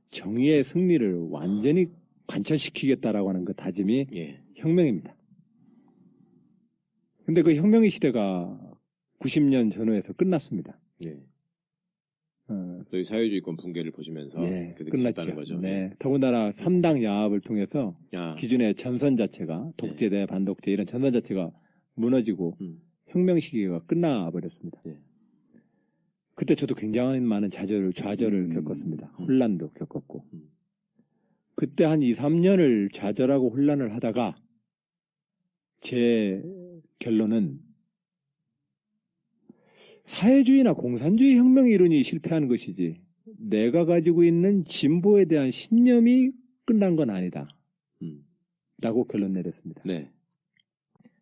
정의의 승리를 완전히 관철시키겠다라고 하는 그 다짐이 예. 혁명입니다. 근데 그 혁명의 시대가 90년 전후에서 끝났습니다. 예. 저희 사회주의권 붕괴를 보시면서 예, 그렇게 끝났죠. 느끼셨다는 거죠. 네. 더군다나 3당 야합을 통해서 야. 기존의 전선 자체가 독재 대 반독재 이런 전선 자체가 무너지고 혁명 시기가 끝나버렸습니다. 예. 그때 저도 굉장히 많은 좌절을 겪었습니다. 혼란도 겪었고. 그때 한 2, 3년을 좌절하고 혼란을 하다가 제 결론은 사회주의나 공산주의 혁명 이론이 실패한 것이지 내가 가지고 있는 진보에 대한 신념이 끝난 건 아니다. 라고 결론 내렸습니다. 네.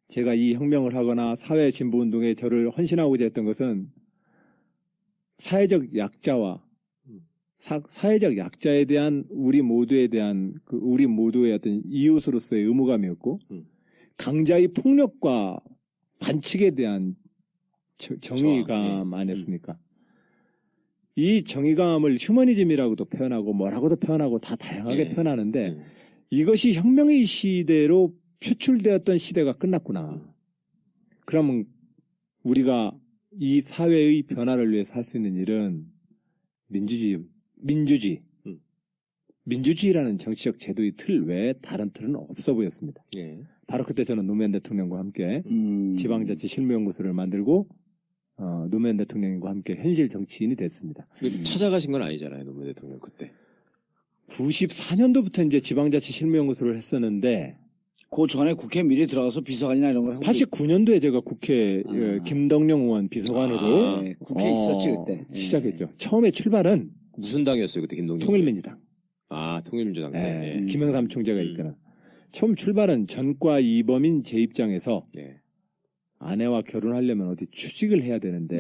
제가 이 혁명을 하거나 사회 진보 운동에 저를 헌신하고자 했던 것은 사회적 약자와 사회적 약자에 대한 우리 모두에 대한 우리 모두의 어떤 이웃으로서의 의무감이었고 강자의 폭력과 반칙에 대한 정의감 아니었습니까? 이 정의감을 휴머니즘이라고도 표현하고 뭐라고도 표현하고 다 다양하게 표현하는데 이것이 혁명의 시대로 표출되었던 시대가 끝났구나. 그러면 우리가 이 사회의 변화를 위해서 할 수 있는 일은 민주주의라는 정치적 제도의 틀 외에 다른 틀은 없어 보였습니다. 예. 바로 그때 저는 노무현 대통령과 함께 지방자치 실무연구소를 만들고 노무현 대통령과 함께 현실 정치인이 됐습니다. 찾아가신 건 아니잖아요, 노무현 대통령 그때. 94년도부터 이제 지방자치 실무연구소를 했었는데 그 전에 국회 미리 들어가서 비서관이나 이런 걸 하고 89년도에 제가 국회 김덕령 의원 비서관으로 네, 국회에 있었지 그때. 시작했죠. 처음에 출발은 무슨 당이었어요 그때 김동연? 통일민주당. 아 통일민주당 때. 네, 예. 김영삼 총재가 이끄는. 처음 출발은 전과 이범인 제 입장에서 네. 아내와 결혼하려면 어디 취직을 해야 되는데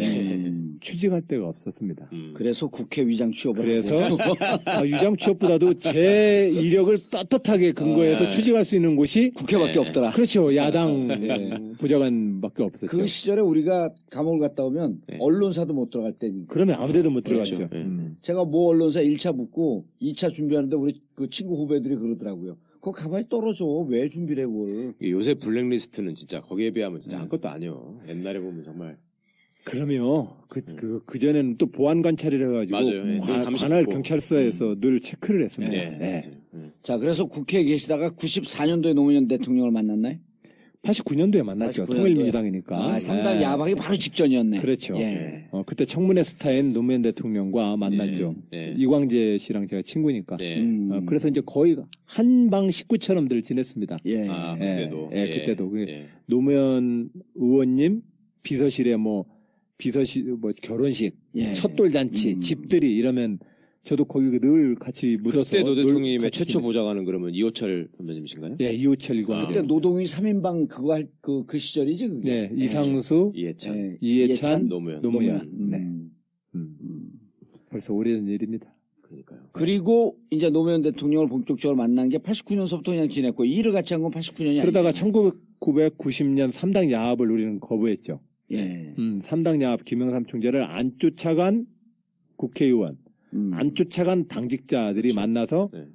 취직할 데가 없었습니다. 그래서 국회의장 취업을 그래서 하고 유장 취업보다도 제 이력을 떳떳하게 근거해서 취직할 수 있는 곳이 국회밖에 없더라. 그렇죠. 야당 보좌관밖에 없었죠. 그 시절에 우리가 감옥을 갔다 오면 네. 언론사도 못 들어갈 때니까. 그러면 아무데도 못 그렇죠. 들어갔죠. 네. 제가 모 언론사 1차 묻고 2차 준비하는데 우리 그 친구 후배들이 그러더라고요. 그거 가만히 떨어져. 왜 준비를 해, 그걸. 요새 블랙리스트는 진짜 거기에 비하면 진짜 아무것도 아니요. 옛날에 보면 정말. 그러면 그전에는 또 보안 관찰이라 해가지고 맞아요. 예. 늘 감시 관할 있고. 경찰서에서 늘 체크를 했습니다. 네. 네. 맞아요. 자, 그래서 국회에 계시다가 94년도에 노무현 대통령을 만났나요? 89년도에 만났죠. 89년도에. 통일민주당이니까. 상당 네. 야박이 바로 직전이었네. 그렇죠. 예. 그때 청문회 스타인 노무현 대통령과 만났죠. 네. 이광재 씨랑 제가 친구니까. 네. 그래서 이제 거의 한방 식구처럼들 지냈습니다. 예. 아, 예, 그때도. 예, 그때도. 예. 노무현 의원님 비서실에 결혼식, 예. 첫돌 잔치, 집들이 이러면 저도 거기 늘 같이 묻어서. 그때 노 대통령님의 같이 최초 지내고. 보좌관은 그러면 이호철 선배님이신가요? 예, 이호철 이광재. 그때 노동위 3인방 그거 할 그 시절이지, 그게. 네, 이상수, 이해찬. 예. 이해찬, 노무현. 네. 벌써 오래전 일입니다. 그러니까요. 그리고 이제 노무현 대통령을 본격적으로 만난 게 89년서부터 그냥 지냈고 이 일을 같이 한 건 89년이 그러다가 아니죠. 1990년 3당 야합을 우리는 거부했죠. 예. 3당 야합 김영삼 총재를 안 쫓아간 국회의원, 안 쫓아간 당직자들이 만나서 네.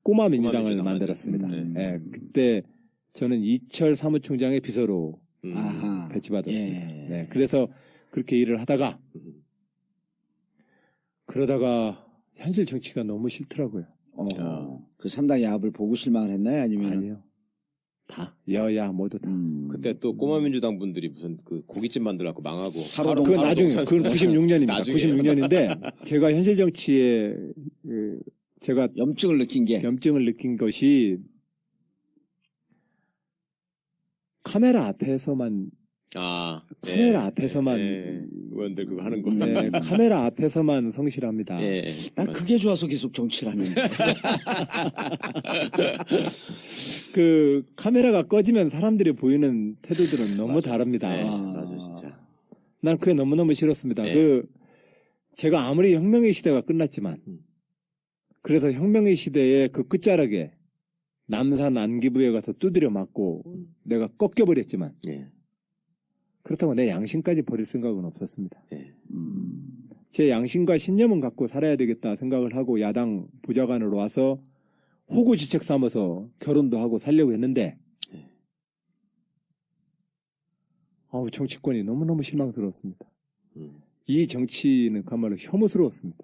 꼬마 민주당을 민주당 만들었습니다. 만들었죠. 예, 그때 저는 이철 사무총장의 비서로 아하. 배치받았습니다. 예. 네, 그래서 그렇게 일을 하다가 그러다가 현실 정치가 너무 싫더라고요. 그 3당 야합을 보고 실망을 했나요? 아니면 아니요. 다 여야 모두 다. 그때 또 꼬마 민주당 분들이 무슨 그 고깃집 만들어갖고 망하고. 그건 나중에, 그건 96년입니다. 나중에. 96년인데 제가 현실 정치에 제가 염증을 느낀 게 염증을 느낀 것이 카메라 앞에서만 의원들 그거 하는 거. 네, 카메라 앞에서만 성실합니다. 예. 난 그게 좋아서 계속 정치를 하는 그 카메라가 꺼지면 사람들이 보이는 태도들은 너무 맞아. 다릅니다. 네, 맞아 진짜. 난 그게 너무너무 싫었습니다. 네. 제가 아무리 혁명의 시대가 끝났지만 그래서 혁명의 시대의 그 끝자락에 남산 안기부에 가서 두드려 맞고 내가 꺾여버렸지만 예. 그렇다고 내 양심까지 버릴 생각은 없었습니다. 예. 제 양심과 신념은 갖고 살아야 되겠다 생각을 하고 야당 보좌관으로 와서 호구지책 삼아서 결혼도 하고 살려고 했는데 정치권이 너무너무 실망스러웠습니다. 이 정치는 그야말로 혐오스러웠습니다.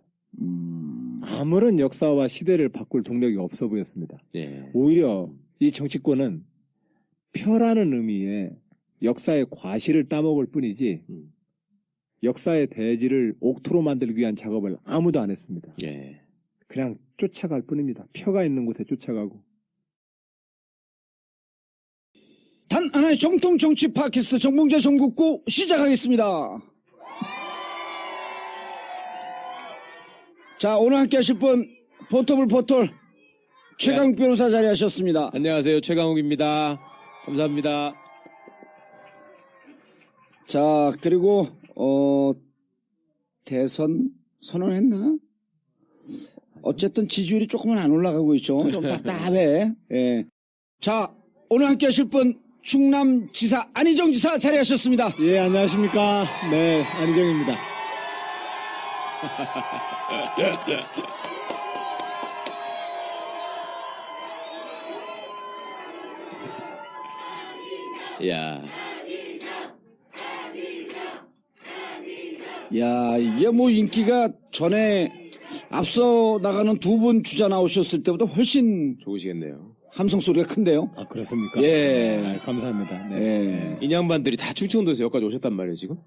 아무런 역사와 시대를 바꿀 동력이 없어 보였습니다. 예. 오히려 이 정치권은 표라는 의미의 역사의 과실을 따먹을 뿐이지 역사의 대지를 옥토로 만들기 위한 작업을 아무도 안 했습니다. 예. 그냥 쫓아갈 뿐입니다. 표가 있는 곳에 쫓아가고. 단 하나의 정통 정치 팟캐스트 정봉재 정국구 시작하겠습니다. 자, 오늘 함께 하실 분 포터블 포털 최강욱 변호사 자리하셨습니다. 안녕하세요. 최강욱입니다. 감사합니다. 자, 그리고 대선 선언했나? 어쨌든 지지율이 조금은 안 올라가고 있죠. 좀 답답해. 예. 자, 오늘 함께 하실 분 충남지사 안희정 지사 자리하셨습니다. 예, 안녕하십니까. 네, 안희정입니다. 야. 야, 이게 뭐 인기가 전에 앞서 나가는 두 분 주자 나오셨을 때보다 훨씬 좋으시겠네요. 함성 소리가 큰데요. 아, 그렇습니까? 예. 네, 감사합니다. 네. 예. 인양반들이 다 충청도에서 여기까지 오셨단 말이에요, 지금?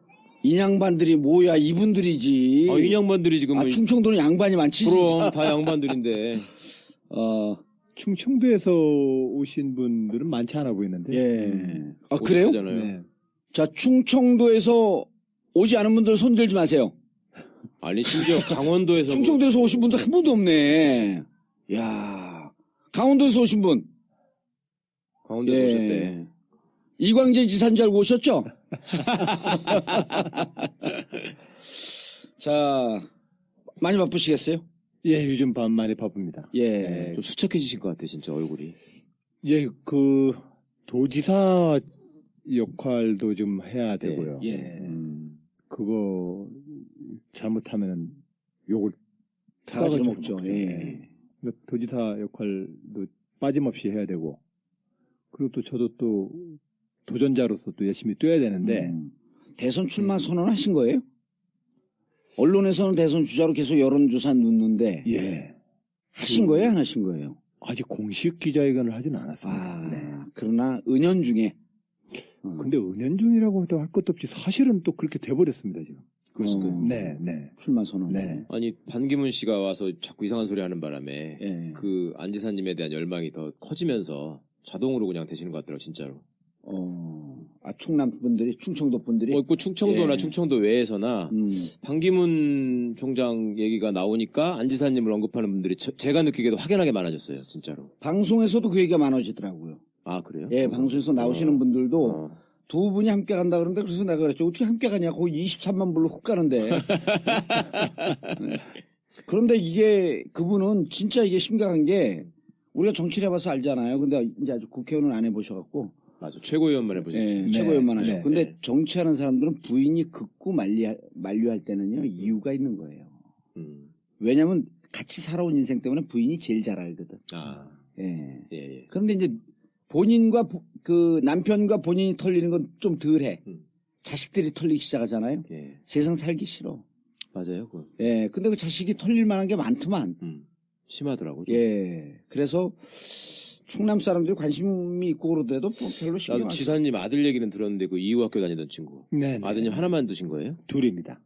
인양반들이 뭐야, 이분들이지. 인양반들이 지금. 충청도는 양반이 많지. 그럼 진짜. 다 양반들인데. 충청도에서 오신 분들은 많지 않아 보이는데. 예. 아, 그래요? 오셨잖아요. 네. 자, 충청도에서 오지 않은 분들 손 들지 마세요. 아니, 심지어 강원도에서. 충청도에서 오신 분들 한 분도 없네. 야, 강원도에서 오신 분. 강원도에서 오셨대. 이광재 지사인 줄 알고 오셨죠? 자, 많이 바쁘시겠어요? 예, 요즘 많이 바쁩니다. 예. 좀 수척해지신 것 같아, 진짜 얼굴이. 예, 도지사 역할도 좀 해야 되고요. 예. 그거 잘못하면 욕을 다 가지고 좀 먹죠. 먹죠. 예. 그러니까 도지사 역할도 빠짐없이 해야 되고, 그리고 또 저도 또 도전자로서 또 열심히 뛰어야 되는데. 대선 출마 선언하신 거예요? 언론에서는 대선 주자로 계속 여론조사 넣는데. 예. 하신 거예요? 안 하신 거예요? 아직 공식 기자회견을 하진 않았습니다. 네. 그러나 은연중에. 근데 은연중이라고 해도 할 것도 없이 사실은 또 그렇게 돼버렸습니다, 지금. 그렇습니까? 네, 네. 출마 선언. 네. 아니, 반기문 씨가 와서 자꾸 이상한 소리 하는 바람에. 예. 그 안 지사님에 대한 열망이 더 커지면서 자동으로 그냥 되시는 것 같더라고요, 진짜로. 충남 분들이, 충청도 분들이. 그 충청도나 예. 충청도 외에서나 반기문 총장 얘기가 나오니까 안 지사님을 언급하는 분들이 제가 느끼기에도 확연하게 많아졌어요, 진짜로. 방송에서도 그 얘기가 많아지더라고요. 아, 그래요? 예, 방송에서 나오시는 분들도 두 분이 함께 간다 그러는데 그래서 내가 그랬죠. 어떻게 함께 가냐? 거의 23만 불로 훅 가는데. 네. 그런데 이게 그분은 진짜 이게 심각한 게 우리가 정치를 해봐서 알잖아요. 근데 이제 아직 국회의원은 안 해보셔갖고. 맞아. 최고위원만 해보셨죠. 예, 최고위원만 하셨고. 네. 근데 정치하는 사람들은 부인이 극구 만류할 때는요, 이유가 있는 거예요. 왜냐면 같이 살아온 인생 때문에 부인이 제일 잘 알거든. 아. 예. 예, 예. 그런데 이제 본인과 그 남편과 본인이 털리는 건 좀 덜해. 자식들이 털리기 시작하잖아요. 예. 세상 살기 싫어. 맞아요. 그건. 예, 근데 그 자식이 털릴 만한 게 많더만. 심하더라고. 좀. 예, 그래서 충남 사람들이 관심이 있고 그러더라도 뭐 별로 신경 나도 안 써. 지사님 아들 얘기는 들었는데 그 이후 학교 다니던 친구. 네. 아드님 하나만 두신 거예요? 둘입니다.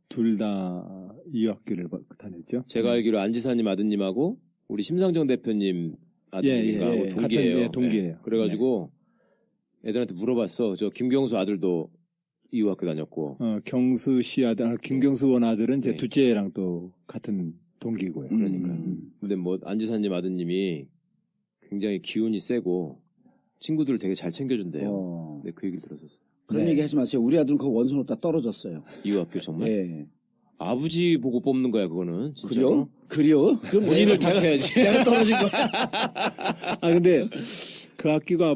둘 다 이 학교를 다녔죠. 제가 알기로 안 지사님 아드님하고 우리 심상정 대표님 아드님인가 예. 동기예요. 같은, 동기예요. 네. 그래가지고 애들한테 물어봤어. 저 김경수 아들도 이후 학교 다녔고. 경수 씨 아들, 김경수 원 아들은 제 네. 둘째랑 또 같은 동기고요. 그러니까. 근데 뭐 안 지사님 아드님이 굉장히 기운이 세고 친구들을 되게 잘 챙겨준대요. 근데 그 얘기를 들었었어요. 그런 네. 얘기 하지 마세요. 우리 아들은 그 원수 놓다 떨어졌어요. 이후 학교 정말. 예. 아버지 보고 뽑는 거야 그거는. 진짜로. 그래요? 그럼 본인을 탓해야지. 내가 떨어진 거야. 근데 그 학교가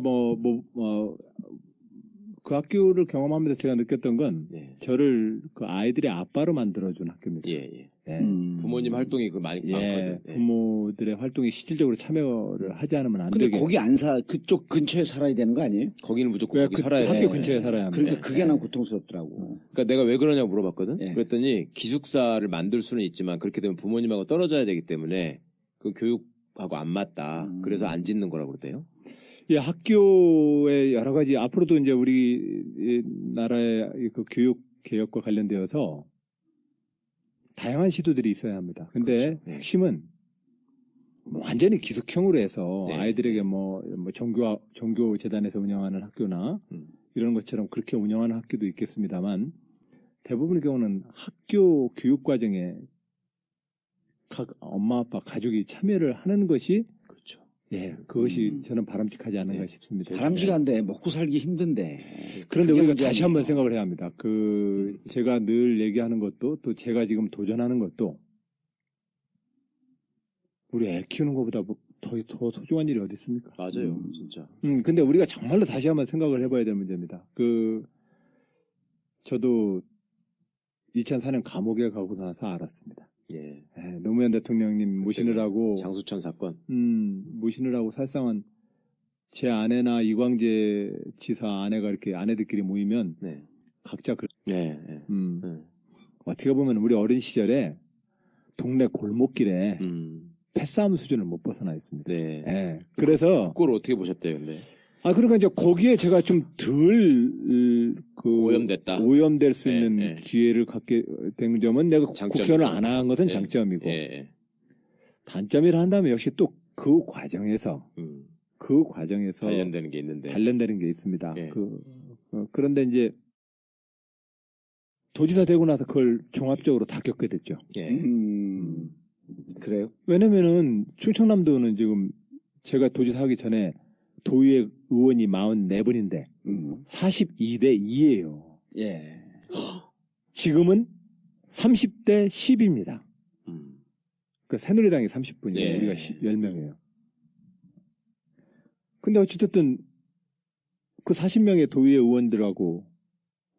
그 학교를 경험하면서 제가 느꼈던 건 예. 저를 그 아이들의 아빠로 만들어준 학교입니다. 예. 예. 부모님 활동이 그 많이 많거든. 예. 부모들의 활동에 실질적으로 참여를 하지 않으면 안 근데 되게. 거기 그쪽 근처에 살아야 되는 거 아니에요? 거기는 무조건 거기 그 살아야 돼. 학교 근처에 살아야 합니다. 그러니까 그게 난 고통스럽더라고. 그러니까 내가 왜 그러냐고 물어봤거든. 예. 그랬더니 기숙사를 만들 수는 있지만 그렇게 되면 부모님하고 떨어져야 되기 때문에 그 교육하고 안 맞다. 그래서 안 짓는 거라고 그러대요. 예, 학교의 여러 가지 앞으로도 이제 우리 나라의 그 교육 개혁과 관련되어서 다양한 시도들이 있어야 합니다. 근데 그렇죠. 네. 핵심은 완전히 기숙형으로 해서 네. 아이들에게 종교 재단에서 운영하는 학교나 이런 것처럼 그렇게 운영하는 학교도 있겠습니다만 대부분의 경우는 학교 교육 과정에 각 엄마 아빠 가족이 참여를 하는 것이 그렇죠. 예, 그것이 저는 바람직하지 않은가 네. 싶습니다. 바람직한데 먹고 살기 힘든데. 그런데 그게 우리가 문제 다시 아니에요. 한번 생각을 해야 합니다. 제가 늘 얘기하는 것도 또 제가 지금 도전하는 것도 우리 애 키우는 것보다 더 소중한 일이 어디 있습니까? 맞아요, 진짜. 근데 우리가 정말로 다시 한번 생각을 해봐야 될 문제입니다. 저도 2004년 감옥에 가고 나서 알았습니다. 예. 노무현 대통령님 모시느라고 장수천 사건. 모시느라고 사실상은 제 아내나 이광재 지사 아내가 이렇게 아내들끼리 모이면 네. 각자 네. 어떻게 보면 우리 어린 시절에 동네 골목길에 패싸움 수준을 못 벗어나 있습니다. 네. 예. 그래서 그걸 어떻게 보셨대요, 근데? 그러니까 이제 거기에 제가 좀 덜 오염됐다. 오염될 수 있는 네. 기회를 갖게 된 점은 내가 장점이죠. 국회의원을 안 한 것은 네. 장점이고 예. 단점이라 한다면 역시 또 그 과정에서 관련되는 게 있는데. 관련되는 게 있습니다. 예. 그런데 이제 도지사 되고 나서 그걸 종합적으로 다 겪게 됐죠. 예. 그래요? 왜냐면은 충청남도는 지금 제가 도지사 하기 전에 도의회 의원이 44분인데 42대 2예요. 예. 지금은 30대 10입니다. 그 새누리당이 30분이에요. 예. 우리가 10명이에요. 근데 어찌됐든 그 40명의 도의회 의원들하고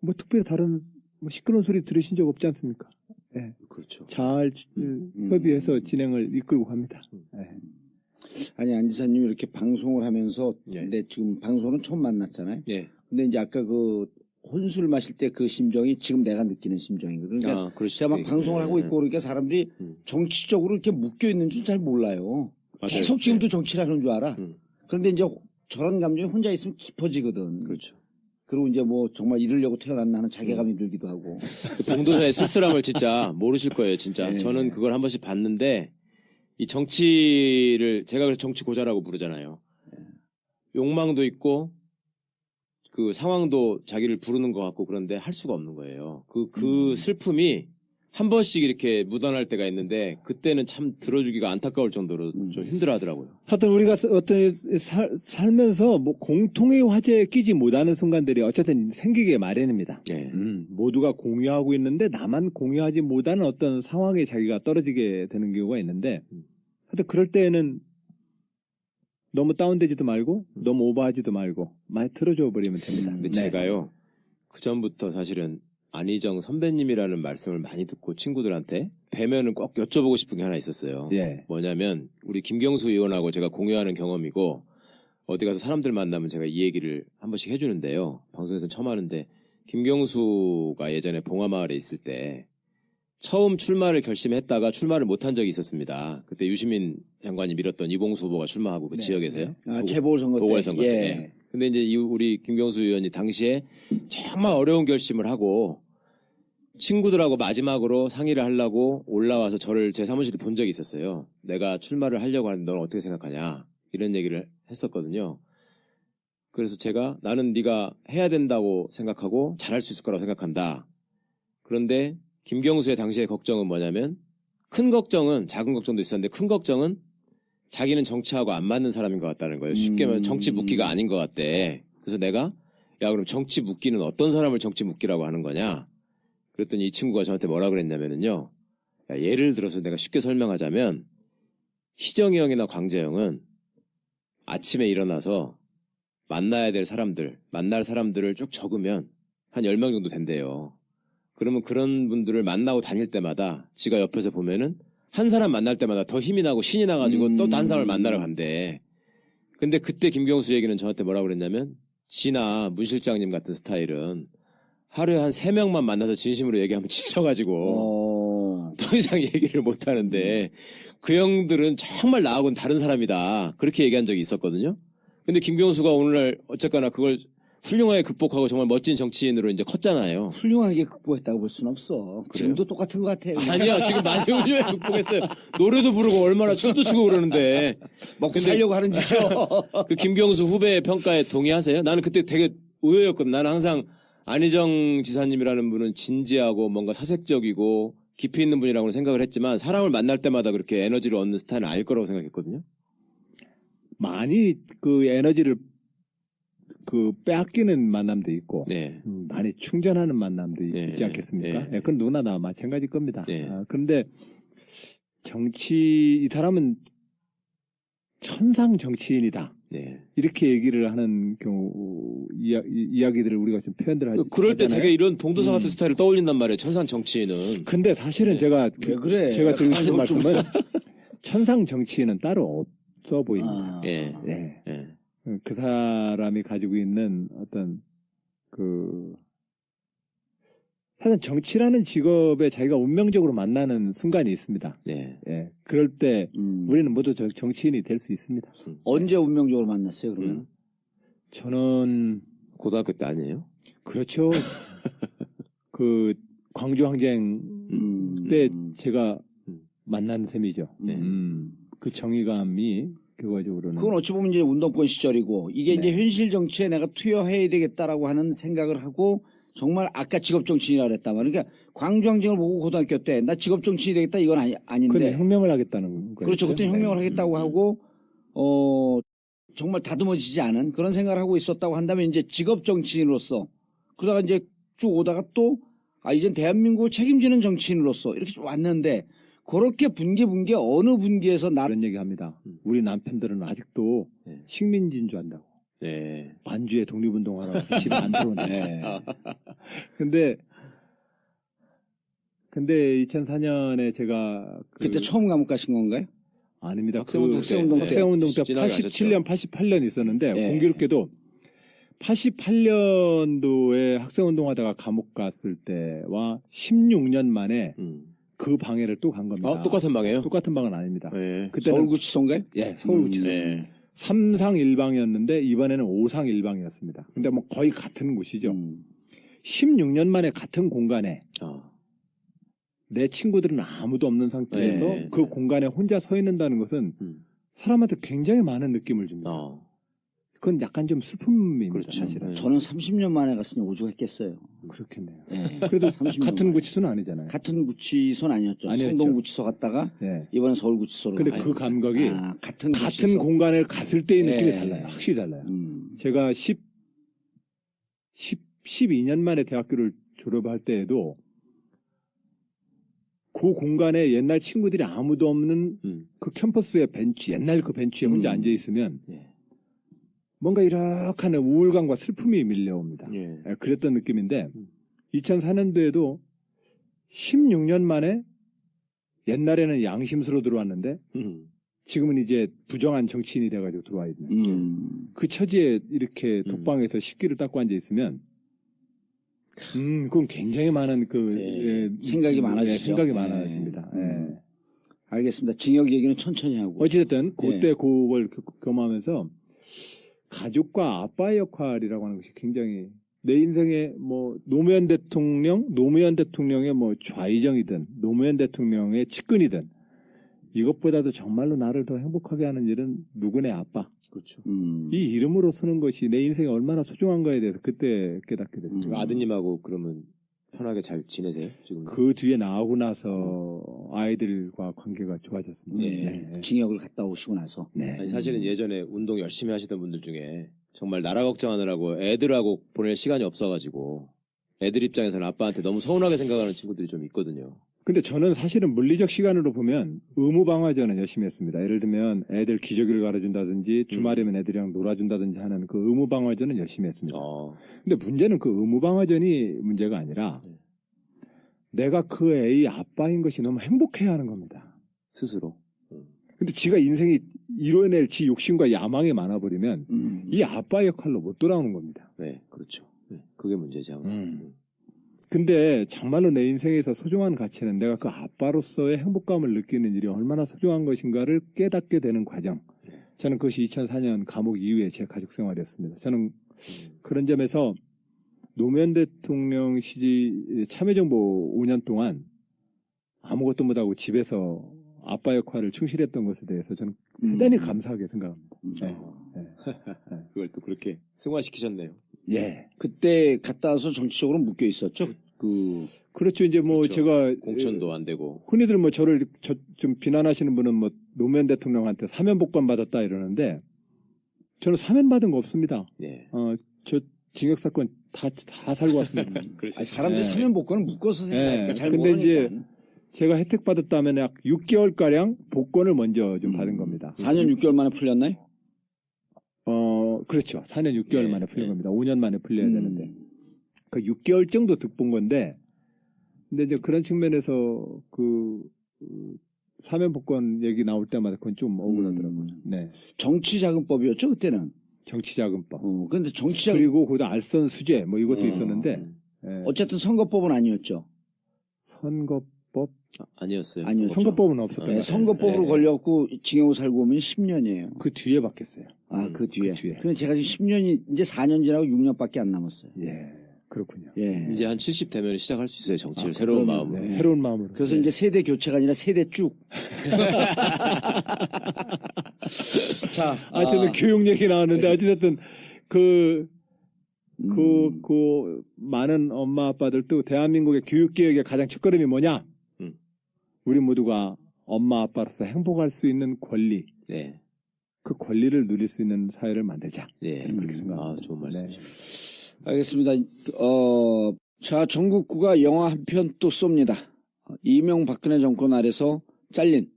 뭐 특별히 다른 시끄러운 소리 들으신 적 없지 않습니까? 예. 그렇죠. 잘 협의해서 진행을 이끌고 갑니다. 예. 아니 안 지사님 이렇게 방송을 하면서 예. 근데 지금 방송은 처음 만났잖아요. 예. 근데 이제 아까 그 혼술 마실 때 그 심정이 지금 내가 느끼는 심정이거든요. 그러니까 그렇죠. 제가 막 방송을 하고 있고 그러니까 사람들이 정치적으로 이렇게 묶여 있는 줄 잘 몰라요. 맞아요. 계속 지금도 정치를 하는 줄 알아. 음. 그런데 이제 저런 감정이 혼자 있으면 깊어지거든. 그렇죠. 그리고 이제 뭐 정말 이러려고 태어났나 하는 자괴감이 들기도 하고. 봉도사의 쓸쓸함을 진짜 모르실 거예요, 진짜. 네. 저는 그걸 한 번씩 봤는데 이 정치를 제가 그래서 정치 고자라고 부르잖아요. 욕망도 있고 그 상황도 자기를 부르는 것 같고 그런데 할 수가 없는 거예요. 그 슬픔이 한 번씩 이렇게 묻어날 때가 있는데 그때는 참 들어주기가 안타까울 정도로 좀 힘들어하더라고요. 하여튼 우리가 살면서 뭐 공통의 화제에 끼지 못하는 순간들이 어쨌든 생기게 마련입니다. 예. 모두가 공유하고 있는데 나만 공유하지 못하는 어떤 상황에 자기가 떨어지게 되는 경우가 있는데 하여튼 그럴 때에는 너무 다운되지도 말고 너무 오버하지도 말고 많이 틀어줘 버리면 됩니다. 근데 네. 제가요 그 전부터 사실은 안희정 선배님이라는 말씀을 많이 듣고 친구들한테 뵈면은 꼭 여쭤보고 싶은 게 하나 있었어요. 예. 뭐냐면 우리 김경수 의원하고 제가 공유하는 경험이고 어디 가서 사람들 만나면 제가 이 얘기를 한 번씩 해주는데요. 방송에서는 처음 하는데 김경수가 예전에 봉화마을에 있을 때 처음 출마를 결심했다가 출마를 못한 적이 있었습니다. 그때 유시민 장관이 밀었던 이봉수 후보가 출마하고 그 네. 지역에서요. 아, 재보궐선거 때. 보궐선거 때. 예. 근데 이제 우리 김경수 의원이 당시에 정말 어려운 결심을 하고 친구들하고 마지막으로 상의를 하려고 올라와서 저를 제 사무실에 본 적이 있었어요. 내가 출마를 하려고 하는데 넌 어떻게 생각하냐 이런 얘기를 했었거든요. 그래서 제가 나는 네가 해야 된다고 생각하고 잘할 수 있을 거라고 생각한다. 그런데 김경수의 당시의 걱정은 뭐냐면 큰 걱정은 작은 걱정도 있었는데 큰 걱정은 자기는 정치하고 안 맞는 사람인 것 같다는 거예요. 쉽게 말하면 정치 묵기가 아닌 것 같대. 그래서 내가 야 그럼 정치 묵기는 어떤 사람을 정치 묵기라고 하는 거냐. 그랬더니 이 친구가 저한테 뭐라 그랬냐면요. 야, 예를 들어서 내가 쉽게 설명하자면 희정이 형이나 광재 형은 아침에 일어나서 만나야 될 사람들, 만날 사람들을 쭉 적으면 한 10명 정도 된대요. 그러면 그런 분들을 만나고 다닐 때마다 지가 옆에서 보면은 한 사람 만날 때마다 더 힘이 나고 신이 나가지고 또 딴 사람을 만나러 간대. 근데 그때 김경수 얘기는 저한테 뭐라고 그랬냐면 지나 문 실장님 같은 스타일은 하루에 한 3명만 만나서 진심으로 얘기하면 지쳐가지고 더 이상 얘기를 못 하는데 그 형들은 정말 나하고는 다른 사람이다. 그렇게 얘기한 적이 있었거든요. 근데 김경수가 오늘날 어쨌거나 그걸 훌륭하게 극복하고 정말 멋진 정치인으로 이제 컸잖아요. 훌륭하게 극복했다고 볼 수는 없어. 지금도 똑같은 것 같아요. 아니야, 지금 많이 훌륭하게 극복했어요. 노래도 부르고 얼마나 춤도 추고 그러는데. 먹고 근데 살려고 하는 짓이요. 그 김경수 후배의 평가에 동의하세요? 나는 그때 되게 의외였거든. 나는 항상 안희정 지사님이라는 분은 진지하고 뭔가 사색적이고 깊이 있는 분이라고 생각을 했지만 사람을 만날 때마다 그렇게 에너지를 얻는 스타일은 아닐 거라고 생각했거든요. 많이 그 에너지를 그 빼앗기는 만남도 있고 네. 많이 충전하는 만남도 네, 있지 않겠습니까? 네. 예, 그건 누구나 다 마찬가지일 겁니다. 네. 그런데 이 사람은 천상 정치인이다. 네. 이렇게 얘기를 하는 경우 이야기들을 우리가 좀 표현들 하잖아요. 그럴 때 되게 이런 봉도사 같은 스타일을 떠올린단 말이에요. 천상 정치인은. 근데 사실은 네. 제가 왜 그래? 제가 드리고 싶은 아니, 말씀은 천상 정치인은 따로 없어 보입니다. 예. 예. 예. 그 사람이 가지고 있는 어떤 하여튼 정치라는 직업에 자기가 운명적으로 만나는 순간이 있습니다. 네. 예. 그럴 때 우리는 모두 정치인이 될 수 있습니다. 언제 운명적으로 만났어요, 그러면? 저는 고등학교 때 아니에요? 그렇죠. 그 광주 항쟁 때 제가 만난 셈이죠. 네. 그 정의감이 결과적으로는 그건 어찌 보면 이제 운동권 시절이고 이게 네. 이제 현실 정치에 내가 투여해야 되겠다라고 하는 생각을 하고 정말 아까 직업 정치인이라고 그랬단 말이야. 그러니까 광주항쟁을 보고 고등학교 때 나 직업 정치인이 되겠다 이건 근데 아닌데. 혁명을 하겠다는 거죠. 그렇죠. 그때 혁명을 네. 하겠다고 하고 정말 다듬어지지 않은 그런 생각을 하고 있었다고 한다면 이제 직업 정치인으로서 그러다가 이제 쭉 오다가 또 이젠 대한민국을 책임지는 정치인으로서 이렇게 좀 왔는데 그렇게 분기 어느 분기에서 그런 얘기합니다. 우리 남편들은 아직도 네. 식민지인 줄 안다고. 네. 만주에 독립운동하라고 해서 집에 안 들어온다. 네. 근데 2004년에 제가 그때 처음 감옥 가신 건가요? 아닙니다. 학생운동 때. 학생운동 때 진하게 87년, 88년 있었는데 네. 공교롭게도 88년도에 학생운동하다가 감옥 갔을 때와 16년 만에 그 방해를 또 간 겁니다. 똑같은 방이에요? 똑같은 방은 아닙니다. 네. 그때는 서울구치소인가요? 예, 서울구치소. 네. 3상 1방이었는데 이번에는 5상 1방이었습니다. 근데 뭐 거의 같은 곳이죠. 16년 만에 같은 공간에 내 친구들은 아무도 없는 상태에서 네. 그 공간에 혼자 서 있는다는 것은 사람한테 굉장히 많은 느낌을 줍니다. 그건 약간 좀 슬픔입니다. 그렇죠. 사실은. 네. 저는 30년 만에 갔으니 오죽했겠어요. 그렇겠네요. 네. 그래도 30년 같은 만에. 구치소는 아니잖아요. 같은 구치소는 아니었죠. 아니었죠. 성동구치소 갔다가 네. 이번엔 서울구치소로. 근데 가요. 그 감각이 같은 같은 구치소. 공간을 갔을 때의 느낌이 네. 달라요. 확실히 달라요. 제가 제가 12년 만에 대학교를 졸업할 때에도 그 공간에 옛날 친구들이 아무도 없는 그 캠퍼스의 벤치, 옛날 그 벤치에 혼자 앉아 있으면 네. 뭔가 이렇게 하는 우울감과 슬픔이 밀려옵니다. 예. 그랬던 느낌인데 2004년도에도 16년 만에 옛날에는 양심수로 들어왔는데 지금은 이제 부정한 정치인이 돼가지고 들어와 있는 그 처지에 이렇게 독방에서 식기를 닦고 앉아 있으면 그건 굉장히 많은 생각이 많아지죠. 생각이 예. 많아집니다. 예. 알겠습니다. 징역 얘기는 천천히 하고. 어찌됐든 그때 그걸 경험하면서 가족과 아빠의 역할이라고 하는 것이 굉장히 내 인생에 뭐 노무현 대통령의 뭐 좌의정이든 노무현 대통령의 측근이든 이것보다도 정말로 나를 더 행복하게 하는 일은 누구네 아빠. 그렇죠. 이 이름으로 쓰는 것이 내 인생에 얼마나 소중한가에 대해서 그때 깨닫게 됐어요. 아드님하고 그러면 편하게 잘 지내세요? 지금? 그 뒤에 나오고 나서 아이들과 관계가 좋아졌습니다. 네. 징역을 갔다 오시고 나서. 네. 아니, 사실은 예전에 운동 열심히 하시던 분들 중에 정말 나라 걱정하느라고 애들하고 보낼 시간이 없어가지고 애들 입장에서는 아빠한테 너무 서운하게 생각하는 친구들이 좀 있거든요. 근데 저는 사실은 물리적 시간으로 보면 의무방어전은 열심히 했습니다. 예를 들면 애들 기저귀를 갈아준다든지 주말이면 애들이랑 놀아준다든지 하는 그 의무방어전은 열심히 했습니다. 근데 문제는 그 의무방어전이 문제가 아니라 내가 그 애의 아빠인 것이 너무 행복해야 하는 겁니다. 스스로. 근데 지가 인생이 이뤄낼 지 욕심과 야망이 많아버리면 이 아빠 역할로 못 돌아오는 겁니다. 네, 그렇죠. 네, 그게 문제지 항상. 근데 정말로 내 인생에서 소중한 가치는 내가 그 아빠로서의 행복감을 느끼는 일이 얼마나 소중한 것인가를 깨닫게 되는 과정. 저는 그것이 2004년 감옥 이후에 제 가족 생활이었습니다. 저는 그런 점에서 노무현 대통령 시기 참여정부 5년 동안 아무것도 못하고 집에서 아빠 역할을 충실했던 것에 대해서 저는 대단히 감사하게 생각합니다. 네. 그걸 또 그렇게 승화시키셨네요. 예. 그때 갔다 와서 정치적으로 묶여 있었죠. 그렇죠. 이제 뭐 그렇죠. 제가 공천도 안 되고. 흔히들 뭐 저를 좀 비난하시는 분은 뭐 노무현 대통령한테 사면 복권 받았다 이러는데 저는 사면 받은 거 없습니다. 네. 저 징역 사건 다 살고 왔습니다. 아니, 사람들이 사면 복권을 묶어서 생각하니까 잘 근데 모르니까. 이제 제가 혜택 받았다면 약 6개월 가량 복권을 먼저 좀 받은 겁니다. 4년 6개월 만에 풀렸나요? 그렇죠. 4년 6개월 만에 풀린 겁니다. 5년 만에 풀려야 되는데. 그 6개월 정도 득본 건데, 근데 이제 그런 측면에서 사면 복권 얘기 나올 때마다 그건 좀 억울하더라고요. 네. 정치자금법이었죠, 그때는. 정치자금법. 근데 정치자금. 그리고 거기다 알선 수재 뭐 이것도 있었는데, 어쨌든 선거법은 아니었죠. 선거법? 아니었어요. 아니었죠. 선거법은 없었던 것 같아요. 선거법으로 걸려갖고 징역을 살고 오면 10년이에요. 그 뒤에 바뀌었어요. 그 뒤에. 그 뒤에. 근데 제가 지금 10년이, 이제 4년 지나고 6년밖에 안 남았어요. 예. 그렇군요. 예. 이제 한 70 되면 시작할 수 있어요. 정치를 새로운 그러면, 마음으로. 네, 새로운 마음으로. 그래서 이제 세대 교체가 아니라 세대 쭉. 자. 저는 교육 얘기 나왔는데, 어찌됐든, 많은 엄마, 아빠들도 대한민국의 교육개혁의 가장 첫걸음이 뭐냐? 우리 모두가 엄마, 아빠로서 행복할 수 있는 권리. 네. 그 권리를 누릴 수 있는 사회를 만들자. 네. 저는 그렇게 생각합니다. 좋은 말씀이죠. 알겠습니다. 자, 전국구가 영화 한 편 또 쏩니다. 이명박근혜 정권 아래서 잘린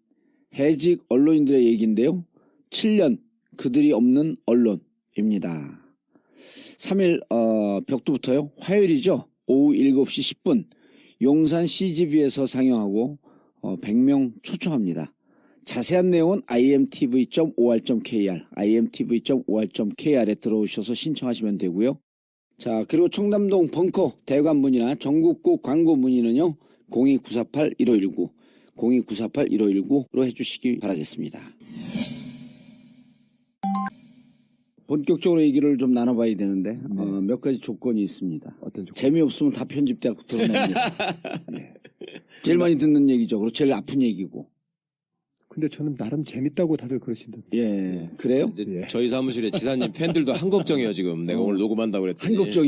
해직 언론인들의 얘기인데요. 7년 그들이 없는 언론입니다. 3일 벽두부터요. 화요일이죠. 오후 7시 10분 용산 CGV에서 상영하고 100명 초청합니다. 자세한 내용은 imtv.or.kr에 들어오셔서 신청하시면 되고요. 자, 그리고 청담동 벙커 대관 문의나 전국구 광고 문의는요. 02948-1519, 02948-1519로 해주시기 바라겠습니다. 본격적으로 얘기를 좀 나눠봐야 되는데 몇 가지 조건이 있습니다. 어떤 조건? 재미없으면 다 편집되고 드러납니다. 네. 제일 많이 듣는 얘기죠. 그리고 제일 아픈 얘기고. 근데 저는 나름 재밌다고 다들 그러시던데. 예, 그래요? 이제 저희 사무실에 지사님 팬들도 한 걱정이에요 지금. 내가 오늘 녹음한다고 그랬더니. 한 걱정이